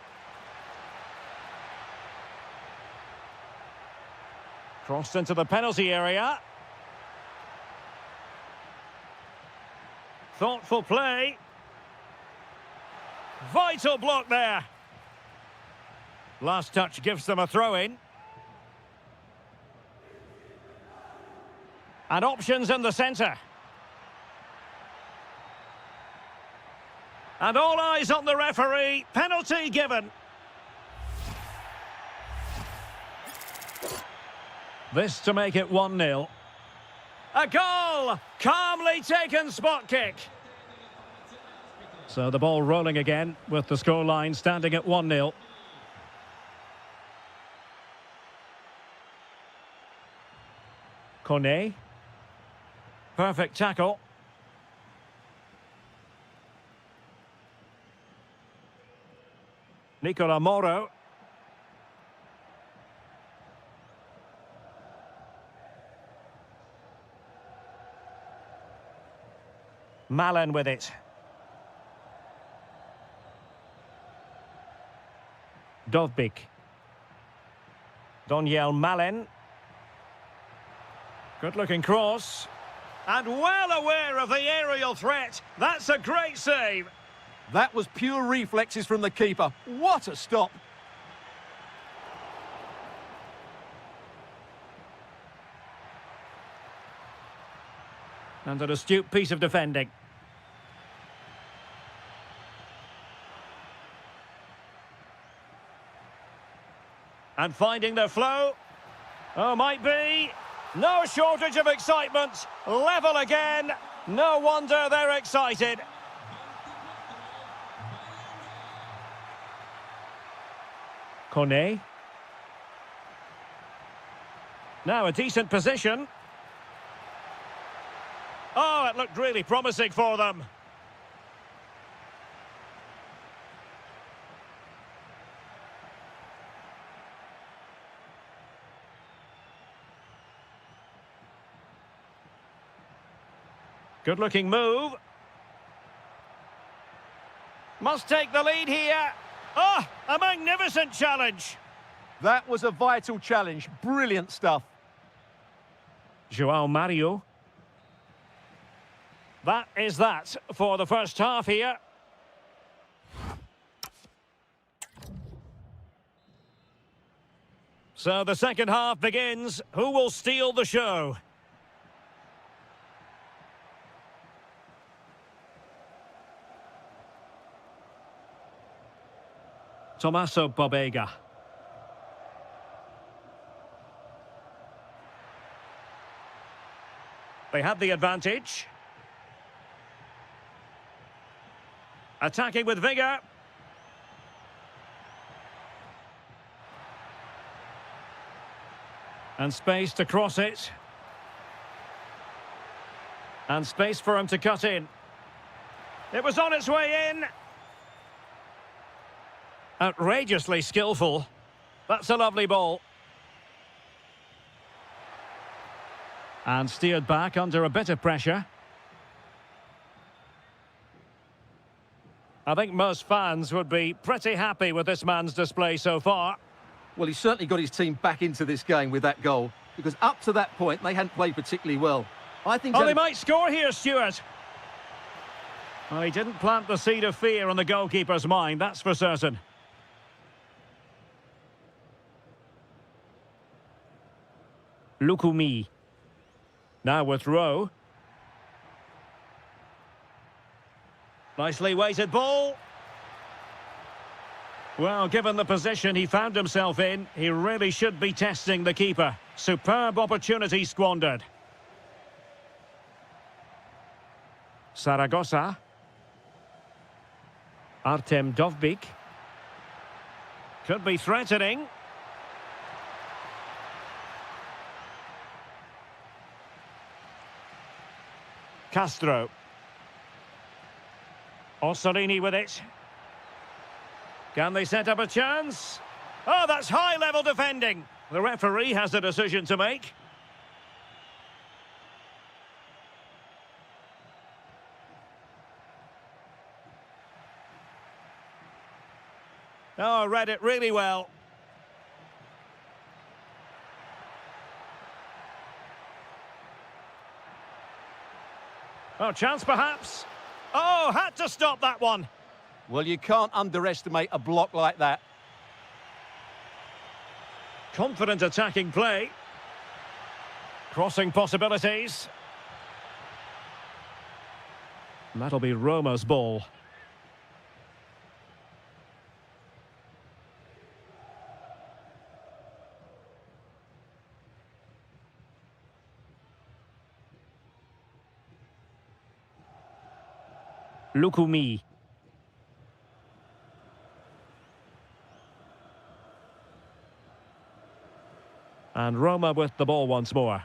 Crossed into the penalty area. Thoughtful play. Vital block there. Last touch gives them a throw-in. And options in the centre. And all eyes on the referee. Penalty given. This to make it 1-0. A goal! Calmly taken spot kick. So the ball rolling again with the scoreline standing at 1-0. Kone. Perfect tackle. Nicola Moro. Malen with it. Dovbyk. Doniel Malen. Good-looking cross. And well aware of the aerial threat. That's a great save. That was pure reflexes from the keeper. What a stop. And an astute piece of defending. And finding the flow. Oh, might be. No shortage of excitement. Level again. No wonder they're excited. Kone. Now a decent position. Oh, it looked really promising for them. Good-looking move. Must take the lead here. Oh, a magnificent challenge. That was a vital challenge. Brilliant stuff. João Mario. That is that for the first half here. So the second half begins. Who will steal the show? Tommaso Bobega. They had the advantage. Attacking with vigour. And space to cross it. And space for him to cut in. It was on its way in. Outrageously skillful. That's a lovely ball. And steered back under a bit of pressure. I think most fans would be pretty happy with this man's display so far. Well, he's certainly got his team back into this game with that goal. because up to that point, they hadn't played particularly well. I think... Oh, they might score here, Stuart. Well, he didn't plant the seed of fear on the goalkeeper's mind, that's for certain. Lukumi. Now with Rowe. Nicely weighted ball. Well, given the position he found himself in, he really should be testing the keeper. Superb opportunity squandered. Saragossa. Artem Dovbyk. Could be threatening. Castro. Ossorini with it. Can they set up a chance? Oh, that's high-level defending. The referee has a decision to make. Oh, read it really well. Oh, chance perhaps. Oh, had to stop that one. Well, you can't underestimate a block like that. Confident attacking play. Crossing possibilities. That'll be Roma's ball. Lukumi. And Roma with the ball once more.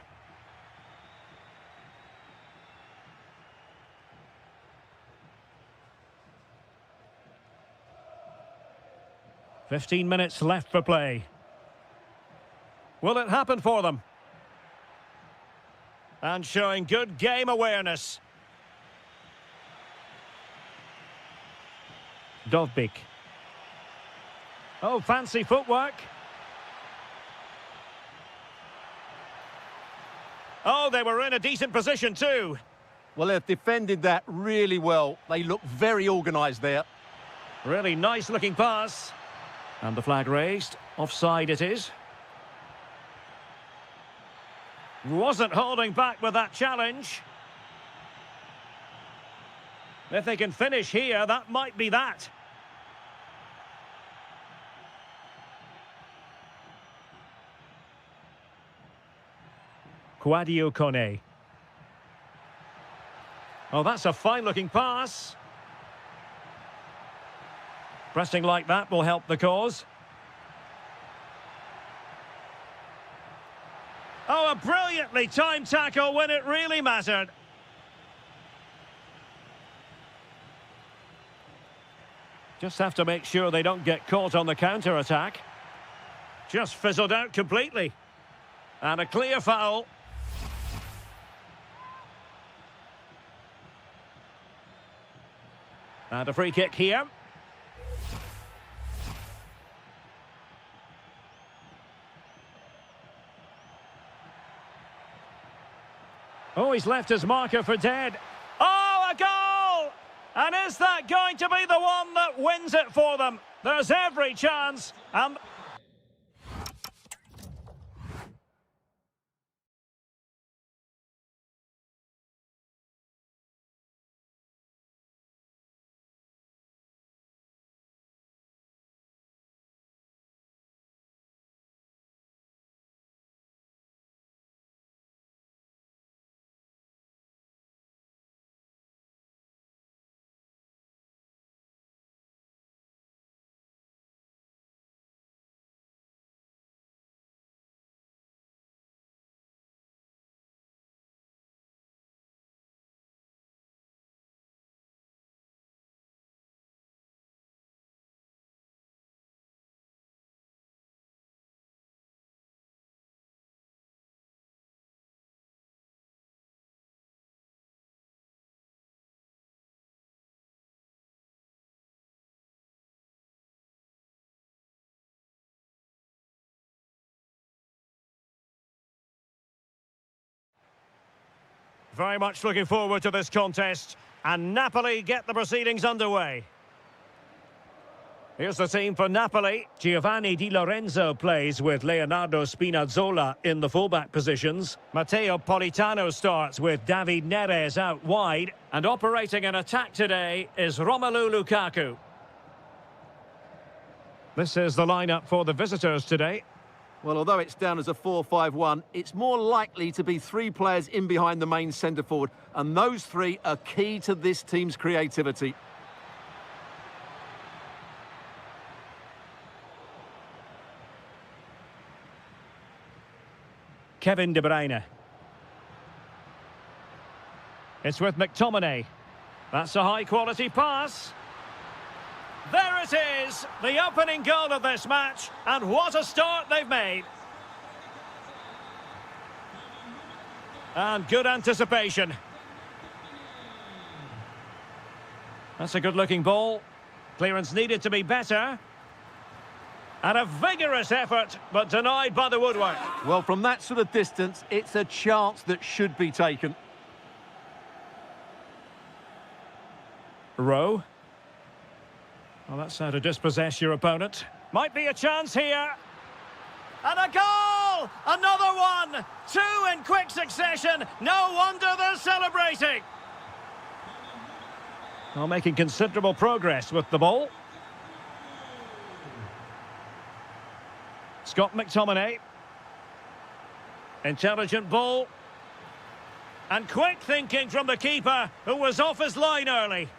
"15 minutes left for play. Will it happen for them? And showing good game awareness. Dovbyk. Oh, fancy footwork. Oh, they were in a decent position too. Well, they've defended that really well. They look very organised there. Really nice looking pass. And the flag raised. Offside it is. Wasn't holding back with that challenge. If they can finish here, that might be that. Quadio Kone. Oh, that's a fine-looking pass. Pressing like that will help the cause. Oh, a brilliantly timed tackle when it really mattered. Just have to make sure they don't get caught on the counter-attack. Just fizzled out completely. And a clear foul. And a free kick here. Oh, he's left his marker for dead. Oh, a goal! And is that going to be the one that wins it for them? There's every chance. And Very much looking forward to this contest. And Napoli get the proceedings underway. Here's the team for Napoli. Giovanni Di Lorenzo plays with Leonardo Spinazzola in the fullback positions. Matteo Politano starts with David Neres out wide. And operating an attack today is Romelu Lukaku. This is the lineup for the visitors today. Well, although it's down as a 4-5-1, it's more likely to be three players in behind the main centre forward, and those three are key to this team's creativity. Kevin De Bruyne. It's with McTominay. That's a high-quality pass. There it is, the opening goal of this match, and what a start they've made. And good anticipation. That's a good-looking ball. Clearance needed to be better. And a vigorous effort, but denied by the woodwork. Well, from that sort of distance, it's a chance that should be taken. Rowe. Well, that's how to dispossess your opponent. Might be a chance here. And a goal! Another one! Two in quick succession. No wonder they're celebrating. Well, making considerable progress with the ball. Scott McTominay. Intelligent ball. And quick thinking from the keeper, who was off his line early.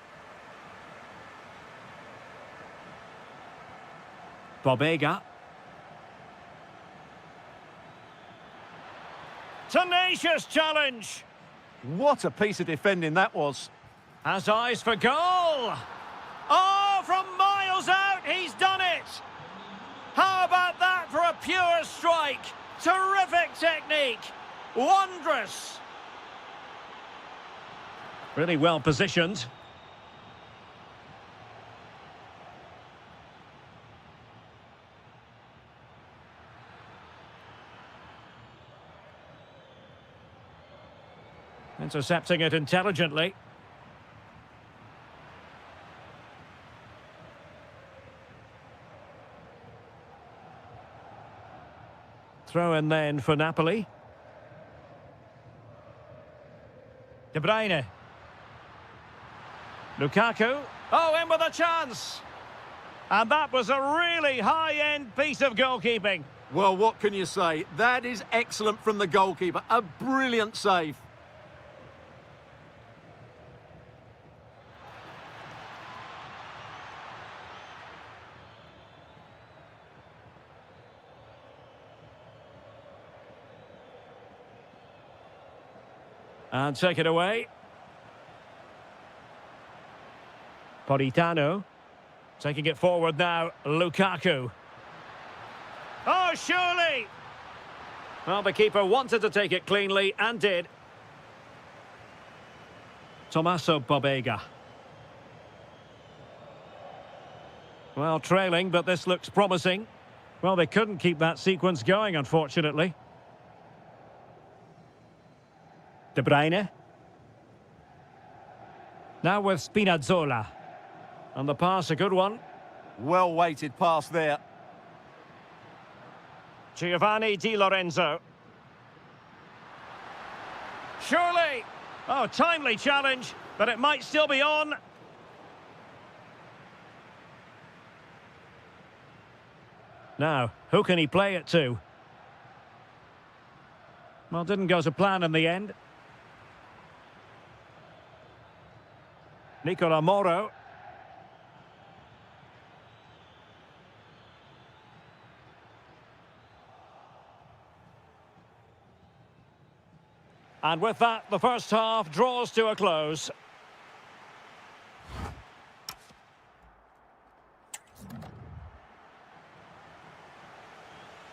Bobega. Tenacious challenge. What a piece of defending that was. Has eyes for goal. Oh, from miles out, he's done it. How about that for a pure strike? Terrific technique. Wondrous. Really well positioned. Intercepting it intelligently. Throw in then for Napoli. De Bruyne. Lukaku. Oh, in with a chance. And that was a really high-end piece of goalkeeping. Well, what can you say? That is excellent from the goalkeeper. A brilliant save. And take it away. Politano. Taking it forward now, Lukaku. Oh, surely! Well, the keeper wanted to take it cleanly, and did. Tommaso Bobega. Well, trailing, but this looks promising. Well, they couldn't keep that sequence going, unfortunately. De Bruyne. Now with Spinazzola. And the pass, a good one. Well-weighted pass there. Giovanni Di Lorenzo. Surely! Oh, timely challenge, but it might still be on. Now, who can he play it to? Well, didn't go to plan in the end. Nicola Moro. And with that, the first half draws to a close.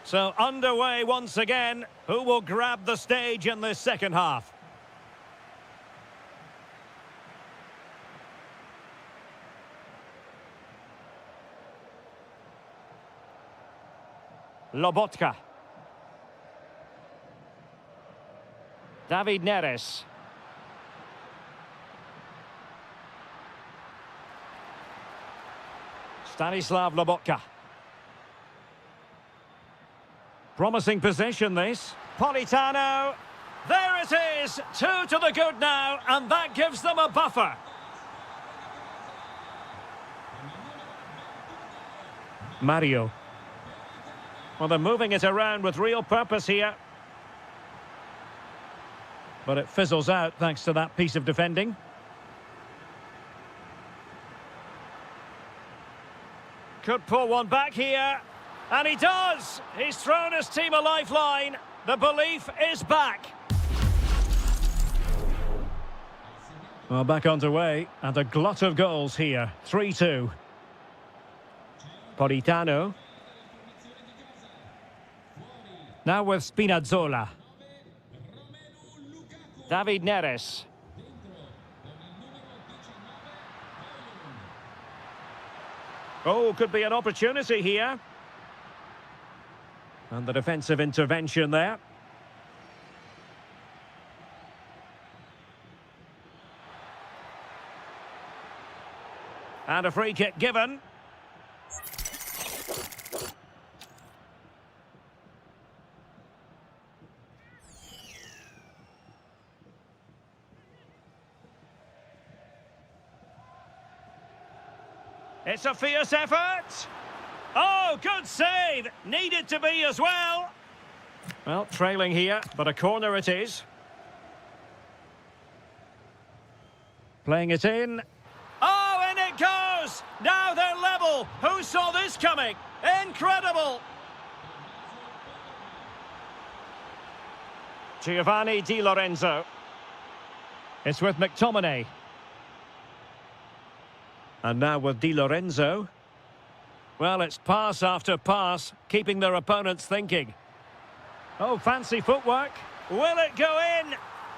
So underway once again. Who will grab the stage in this second half? Lobotka. David Neres. Stanislav Lobotka. Promising position, this. Politano. There it is. 2 to the good now, and that gives them a buffer. Mario. Well, they're moving it around with real purpose here. But it fizzles out thanks to that piece of defending. Could pull one back here. And he does! He's thrown his team a lifeline. The belief is back. Well, back underway, and a glut of goals here. 3-2. Politano. Now with Spinazzola. David Neres. Oh, could be an opportunity here. And the defensive intervention there. And a free kick given. It's a fierce effort. Oh, good save. Needed to be as well. Well, trailing here, but a corner it is. Playing it in. Oh, and it goes! Now they're level. Who saw this coming? Incredible! Giovanni Di Lorenzo. It's with McTominay. And now with Di Lorenzo. Well, it's pass after pass, keeping their opponents thinking. Oh, fancy footwork. Will it go in?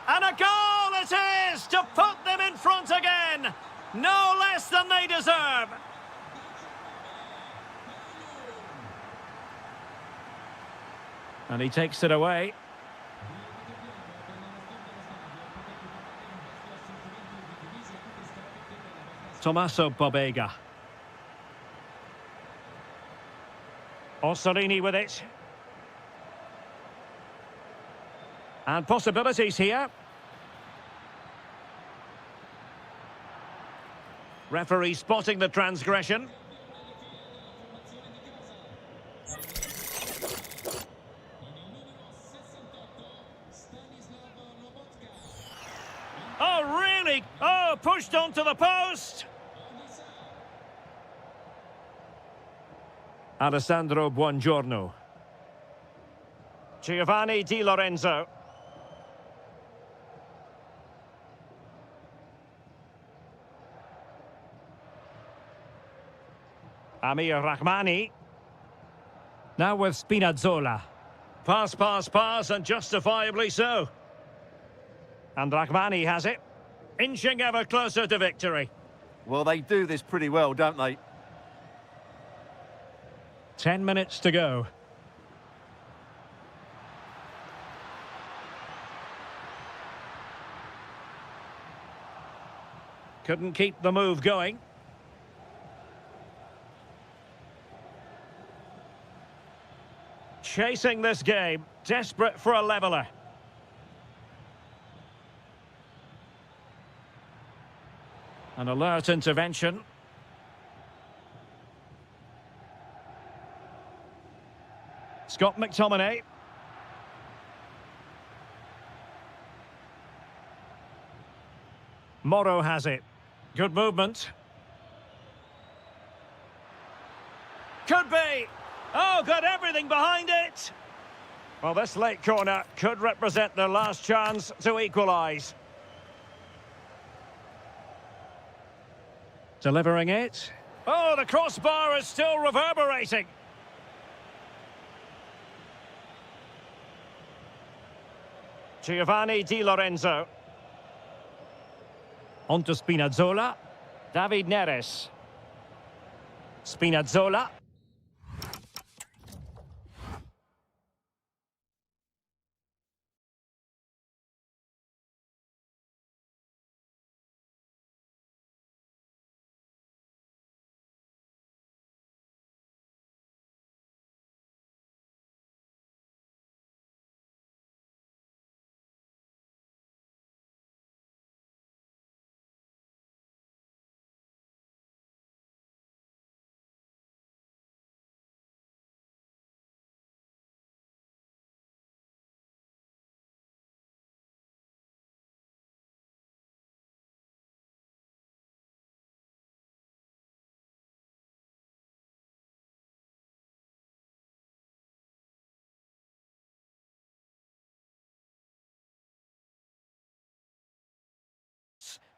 And a goal it is to put them in front again. No less than they deserve. And he takes it away. Tommaso Pobega. Orsolini with it. And possibilities here. Referee spotting the transgression. Oh, really? Oh, pushed onto the post. Alessandro Buongiorno. Giovanni Di Lorenzo. Amir Rahmani. Now with Spinazzola. Pass, pass, pass, and justifiably so. And Rahmani has it. Inching ever closer to victory. Well, they do this pretty well, don't they? 10 minutes to go. Couldn't keep the move going. Chasing this game, desperate for a leveller. An alert intervention. Scott McTominay. Morrow has it. Good movement. Could be. Oh, got everything behind it. Well, this late corner could represent their last chance to equalise. Delivering it. Oh, the crossbar is still reverberating. Giovanni Di Lorenzo. On to Spinazzola. David Neres. Spinazzola.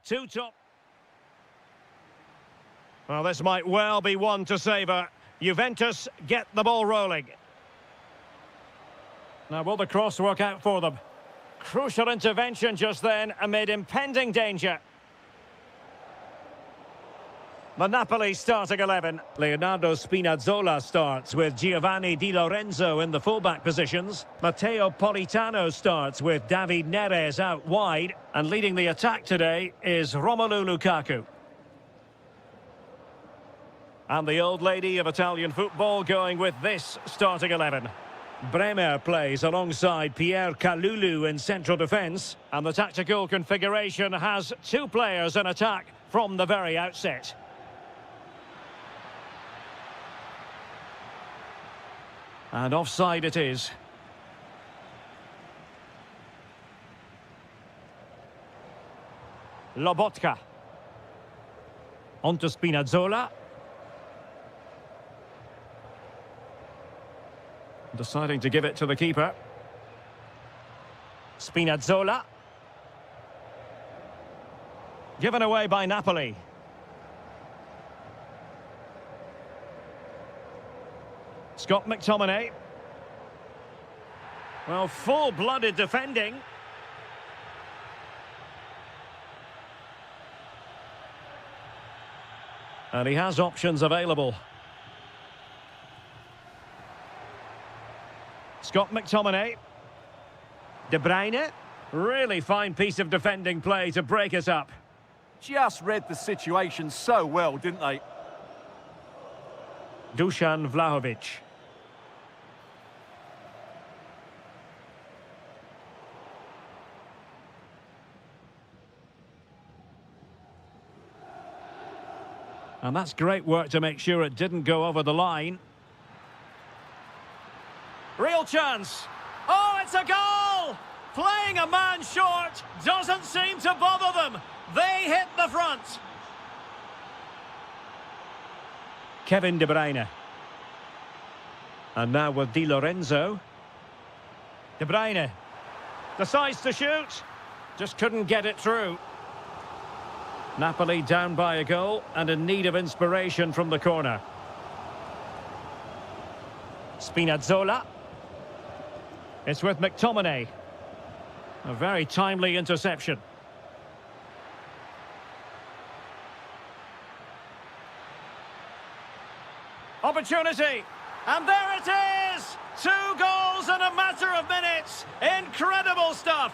Two top. Well, this might well be one to savour. Juventus get the ball rolling. Now, will the cross work out for them? Crucial intervention just then amid impending danger. The Napoli starting 11. Leonardo Spinazzola starts with Giovanni Di Lorenzo in the fullback positions. Matteo Politano starts with David Neres out wide. And leading the attack today is Romelu Lukaku. And the old lady of Italian football going with this starting 11. Bremer plays alongside Pierre Kalulu in central defence. And the tactical configuration has two players in attack from the very outset. And offside it is. Lobotka. On to Spinazzola. Deciding to give it to the keeper. Spinazzola. Given away by Napoli. Scott McTominay. Well, full-blooded defending. And he has options available. Scott McTominay. De Bruyne. Really fine piece of defending play to break us up. Just read the situation so well, didn't they? Dusan Vlahovic. And that's great work to make sure it didn't go over the line. Real chance. Oh, it's a goal! Playing a man short doesn't seem to bother them. They hit the front. Kevin De Bruyne. And now with Di Lorenzo. De Bruyne decides to shoot. Just couldn't get it through. Napoli down by a goal and in need of inspiration from the corner. Spinazzola. It's with McTominay. A very timely interception. Opportunity. And there it is! 2 goals in a matter of minutes. Incredible stuff.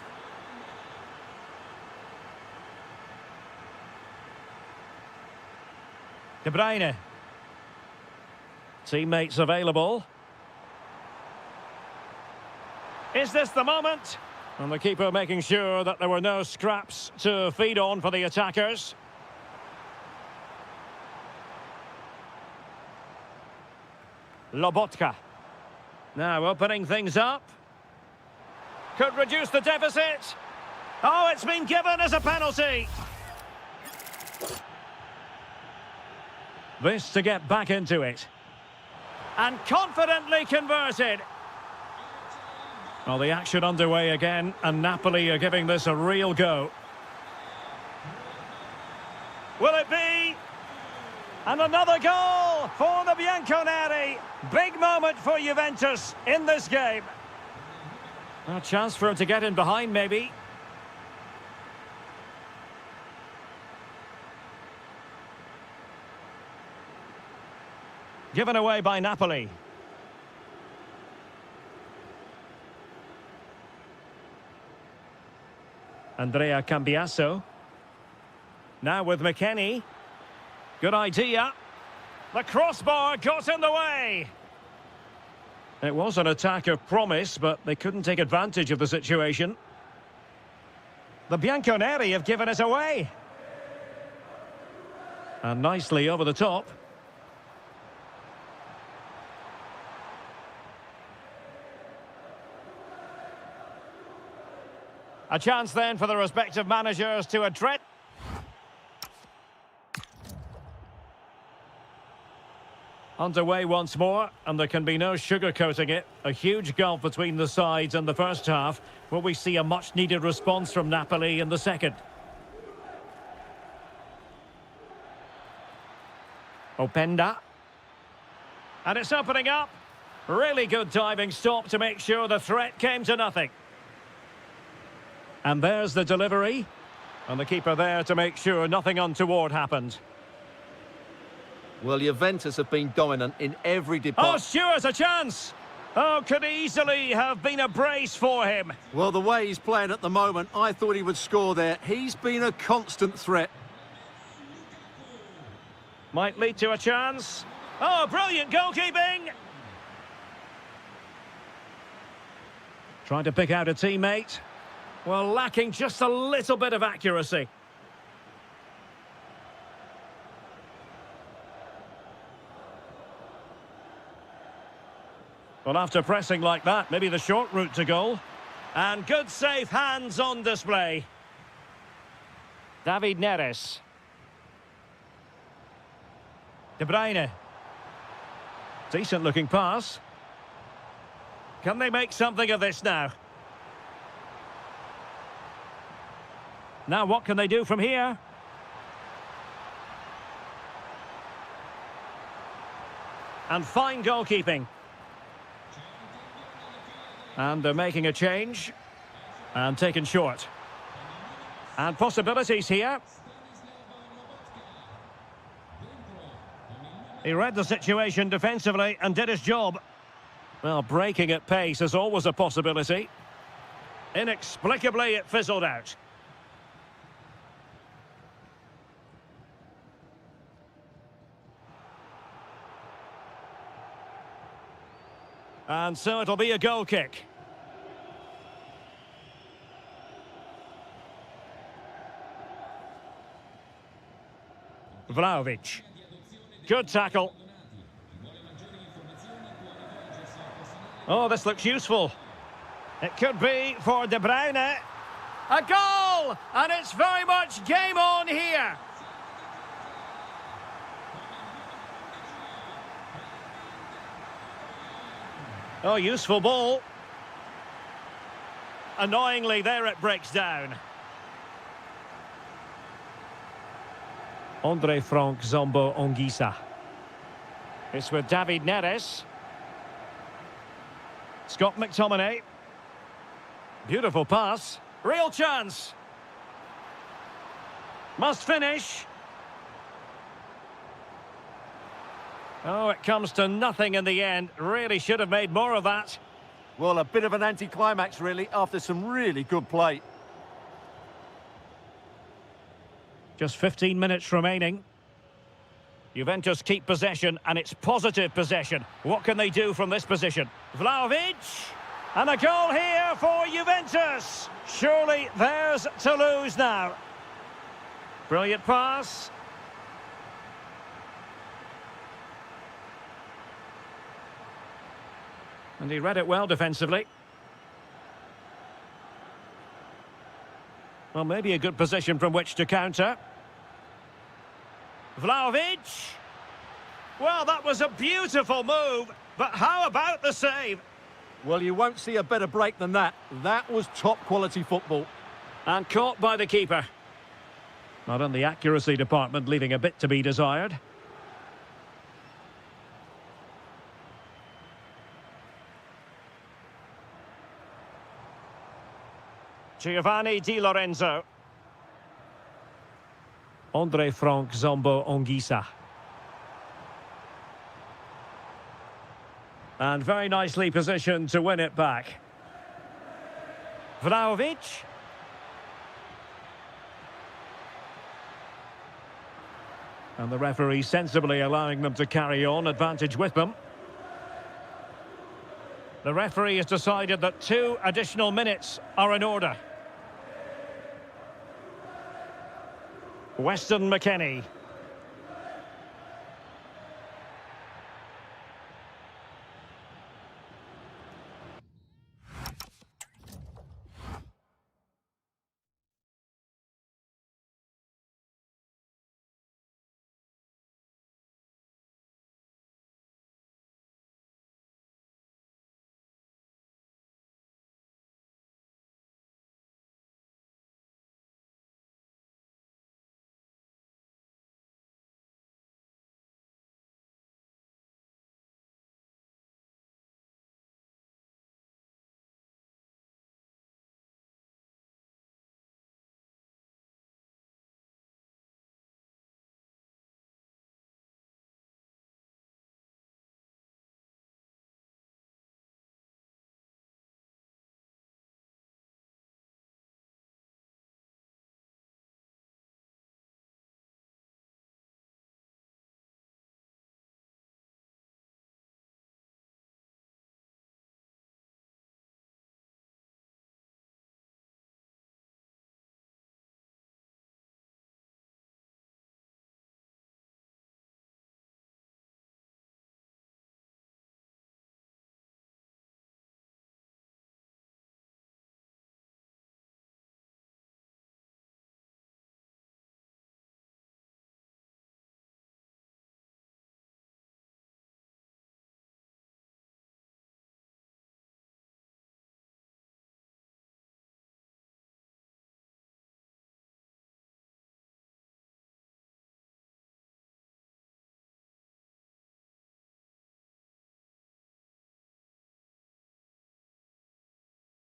De Bruyne. Teammates available. Is this the moment? And the keeper making sure that there were no scraps to feed on for the attackers. Lobotka. Now opening things up. Could reduce the deficit. Oh, it's been given as a penalty. This to get back into it. And confidently converted. Well, the action underway again, and Napoli are giving this a real go. Will it be? And another goal for the Bianconeri. Big moment for Juventus in this game. A chance for him to get in behind, maybe. Given away by Napoli. Andrea Cambiasso. Now with McKennie. Good idea. The crossbar got in the way. It was an attack of promise, but they couldn't take advantage of the situation. The Bianconeri have given it away. And nicely over the top. A chance then for the respective managers to address. Underway once more, and there can be no sugarcoating it. A huge gulf between the sides in the first half. Will we see a much-needed response from Napoli in the second? Openda. And it's opening up. Really good diving stop to make sure the threat came to nothing. And there's the delivery. And the keeper there to make sure nothing untoward happened. Well, Juventus have been dominant in every Oh, department. Stewart's a chance. Oh, could easily have been a brace for him. Well, the way he's playing at the moment, I thought he would score there. He's been a constant threat. Might lead to a chance. Oh, brilliant goalkeeping. Trying to pick out a teammate. Well, lacking just a little bit of accuracy. Well, after pressing like that, maybe the short route to goal. And good safe hands on display. David Neres. De Bruyne. Decent looking pass. Can they make something of this now? Now what can they do from here? And fine goalkeeping. And they're making a change. And taken short. And possibilities here. He read the situation defensively and did his job. Well, breaking at pace is always a possibility. Inexplicably, it fizzled out. And so it'll be a goal kick. Vlahovic. Good tackle. Oh, this looks useful. It could be for De Bruyne. A goal! And it's very much game on here. Oh, useful ball. Annoyingly, there it breaks down. Andre Frank Zombo Ongisa. It's with David Neres. Scott McTominay. Beautiful pass. Real chance. Must finish. Oh, it comes to nothing in the end. Really should have made more of that. Well, a bit of an anticlimax, really, after some really good play. Just 15 minutes remaining. Juventus keep possession, and it's positive possession. What can they do from this position? Vlahovic! And a goal here for Juventus! Surely theirs to lose now. Brilliant pass. And he read it well defensively. Well, maybe a good position from which to counter. Vlahovic. Well, that was a beautiful move, but how about the save? Well, you won't see a better break than that. That was top-quality football. And caught by the keeper. Not in the accuracy department, leaving a bit to be desired. Giovanni Di Lorenzo. Andre Frank Zombo Ongisa. And very nicely positioned to win it back. Vlahovic. And the referee sensibly allowing them to carry on, advantage with them. The referee has decided that 2 additional minutes are in order. Weston McKennie.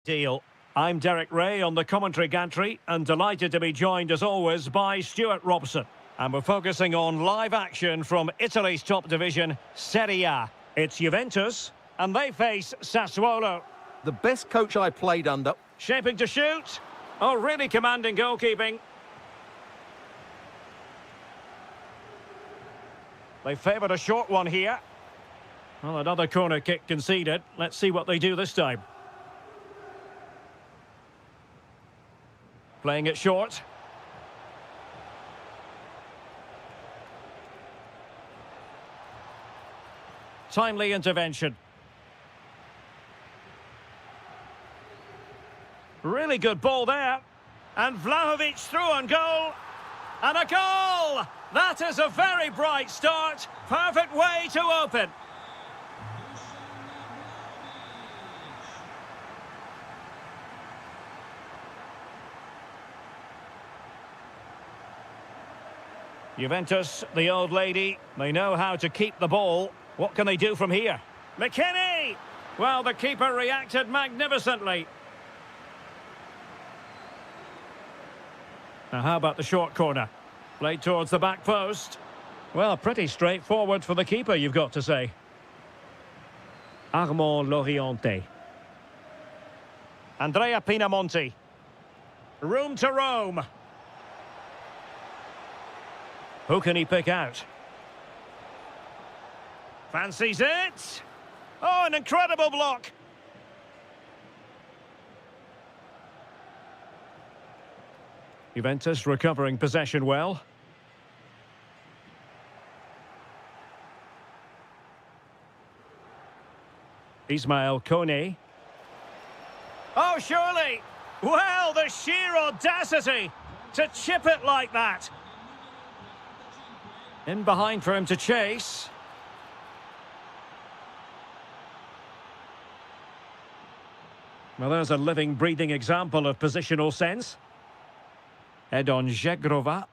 Deal. I'm Derek Ray on the commentary gantry and delighted to be joined as always by Stuart Robson. And we're focusing on live action from Italy's top division, Serie A. It's Juventus and they face Sassuolo. The best coach I played under. Shaping to shoot. Oh, really commanding goalkeeping. They favoured a short one here. Well, another corner kick conceded. Let's see what they do this time. Playing it short. Timely intervention. Really good ball there. And Vlahovic through on goal. And a goal! That is a very bright start. Perfect way to open. Juventus, the old lady, they know how to keep the ball. What can they do from here? McKinney! Well, the keeper reacted magnificently. Now, how about the short corner? Played towards the back post. Well, pretty straightforward for the keeper, you've got to say. Armand Loriente. Andrea Pinamonti. Room to roam. Who can he pick out? Fancies it. Oh, an incredible block. Juventus recovering possession well. Ismail Kone. Oh, surely. Well, the sheer audacity to chip it like that. In behind for him to chase. Well, there's a living, breathing example of positional sense. Head on Zegrova.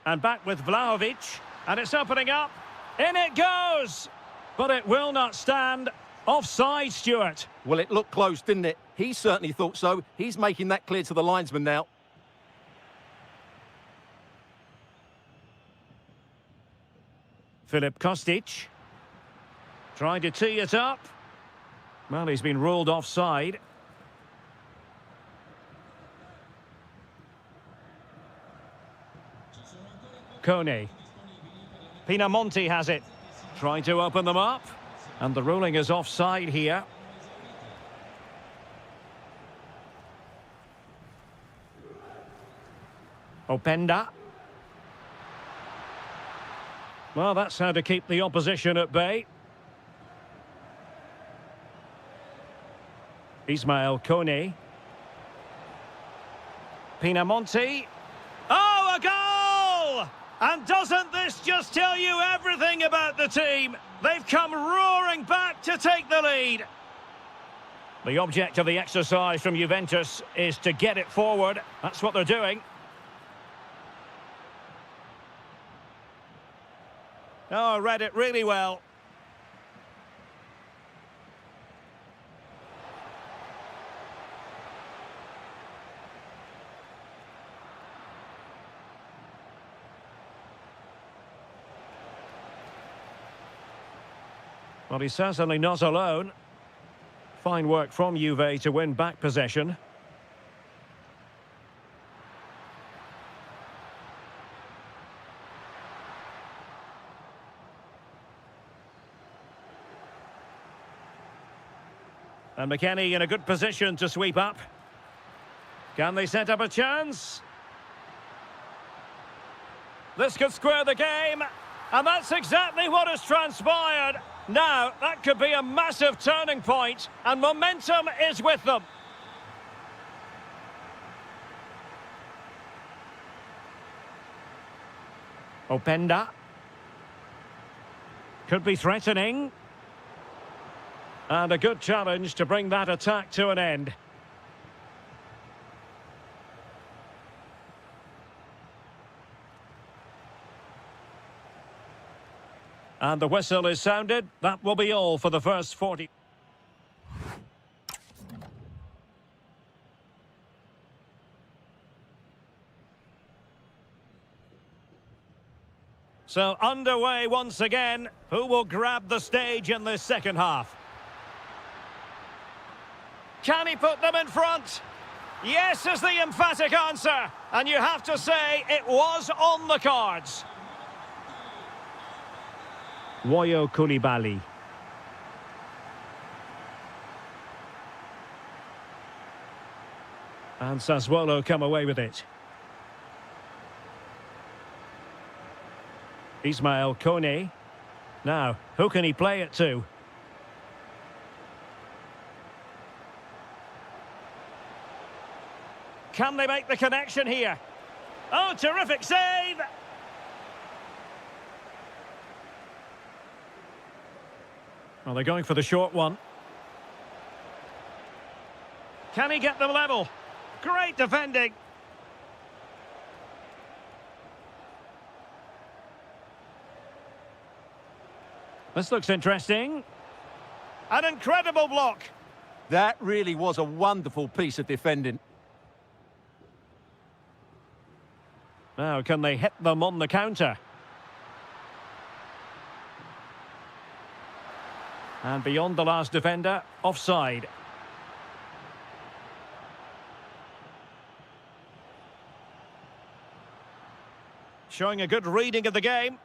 And back with Vlahovic. And it's opening up. In it goes! But it will not stand. Offside, Stuart. Well, it looked close, didn't it? He certainly thought so. He's making that clear to the linesman now. Filip Kostic. Trying to tee it up. Well, he's been ruled offside. Kone. Pinamonti has it. Trying to open them up. And the ruling is offside here. Openda. Well, that's how to keep the opposition at bay. Ismail Kone. Pinamonti. Oh, a goal! And doesn't this just tell you everything about the team? They've come roaring back to take the lead. The object of the exercise from Juventus is to get it forward. That's what they're doing. Oh, read it really well. Well, he's certainly not alone. Fine work from Juve to win back possession. And McKennie in a good position to sweep up. Can they set up a chance? This could square the game. And that's exactly what has transpired. Now, that could be a massive turning point, and momentum is with them. Openda. Could be threatening. And a good challenge to bring that attack to an end. And the whistle is sounded. That will be all for the first 40. So underway once again. Who will grab the stage in this second half? Can he put them in front? Yes is the emphatic answer. And you have to say it was on the cards. Woyo Koulibaly. And Sassuolo come away with it. Ismail Kone. Now, who can he play it to? Can they make the connection here? Oh, terrific save! Well, they're going for the short one. Can he get them level? Great defending. This looks interesting. An incredible block. That really was a wonderful piece of defending. Now, can they hit them on the counter? And beyond the last defender, offside. Showing a good reading of the game.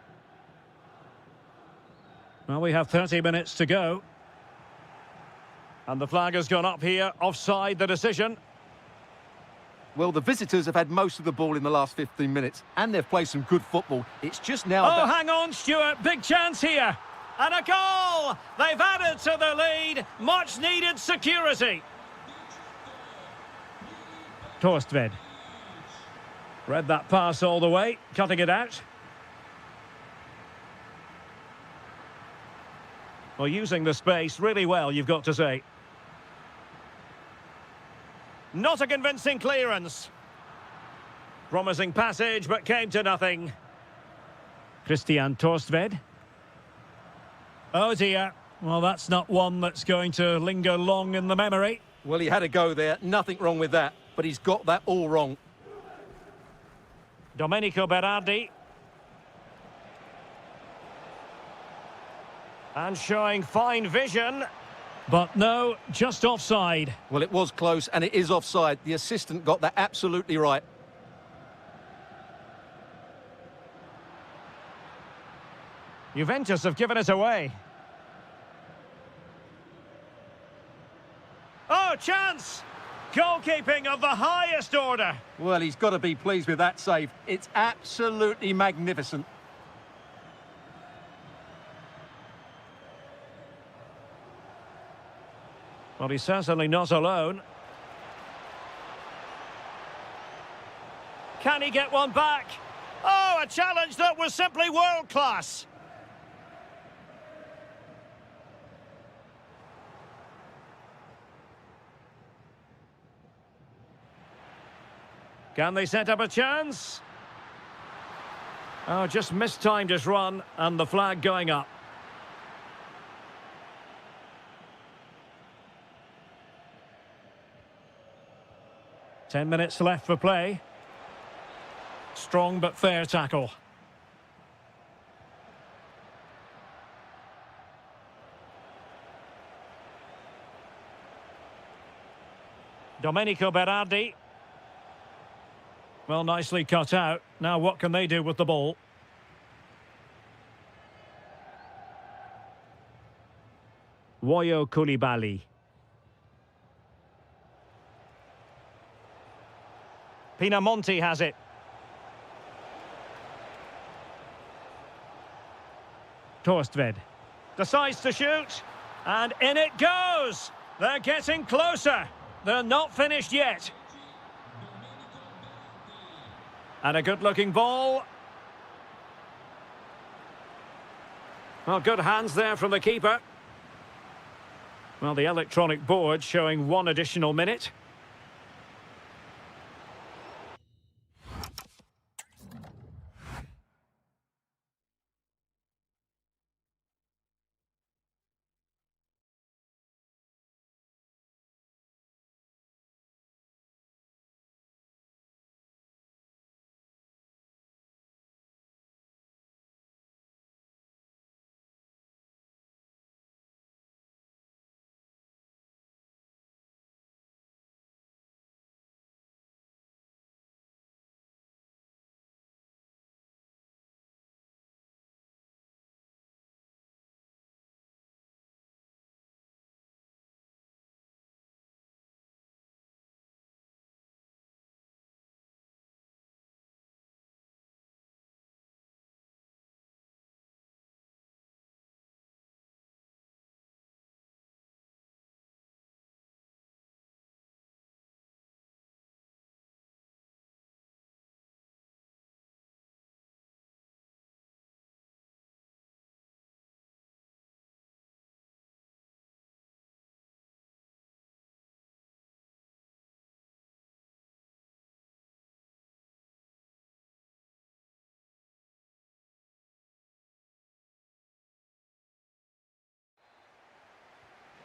Well, we have 30 minutes to go. And the flag has gone up here, offside the decision. Well, the visitors have had most of the ball in the last 15 minutes, and they've played some good football. It's just now... Oh, hang on, Stuart. Big chance here. And a goal! They've added to the lead. Much-needed security. Torstved. Read that pass all the way, cutting it out. Well, using the space really well, you've got to say. Not a convincing clearance. Promising passage, but came to nothing. Christian Torstved. Oh dear. Well, that's not one that's going to linger long in the memory. Well, he had a go there. Nothing wrong with that. But he's got that all wrong. Domenico Berardi. And showing fine vision. But no, just offside. Well, it was close, and it is offside. The assistant got that absolutely right. Juventus have given it away. Oh, chance! Goalkeeping of the highest order. Well, he's got to be pleased with that save. It's absolutely magnificent. Well, he's certainly not alone. Can he get one back? Oh, a challenge that was simply world-class. Can they set up a chance? Oh, just mistimed his run, and the flag going up. Ten minutes left for play. Strong but fair tackle. Domenico Berardi. Well, nicely cut out. Now what can they do with the ball? Woyo Koulibaly. Pinamonti has it. Torstved decides to shoot, and in it goes. They're getting closer. They're not finished yet. And a good-looking ball. Well, good hands there from the keeper. Well, the electronic board showing one additional minute.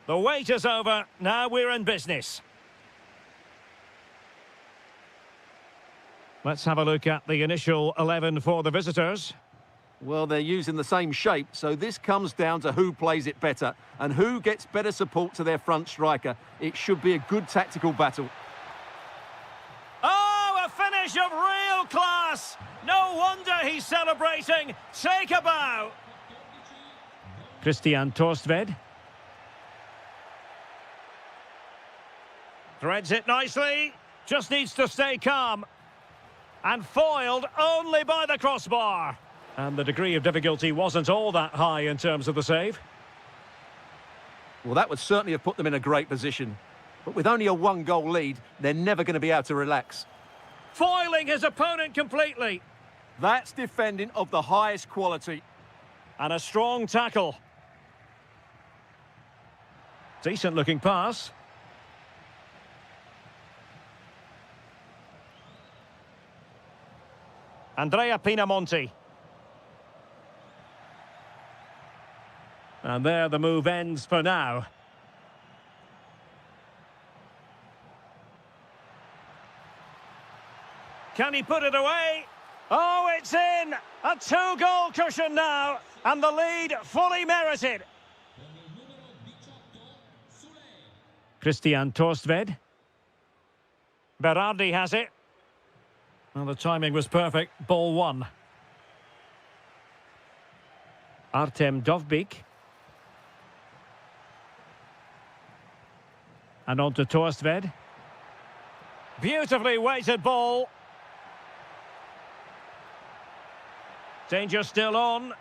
The wait is over. Now we're in business. Let's have a look at the initial 11 for the visitors. Well, they're using the same shape, so this comes down to who plays it better and who gets better support to their front striker. It should be a good tactical battle. Oh, a finish of real class! No wonder he's celebrating. Take a bow. Christian Torstved. Threads it nicely. Just needs to stay calm. And foiled only by the crossbar. And the degree of difficulty wasn't all that high in terms of the save. Well, that would certainly have put them in a great position. But with only a one-goal lead, they're never going to be able to relax. Foiling his opponent completely. That's defending of the highest quality. And a strong tackle. Decent-looking pass. Andrea Pinamonti. And there the move ends for now. Can he put it away? Oh, it's in! A two-goal cushion now, and the lead fully merited. Christian Torstved. Berardi has it. Well, the timing was perfect. Ball one. Artem Dovbyk. And on to Torstved. Beautifully weighted ball. Danger still on.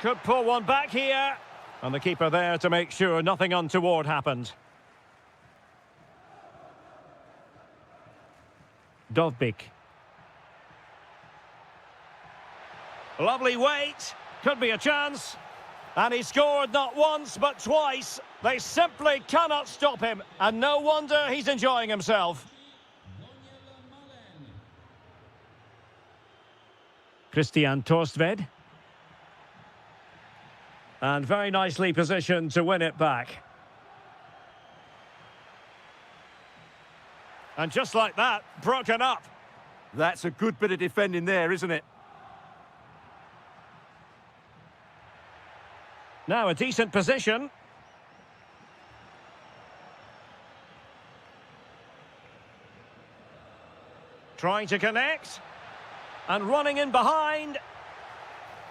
Could pull one back here. And the keeper there to make sure nothing untoward happened. Dovbyk. Lovely weight. Could be a chance. And he scored not once, but twice. They simply cannot stop him. And no wonder he's enjoying himself. Christian Torstved. And very nicely positioned to win it back. And just like that, broken up. That's a good bit of defending there, isn't it? Now a decent position. Trying to connect. And running in behind.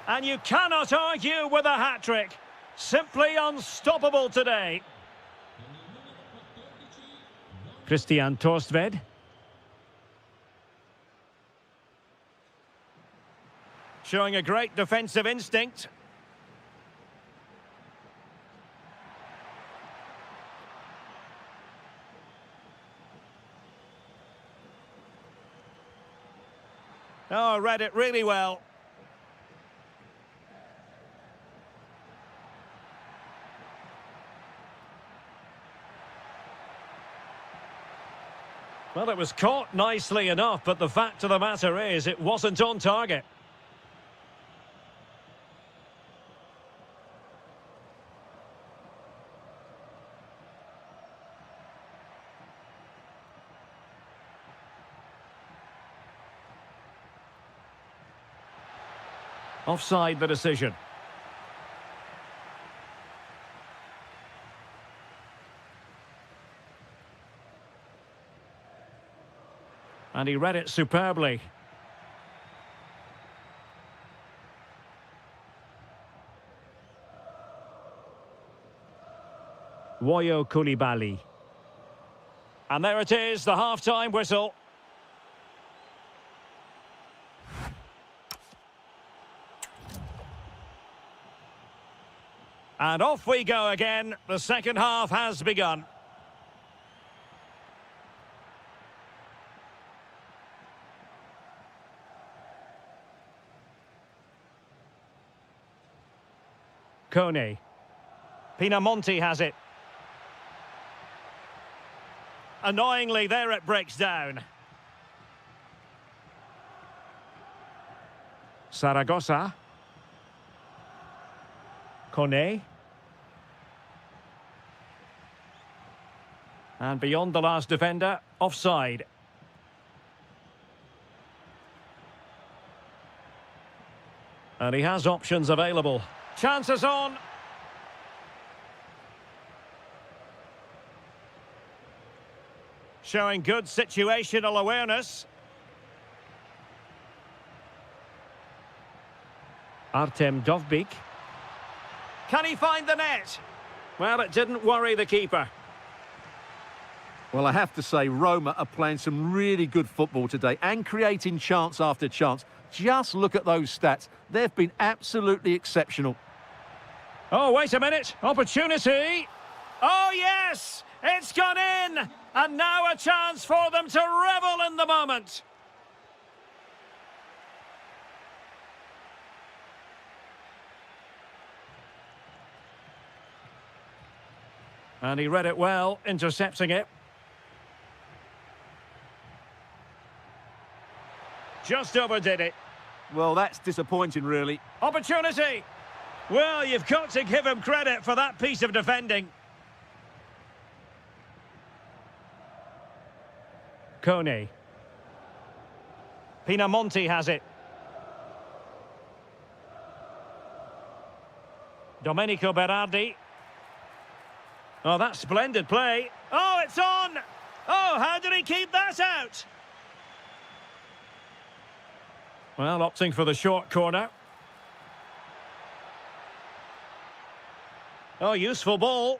And you cannot argue with a hat-trick. Simply unstoppable today. Christian Torstved. Showing a great defensive instinct. Oh, read it really well. Well, it was caught nicely enough, but the fact of the matter is it wasn't on target. Offside the decision. And he read it superbly. Woyo Koulibaly. And there it is, the half-time whistle. And off we go again. The second half has begun. Kone. Pinamonti has it. Annoyingly, there it breaks down. Saragossa. Kone. And beyond the last defender, offside. And he has options available. Chances on. Showing good situational awareness. Artem Dovbyk. Can he find the net? Well, it didn't worry the keeper. Well, I have to say, Roma are playing some really good football today and creating chance after chance. Just look at those stats. They've been absolutely exceptional. Oh, wait a minute. Opportunity. Oh, yes! It's gone in! And now a chance for them to revel in the moment. And he read it well, intercepting it. Just overdid it. Well, that's disappointing, really. Opportunity! Well, you've got to give him credit for that piece of defending. Kone. Pinamonti has it. Domenico Berardi. Oh, that's splendid play. Oh, it's on! Oh, how did he keep that out? Well, opting for the short corner. Oh, useful ball.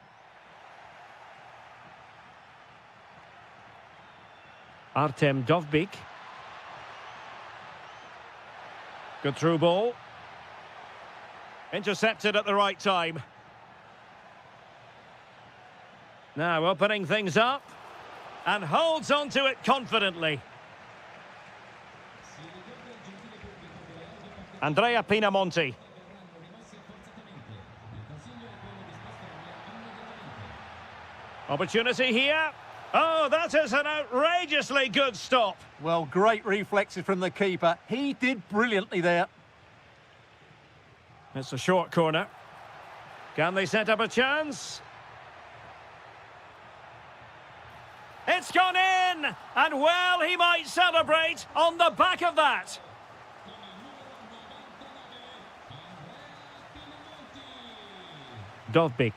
Artem Dovbyk. Good through ball. Intercepted at the right time. Now opening things up. And holds on to it confidently. Andrea Pinamonti. Opportunity here. Oh, that is an outrageously good stop. Well, great reflexes from the keeper. He did brilliantly there. It's a short corner. Can they set up a chance? It's gone in! And well, he might celebrate on the back of that. Dovbyk.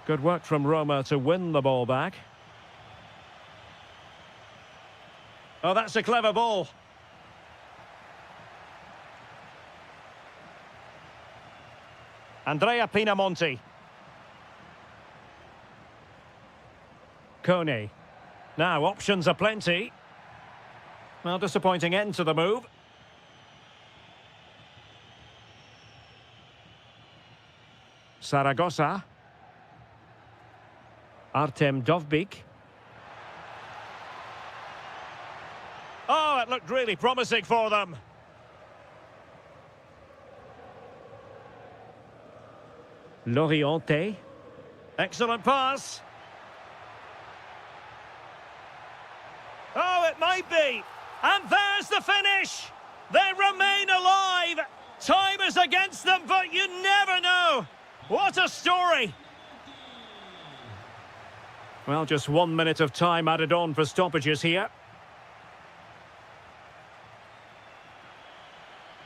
Good work from Roma to win the ball back. Oh, that's a clever ball. Andrea Pinamonti. Kone. Now, options are plenty. Well, disappointing end to the move. Saragossa. Artem Dovbyk. Oh, it looked really promising for them. Loriente. Excellent pass. Oh, it might be. And there's the finish. They remain alive. Time is against them, but you never know. What a story. Well, just 1 minute of time added on for stoppages here.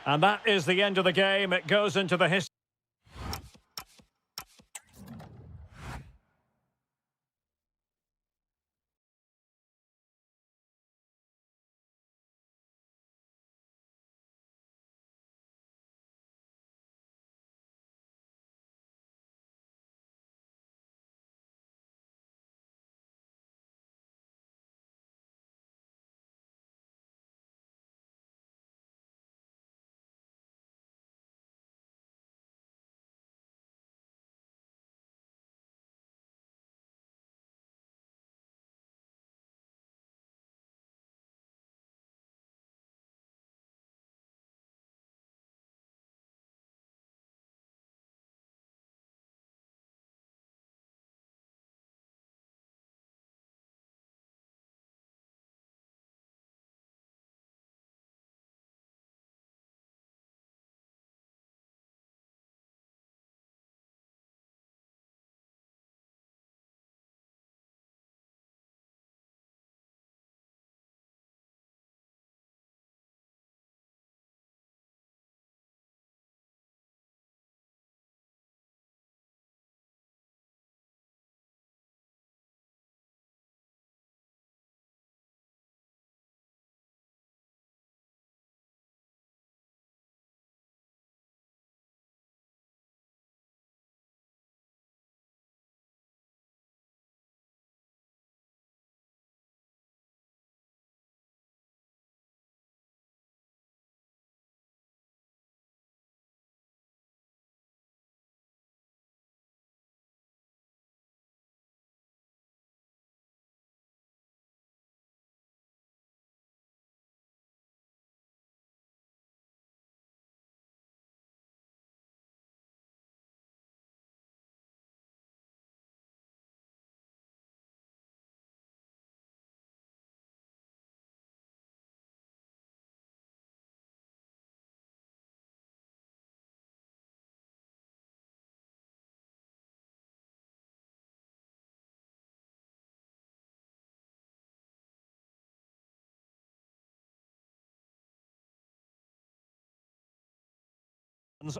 And that is the end of the game. It goes into the history.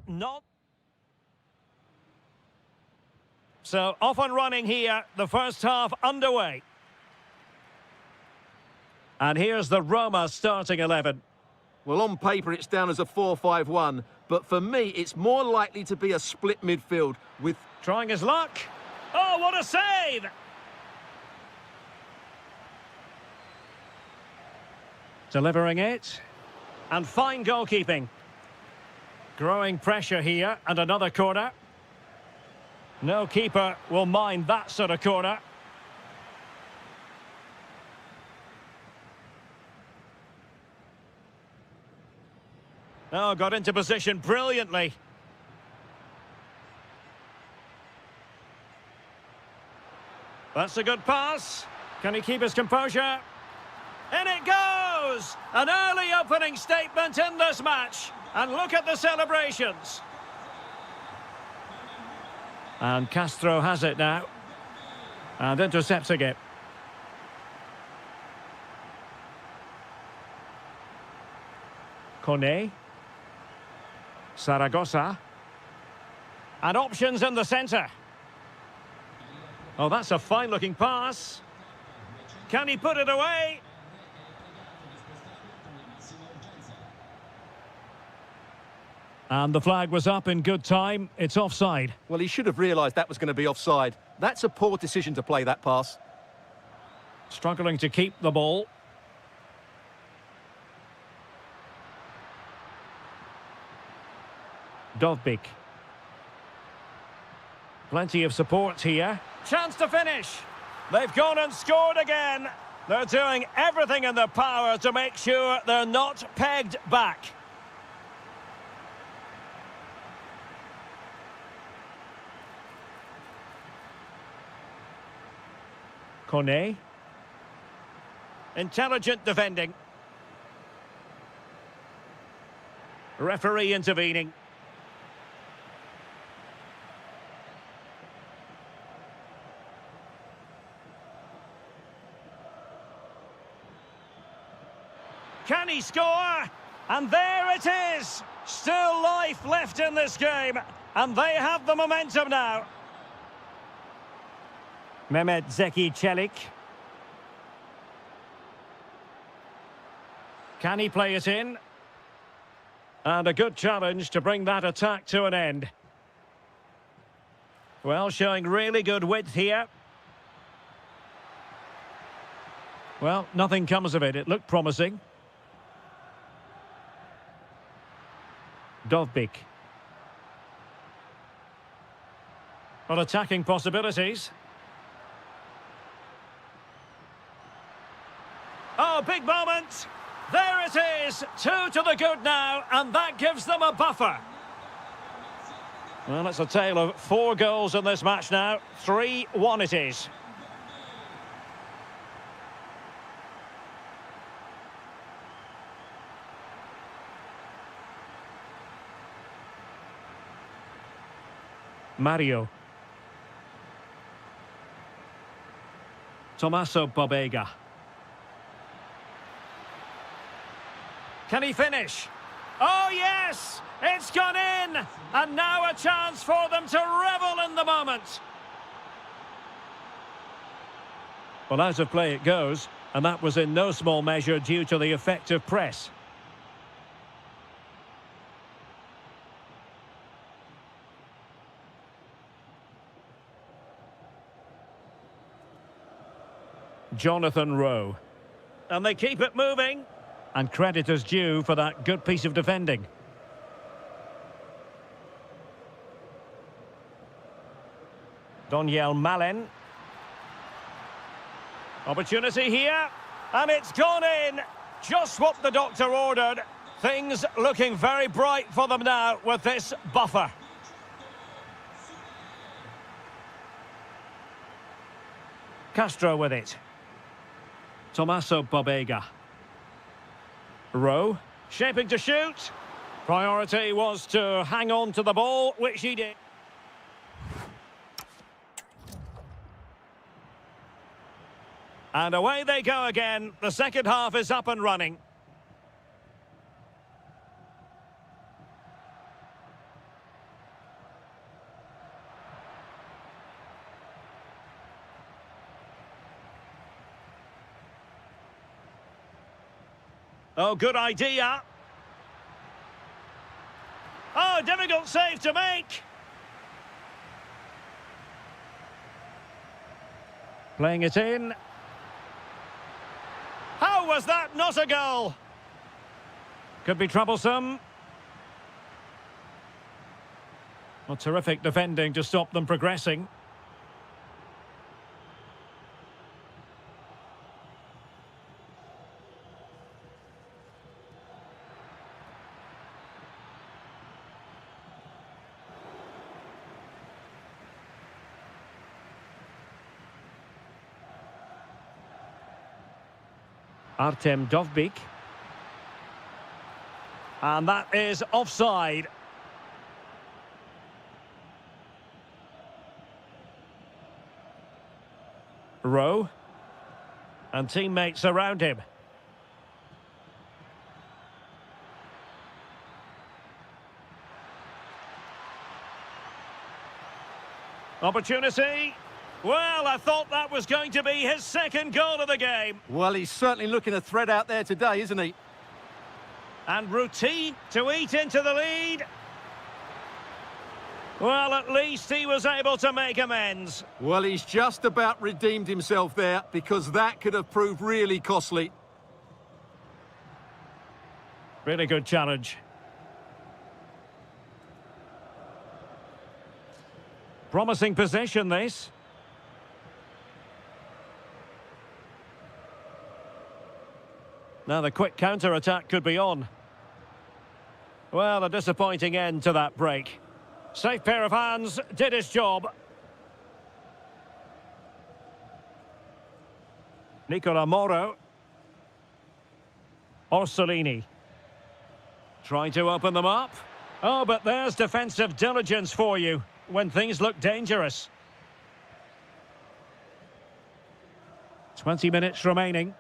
Not. So off and running here, the first half underway. And here's the Roma starting 11. Well, on paper, it's down as a 4-5-1, but for me, it's more likely to be a split midfield with... Trying his luck. Oh, what a save! Delivering it. And fine goalkeeping. Growing pressure here, and another corner. No keeper will mind that sort of corner. Oh, got into position brilliantly. That's a good pass. Can he keep his composure? In it goes! An early opening statement in this match. And look at the celebrations. And Castro has it now. And intercepting it. Kone. Zaragoza. And options in the centre. Oh, that's a fine-looking pass. Can he put it away? And the flag was up in good time. It's offside. Well, he should have realised that was going to be offside. That's a poor decision to play that pass. Struggling to keep the ball. Dovbik. Plenty of support here. Chance to finish. They've gone and scored again. They're doing everything in their power to make sure they're not pegged back. Kone. Intelligent defending. Referee intervening. Can he score? And there it is! Still life left in this game. And they have the momentum now. Mehmet Zeki Çelik. Can he play it in? And a good challenge to bring that attack to an end. Well, showing really good width here. Well, nothing comes of it. It looked promising. Dovbik. Well, attacking possibilities. Oh, big moment. There it is. 2 to the good now, and that gives them a buffer. Well, it's a tale of 4 goals in this match now. 3-1 it is. Mario. Tommaso Pobega. Can he finish? Oh, yes! It's gone in! And now a chance for them to revel in the moment. Well, out of play it goes, and that was in no small measure due to the effective press. Jonathan Rowe. And they keep it moving. And credit is due for that good piece of defending. Doniel Malen. Opportunity here. And it's gone in. Just what the doctor ordered. Things looking very bright for them now with this buffer. Castro with it. Tommaso Pobega. Rowe, shaping to shoot. Priority was to hang on to the ball, which he did. And away they go again. The second half is up and running. Oh, good idea. Oh, difficult save to make. Playing it in. How was that not a goal? Could be troublesome. Well, terrific defending to stop them progressing. Artem Dovbyk. And that is offside. Rowe. And teammates around him. Opportunity. Well, I thought that was going to be his second goal of the game. Well, he's certainly looking a threat out there today, isn't he? And routine to eat into the lead. Well, at least he was able to make amends. Well, he's just about redeemed himself there, because that could have proved really costly. Really good challenge. Promising possession, this. Now the quick counter-attack could be on. Well, a disappointing end to that break. Safe pair of hands, did his job. Nicola Moro. Orsolini. Trying to open them up. Oh, but there's defensive diligence for you when things look dangerous. 20 minutes remaining.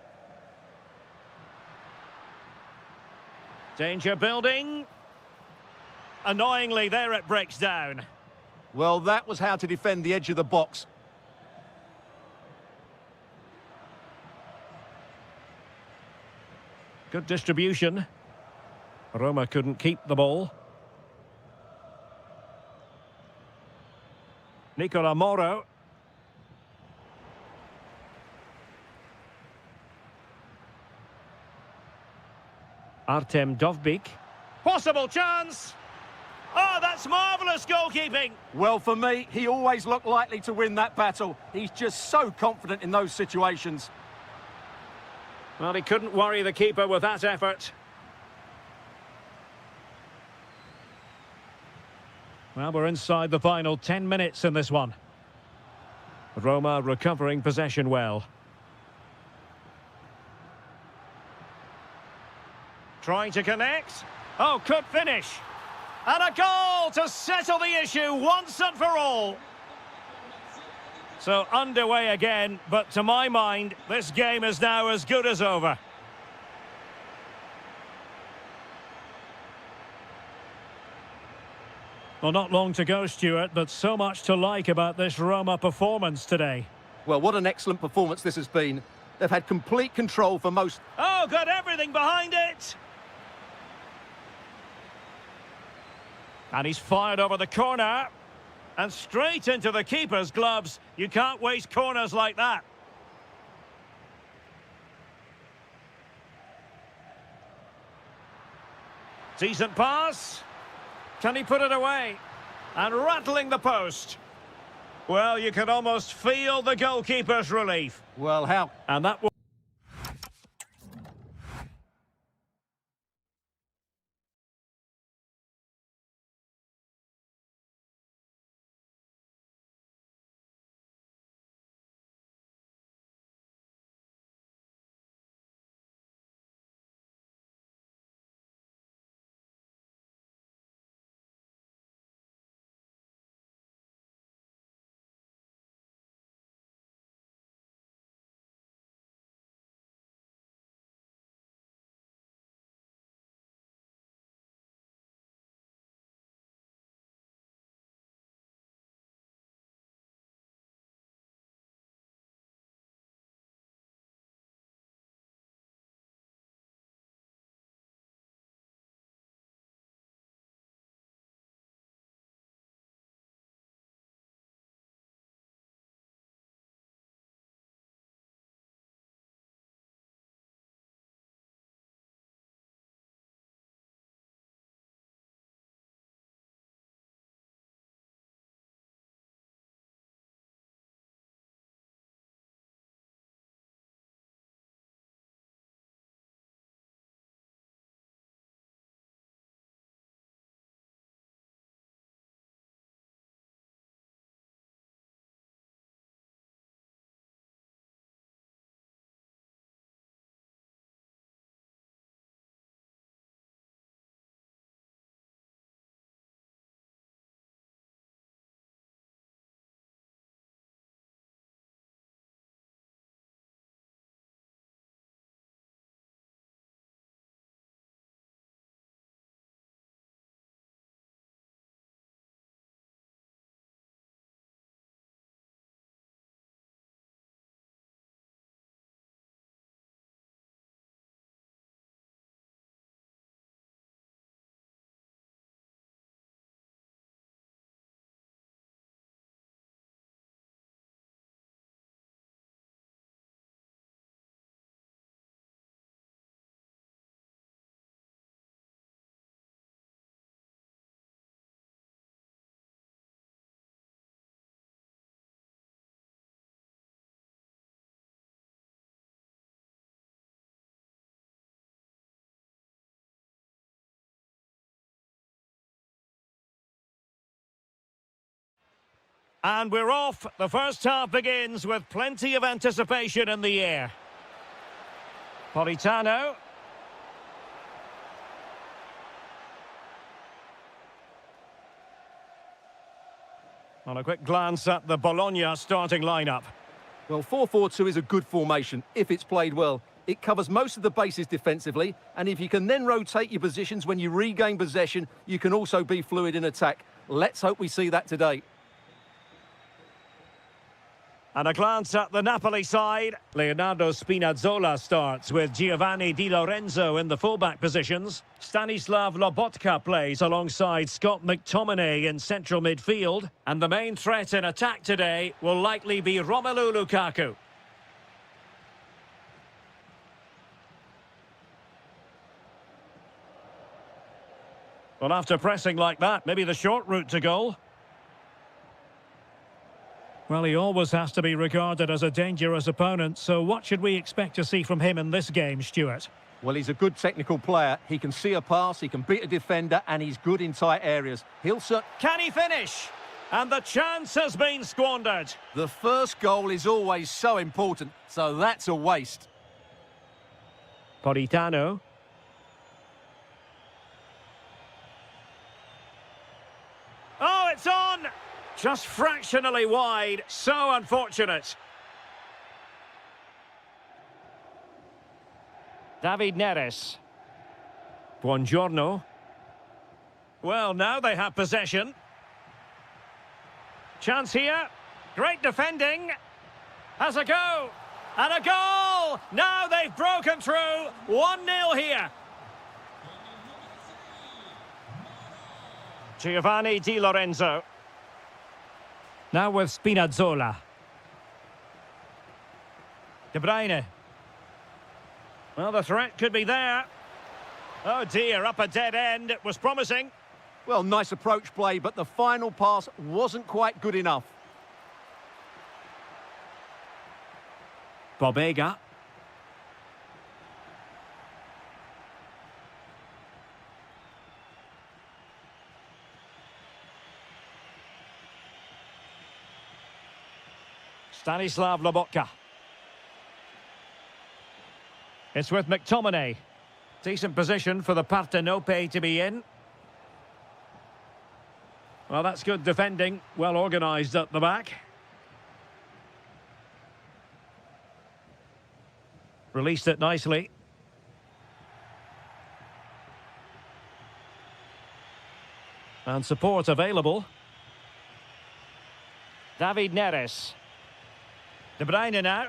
Danger building. Annoyingly, there it breaks down. Well, that was how to defend the edge of the box. Good distribution. Roma couldn't keep the ball. Nicola Moro. Artem Dovbyk. Possible chance! Oh, that's marvellous goalkeeping! Well, for me, he always looked likely to win that battle. He's just so confident in those situations. Well, he couldn't worry the keeper with that effort. Well, we're inside the final 10 minutes in this one. Roma recovering possession well. Trying to connect. Oh, could finish. And a goal to settle the issue once and for all. So underway again, but to my mind, this game is now as good as over. Well, not long to go, Stuart, but so much to like about this Roma performance today. Well, what an excellent performance this has been. They've had complete control for most... Oh, got everything behind it! And he's fired over the corner. And straight into the keeper's gloves. You can't waste corners like that. Decent pass. Can he put it away? And rattling the post. Well, you can almost feel the goalkeeper's relief. Well, how... And that was... And we're off. The first half begins with plenty of anticipation in the air. Politano. On a quick glance at the Bologna starting lineup. Well, 4-4-2 is a good formation if it's played well. It covers most of the bases defensively, and if you can then rotate your positions when you regain possession, you can also be fluid in attack. Let's hope we see that today. And a glance at the Napoli side. Leonardo Spinazzola starts with Giovanni Di Lorenzo in the fullback positions. Stanislav Lobotka plays alongside Scott McTominay in central midfield. And the main threat in attack today will likely be Romelu Lukaku. Well, after pressing like that, maybe the short route to goal. Well, he always has to be regarded as a dangerous opponent, so what should we expect to see from him in this game, Stuart? Well, he's a good technical player. He can see a pass, he can beat a defender, and he's good in tight areas. Can he finish? And the chance has been squandered. The first goal is always so important, so that's a waste. Politano. Oh, it's on! Just fractionally wide. So unfortunate. David Neres. Buongiorno. Well, now they have possession. Chance here. Great defending. Has a go. And a goal! Now they've broken through. 1-0 here. Giovanni Di Lorenzo. Now with Spinazzola. De Bruyne. Well, the threat could be there. Oh dear, up a dead end. It was promising. Well, nice approach play, but the final pass wasn't quite good enough. Bobega. Stanislav Lobotka. It's with McTominay. Decent position for the Partenope to be in. Well, that's good defending. Well organised at the back. Released it nicely. And support available. David Neres. De Bruyne now.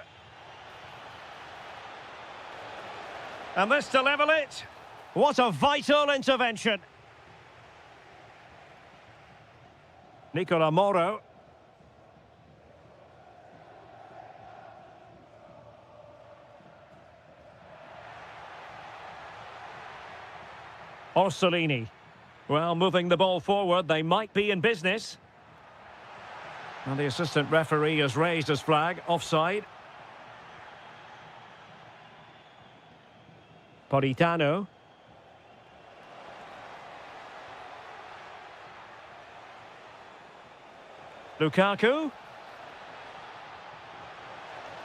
And this to level it. What a vital intervention. Nicola Moro. Orsolini. Well, moving the ball forward, they might be in business. And the assistant referee has raised his flag, offside. Politano. Lukaku.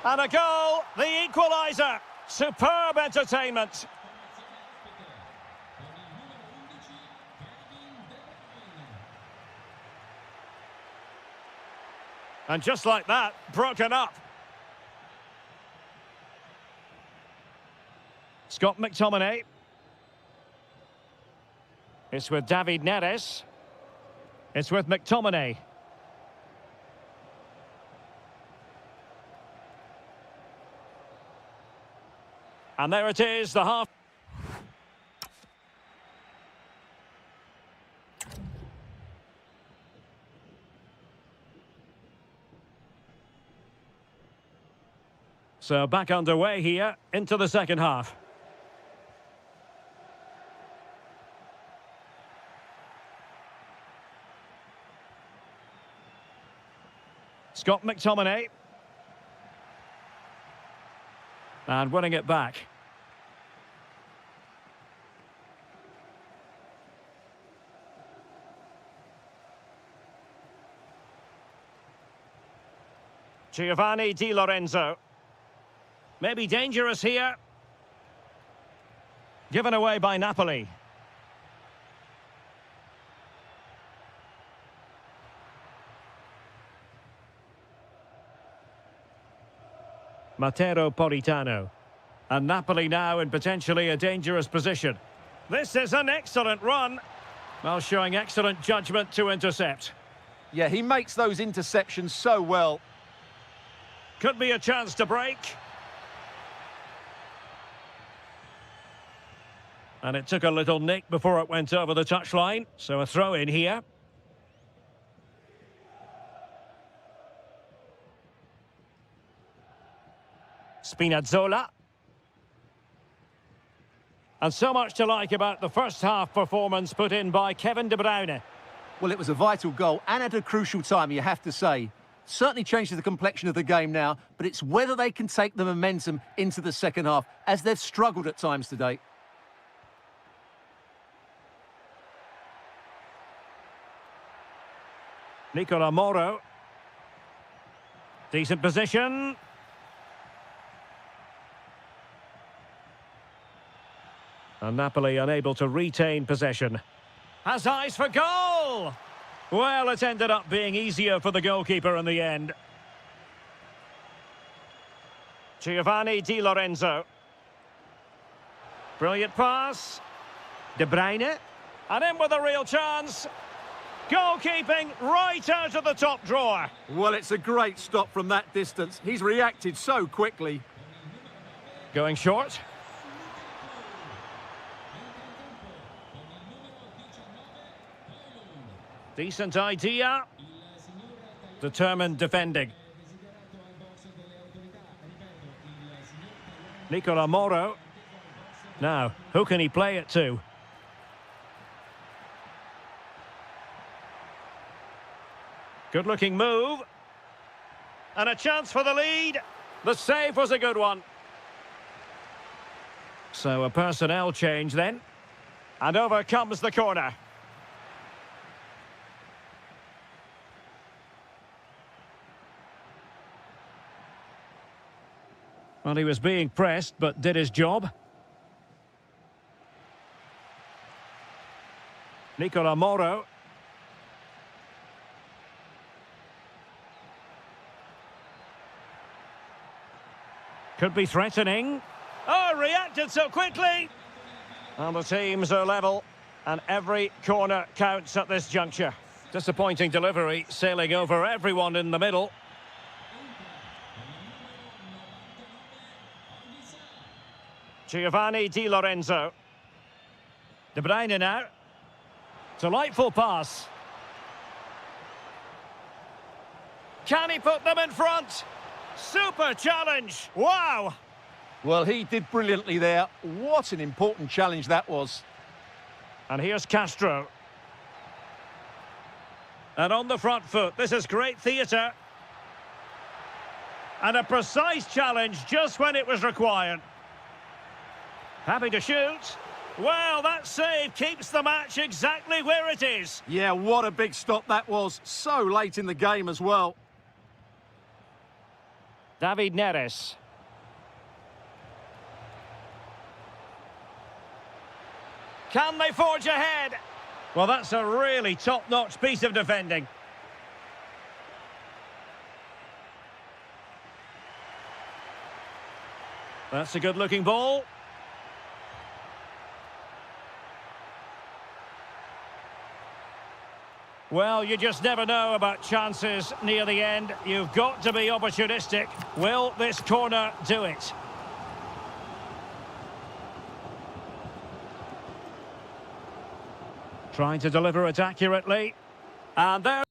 And a goal, the equaliser. Superb entertainment. And just like that, broken up. Scott McTominay. It's with David Neres. It's with McTominay. And there it is, the half. So back underway here into the second half. Scott McTominay. And winning it back. Giovanni Di Lorenzo. Maybe dangerous here. Given away by Napoli. Matteo Politano. And Napoli now in potentially a dangerous position. This is an excellent run. Well, showing excellent judgment to intercept. Yeah, he makes those interceptions so well. Could be a chance to break. And it took a little nick before it went over the touchline. So a throw in here. Spinazzola. And so much to like about the first half performance put in by Kevin De Bruyne. Well, it was a vital goal and at a crucial time, you have to say. Certainly changes the complexion of the game now, but it's whether they can take the momentum into the second half, as they've struggled at times today. Nicola Moro. Decent position. And Napoli unable to retain possession. Has eyes for goal! Well, it ended up being easier for the goalkeeper in the end. Giovanni Di Lorenzo. Brilliant pass. De Bruyne. And in with a real chance. Goalkeeping right out of the top drawer. Well, it's a great stop from that distance. He's reacted so quickly. Going short. Decent idea. Determined defending. Nicola Moro. Now, who can he play it to? Good-looking move. And a chance for the lead. The save was a good one. So a personnel change then. And over comes the corner. Well, he was being pressed, but did his job. Nicola Moro. Could be threatening. Oh, reacted so quickly. And the teams are level, and every corner counts at this juncture. Disappointing delivery, sailing over everyone in the middle. Giovanni Di Lorenzo. De Bruyne now. Delightful pass. Can he put them in front? Super challenge. Wow. Well, he did brilliantly there. What an important challenge that was. And here's Castro. And on the front foot, this is great theatre. And a precise challenge just when it was required. Happy to shoot. Well, that save keeps the match exactly where it is. Yeah, what a big stop that was. So late in the game as well. David Neres. Can they forge ahead? Well, that's a really top-notch piece of defending. That's a good-looking ball. Well, you just never know about chances near the end. You've got to be opportunistic. Will this corner do it? Trying to deliver it accurately. And there...